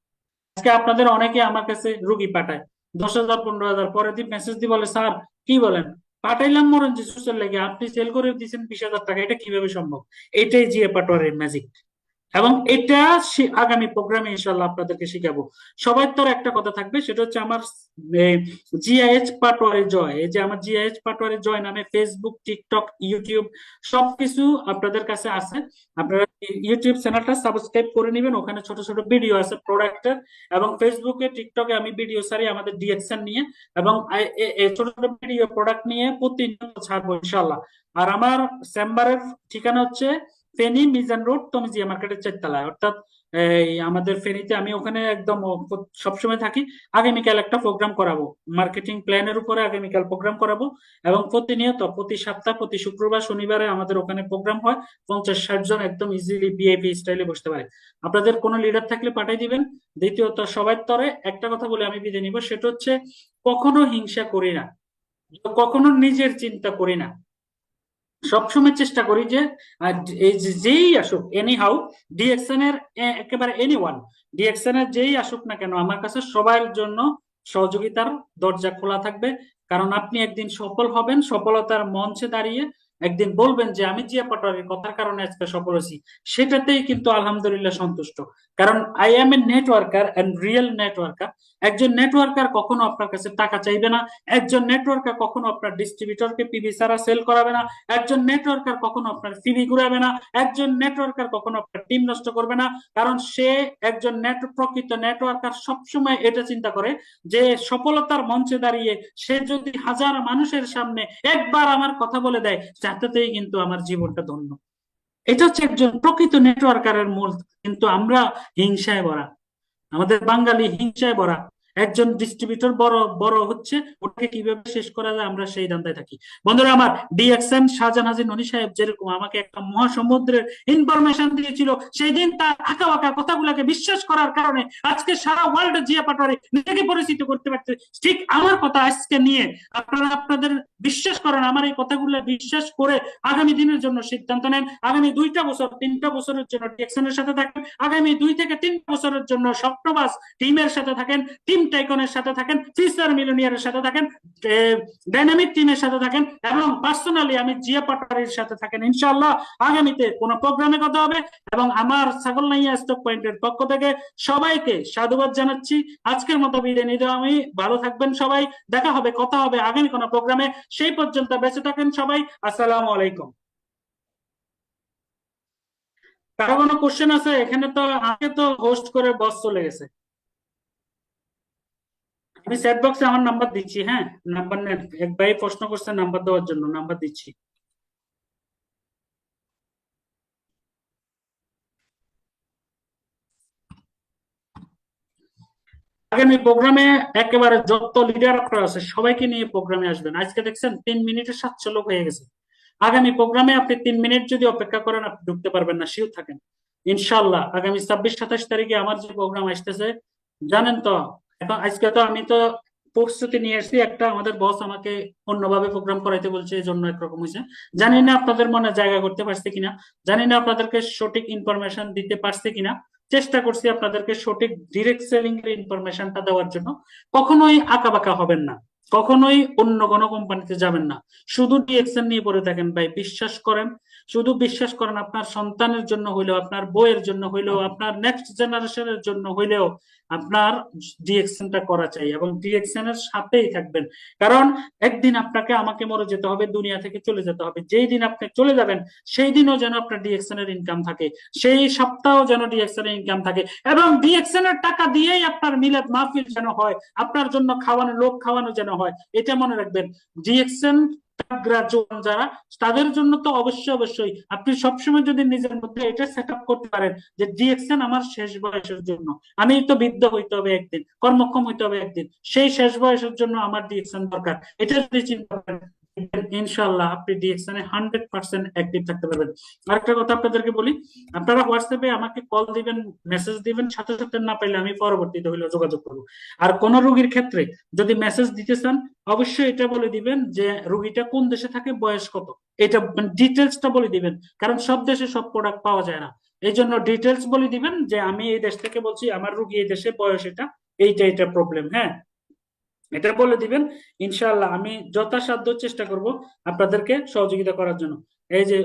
D: আজকে আপনাদের অনেকে আমার কাছে রুগী পাঠায় 10,000 15,000, পরের দিন মেসেজ দিয়ে বলে স্যার কি বলেন, পাঠাইলাম মরণ যে সুস্থের লেগে, আপনি সেল করে দিচ্ছেন 20,000 টাকা, এটা কিভাবে সম্ভব? এটাই জিএ পাটোয়ারির ম্যাজিক। এবং এটা আগামী প্রোগ্রামে ইনশাল্লাহ আপনাদেরকে শিখাবো। সবার তো একটা কথা থাকবে, সেটা হচ্ছে আমার জিআইএচ পাটোয়ারি জয়, এই যে আমার জিআইএচ পাটোয়ারি জয় নামে ফেসবুক, টিকটক, ইউটিউব সবকিছু আপনাদের কাছে আছে। আপনারা ইউটিউব চ্যানেলটা সাবস্ক্রাইব করে নেবেন, ওখানে ছোট ছোট ভিডিও আছে প্রোডাক্টের। এবং ফেসবুকে, টিকটকে আমি ভিডিও ছাড়ি আমাদের ডিএক্সএন নিয়ে, এবং ছোট ছোট ভিডিও প্রোডাক্ট নিয়ে প্রতিনিয়ত ছাড়বো ইনশাল্লাহ। আর আমার চেম্বারের ঠিকানা হচ্ছে ফেনী মিজান রোড, তমিজিয়া মার্কেটের 4 তলায়, অর্থাৎ এই আমাদের ফেনীতে। আমি ওখানে একদম সবসময় থাকি। আগামীকাল একটা প্রোগ্রাম করাবো, মার্কেটিং প্ল্যানের উপরে আগামীকাল প্রোগ্রাম করাবো। এবং প্রতিনিয়ত প্রতি সপ্তাহ প্রতি শুক্রবার শনিবারে আমাদের ওখানে প্রোগ্রাম হয়। 50-60 জন একদম ইজিলি ভিআইপি স্টাইলে বসতে পারে। আপনাদের কোনো লিডার থাকলে পাঠাই দিবেন। দ্বিতীয়ত সবার তরে একটা কথা বলে আমি বিদায় নিব, সেটা হচ্ছে কখনো হিংসা করি না, কখনো নিজের চিন্তা করি না। সবসময় চেষ্টা করি যে এই যেই আসুক এনি হাউ ডিএক্সএন এর একেবারে এনিওয়ান, ডিএক্সএন এর যেই আসুক না কেন আমার কাছে সবার জন্য সহযোগিতার দরজা খোলা থাকবে। কারণ আপনি একদিন সফল হবেন, সফলতার মঞ্চে দাঁড়িয়ে একদিন বলবেন যে আমি জিয়া পাটোয়ারির কথার কারণে আজকে সফল হয়েছি, সেটাতেই কিন্তু আলহামদুলিল্লাহ সন্তুষ্ট। কারণ I am a networker and real networker. একজন নেটওয়ার্কার কখনো আপনার কাছে টাকা চাইবে না, একজন নেটওয়ার্কার কখনো আপনার ডিস্ট্রিবিউটরকে পিবি ছাড়া সেল করাবে না, একজন নেটওয়ার্কার কখনো আপনার সিভি ঘুরাবে না, একজন নেটওয়ার্কার কখনো আপনার টিম নষ্ট করবে না। কারণ সে একজন প্রকৃত নেটওয়ার্কার সবসময় এটা চিন্তা করে যে সফলতার মঞ্চে দাঁড়িয়ে সে যদি 1000 মানুষের সামনে একবার আমার কথা বলে দেয়, তাতেই কিন্তু আমার জীবনটা ধন্য। এটা হচ্ছে একজন প্রকৃত নেটওয়ার্কারের মূল। কিন্তু আমরা হিংসায় ভরা, আমাদের বাঙালি হিংসায় ভরা। একজন ডিস্ট্রিবিউটর বড় বড় হচ্ছে, ওটাকে কিভাবে শেষ করা যায় আমরা সেই ধান্দায় থাকি। বন্ধুরা আমার, ডিএক্সএন শাহজাহান হাজী ননী সাহেব যেরকম আমাকে একটা মহাসমুদ্রের ইনফরমেশন দিয়েছিল, সেই দিন তার আঁকা বাঁকা কথাগুলোকে বিশ্বাস করার কারণে আজকে সারা ওয়ার্ল্ড জিয়া পাটোয়ারি নিজেকে পরিচিত করতে পারছে। ঠিক আমার কথা আজকে নিয়ে আপনারা আপনাদের বিশ্বাস করেন, আমার এই কথাগুলো বিশ্বাস করে আগামী দিনের জন্য সিদ্ধান্ত নেন। আগামী 2টা বছর 3টা বছরের জন্য ডিএক্সএন এর সাথে থাকেন, আগামী 2 থেকে 3 বছরের জন্য স্বপ্নবাজ টিমের সাথে থাকেন, টিম টাইকনের সাথে থাকেন, ফিউচার মিলিয়নিয়ারের সাথে থাকেন, ডাইনামিক টিমের সাথে থাকেন, এবং পার্সোনালি আমি জিয়া পাটোয়ারির সাথে থাকেন। ইনশাআল্লাহ আগামীতে কোনো প্রোগ্রামে কথা হবে। এবং আমার ছাগলনাইয়া স্টক পয়েন্টের পক্ষ থেকে সবাইকে সাধুবাদ জানাচ্ছি। আজকের মতো বিদায় নিতে আমি, ভালো থাকবেন সবাই, দেখা হবে, কথা হবে আগামী কোনো প্রোগ্রামে। সেই পর্যন্ত বেঁচে থাকেন সবাই। আসসালামু আলাইকুম। কারো কোনো কোশ্চেন আছে? এখানে তো আগে তো হোস্ট করে বস চলে গেছে। আমি চ্যাট বক্সে আমার নাম্বার দিচ্ছি, হ্যাঁ নাম্বার নেন। এক ভাই প্রশ্ন করছে নাম্বার দেওয়ার জন্য, নাম্বার দিচ্ছি। আগামী প্রোগ্রামে একেবারে যত লিডার আপনারা আছে সবাইকে নিয়ে প্রোগ্রামে আসবেন। আজকে দেখছেন 3 মিনিটে 700 লোক হয়ে গেছে। আগামী প্রোগ্রামে আপনি 3 মিনিট যদি অপেক্ষা করেন আপনি ঢুকতে পারবেন না, শিওর থাকেন। ইনশাল্লাহ আগামী 26-27 তারিখে আমার যে প্রোগ্রাম আসতেছে জানেন তো। এখন আজকে তো আমি তো প্রস্তুতি নিয়ে এসেছি একটা, আমাদের বস আমাকে অন্যভাবে প্রোগ্রাম করাইতে বলছে, এই জন্য একরকম হয়েছে। জানি না আপনাদের মনে জায়গা করতে পারছে কিনা, জানি না আপনাদেরকে সঠিক ইনফরমেশন দিতে পারছে কিনা। চেষ্টা করছি আপনাদেরকে সঠিক ডিরেক্ট সেলিং এর ইনফরমেশনটা দেওয়ার জন্য। কখনোই আঁকাবাঁকা হবেন না, কখনোই অন্য কোনো কোম্পানিতে যাবেন না, শুধু ডিএক্সএন নিয়ে পড়ে থাকেন ভাই, বিশ্বাস করেন। শুধু বিশ্বাস করেন, আপনার সন্তানের জন্য হইলেও, আপনার বইয়ের জন্য হইলেও, আপনার নেক্সট জেনারেশনের জন্য হইলেও আপনার ডিএক্সএনটা করা চাই, এবং ডিএক্সএন এর সাথেই থাকবেন। কারণ একদিন আপনাকে আমাকে মরে যেতে হবে, দুনিয়া থেকে চলে যেতে হবে। যেই দিন আপনি চলে যাবেন সেই দিনও যেন আপনার ডিএক্সএন এর ইনকাম থাকে, সেই সপ্তাহ যেন ডিএক্সএন এর ইনকাম থাকে, এবং ডিএক্সএন এর টাকা দিয়েই আপনার মিলাদ মাহফিল যেন হয়, আপনার জন্য খাওয়ানো, লোক খাওয়ানো যেন হয়। এটা মনে রাখবেন। ডিএক্সএন গ্রাজুয়েট যারা, তাদের জন্য তো অবশ্যই অবশ্যই আপনি সবসময় যদি নিজের মধ্যে এটা সেট আপ করতে পারেন যে ডিএক্সএন আমার শেষ বয়সের জন্য, আমি তো বৃদ্ধ হইতে হবে একদিন, কর্মক্ষম হইতে হবে একদিন, সেই শেষ বয়সের জন্য আমার ডিএক্সএন দরকার, এটা যদি চিন্তা করেন, ইনশাআল্লাহ আপনি ডিএক্সএন এ 100% অ্যাক্টিভ থাকতে পারবেন। আরেকটা কথা আপনাদেরকে বলি, আপনারা হোয়াটসঅ্যাপে আমাকে কল দিবেন, মেসেজ দিবেন, সাথে সাথে না পাইলে আমি পরবর্তীতে হইলে যোগাযোগ করবো। আর কোন রোগীর ক্ষেত্রে যদি মেসেজ দিতে চান, অবশ্যই এটা বলে দিবেন যে রোগীটা কোন দেশে থাকে, বয়স কত, এটা ডিটেলসটা বলে দিবেন। কারণ সব দেশে সব প্রোডাক্ট পাওয়া যায় না, এই জন্য ডিটেলস বলে দিবেন যে আমি এই দেশ থেকে বলছি, আমার রোগী এই দেশে, বয়স এটা, এইটা প্রবলেম। হ্যাঁ, এটা বলে দিবেন। ইনশাআল্লাহ আমি যথাসাধ্য চেষ্টা করব আপনাদেরকে সহযোগিতা করার জন্য। এই যে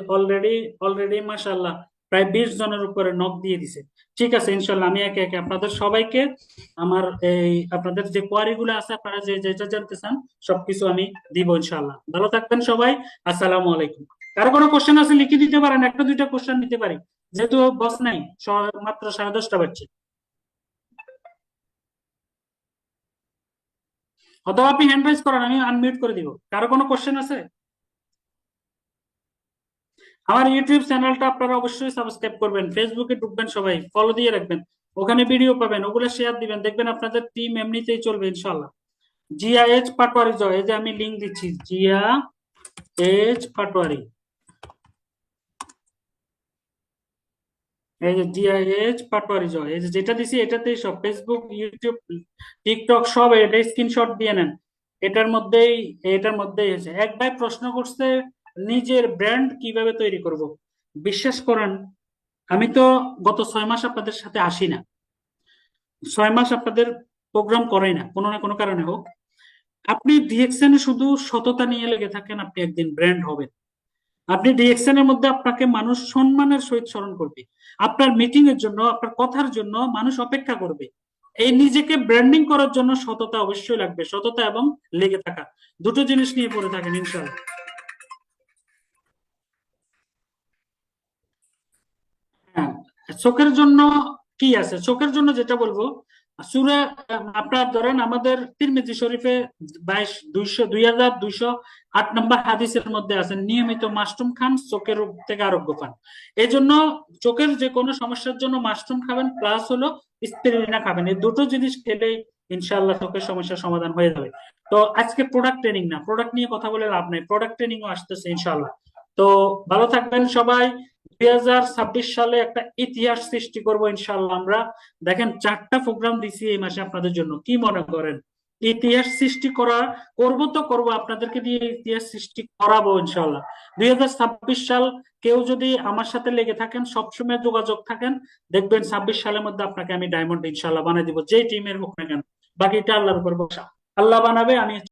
D: অলরেডি মাশাআল্লাহ প্রায় 20 জনের উপরে নক দিয়ে দিছে। ঠিক আছে, ইনশাআল্লাহ আমি একে একে আপনাদের সবাইকে আমার এই আপনাদের যে কোয়ারি গুলো আছে, আপনারা যে যেটা জানতে চান সবকিছু আমি দিব ইনশাআল্লাহ। ভালো থাকবেন সবাই। আসসালামু আলাইকুম। কারো কোনো কোশ্চেন আছে লিখে দিতে পারেন, একটা দুইটা কোশ্চেন নিতে পারি, যেহেতু বস নাই, মাত্র 10:30 বাজছে। অথবা আপনি হ্যান্ড রাইজ করেন, আমি আনমিউট করে দিব। কারো কোনো কোশ্চেন আছে? আমার ইউটিউব চ্যানেলটা আপনারা অবশ্যই সাবস্ক্রাইব করবেন, ফেসবুকে ঢুকবেন, সবাই ফলো দিয়ে রাখবেন, ওখানে ভিডিও পাবেন, ওগুলো শেয়ার দিবেন, দেখবেন আপনাদের টিম এমনিতেই চলবে ইনশাআল্লাহ। জিয়া পাটোয়ারি জয়, এই যে আমি লিংক দিচ্ছি, জিয়া পাটোয়ারি, এই যে পাটোয়ারি জয়, এই যে যেটা দিছি এটাতেই সব, ফেসবুক, ইউটিউব, টিকটক সব, এটা স্ক্রিনশট দিয়ে নেন। এটার মধ্যেই হয়েছে। এক ভাই প্রশ্ন করছে নিজের ব্র্যান্ড কিভাবে তৈরি করব। বিশ্বাস করেন, আমি তো গত 6 মাস আপনাদের সাথে আসি না, 6 মাস আপনাদের প্রোগ্রাম করাই না, কোনো না কোনো কারণে হোক। আপনি ডিএক্সএন এ শুধু সততা নিয়ে লেগে থাকেন, আপনি একদিন ব্র্যান্ড হবেন। আপনি ডিএক্সএন এর মধ্যে আপনাকে মানুষ সম্মানের সহিত স্মরণ করবে, আপনার মিটিং এর জন্য, আপনার কথার জন্য মানুষ অপেক্ষা করবে। এই নিজেকে ব্র্যান্ডিং করার জন্য সততা অবশ্যই লাগবে, সততা এবং লেগে থাকা, দুটো জিনিস নিয়ে পড়ে থাকেন ইনশাআল্লাহ। হ্যাঁ, চোখের জন্য কি আছে, চোখের জন্য যেটা বলবো, সূরা, আপনার ধরেন আমাদের তিরমিজি শরীফে 2208 নম্বর হাদিসের মধ্যে আছে, নিয়মিত মাশরুম খান, চোখের রোগ থেকে আরোগ্য পান। এই জন্য চোখের যে কোনো সমস্যার জন্য মাশরুম খাবেন, প্লাস হলো স্পিরুলিনা খাবেন, এই দুটো জিনিস খেলেই ইনশাআল্লাহ চোখের সমস্যার সমাধান হয়ে যাবে। তো আজকে প্রোডাক্ট ট্রেনিং না, প্রোডাক্ট নিয়ে কথা বলে লাভ নাই, প্রোডাক্ট ট্রেনিংও আসতেছে ইনশাআল্লাহ। তো ভালো থাকবেন সবাই। 2026 সালে একটা ইতিহাস সৃষ্টি করব ইনশাআল্লাহ আমরা। দেখেন 4টা প্রোগ্রাম দিছি এই মাসে আপনাদের জন্য, কি মনে করেন ইতিহাস সৃষ্টি করব আপনাদেরকে দিয়ে, ইতিহাস সৃষ্টি করাবো ইনশাআল্লাহ। 2026 সাল, কেউ যদি আমার সাথে লেগে থাকেন, সবসময় যোগাযোগ থাকেন, দেখবেন 26 সালের মধ্যে আপনাকে আমি ডায়মন্ড ইনশাআল্লাহ বানিয়ে দিব, যেই টিমের হোক না কেন। বাকিটা আল্লাহর উপর ভরসা, আল্লাহ বানাবে, আমি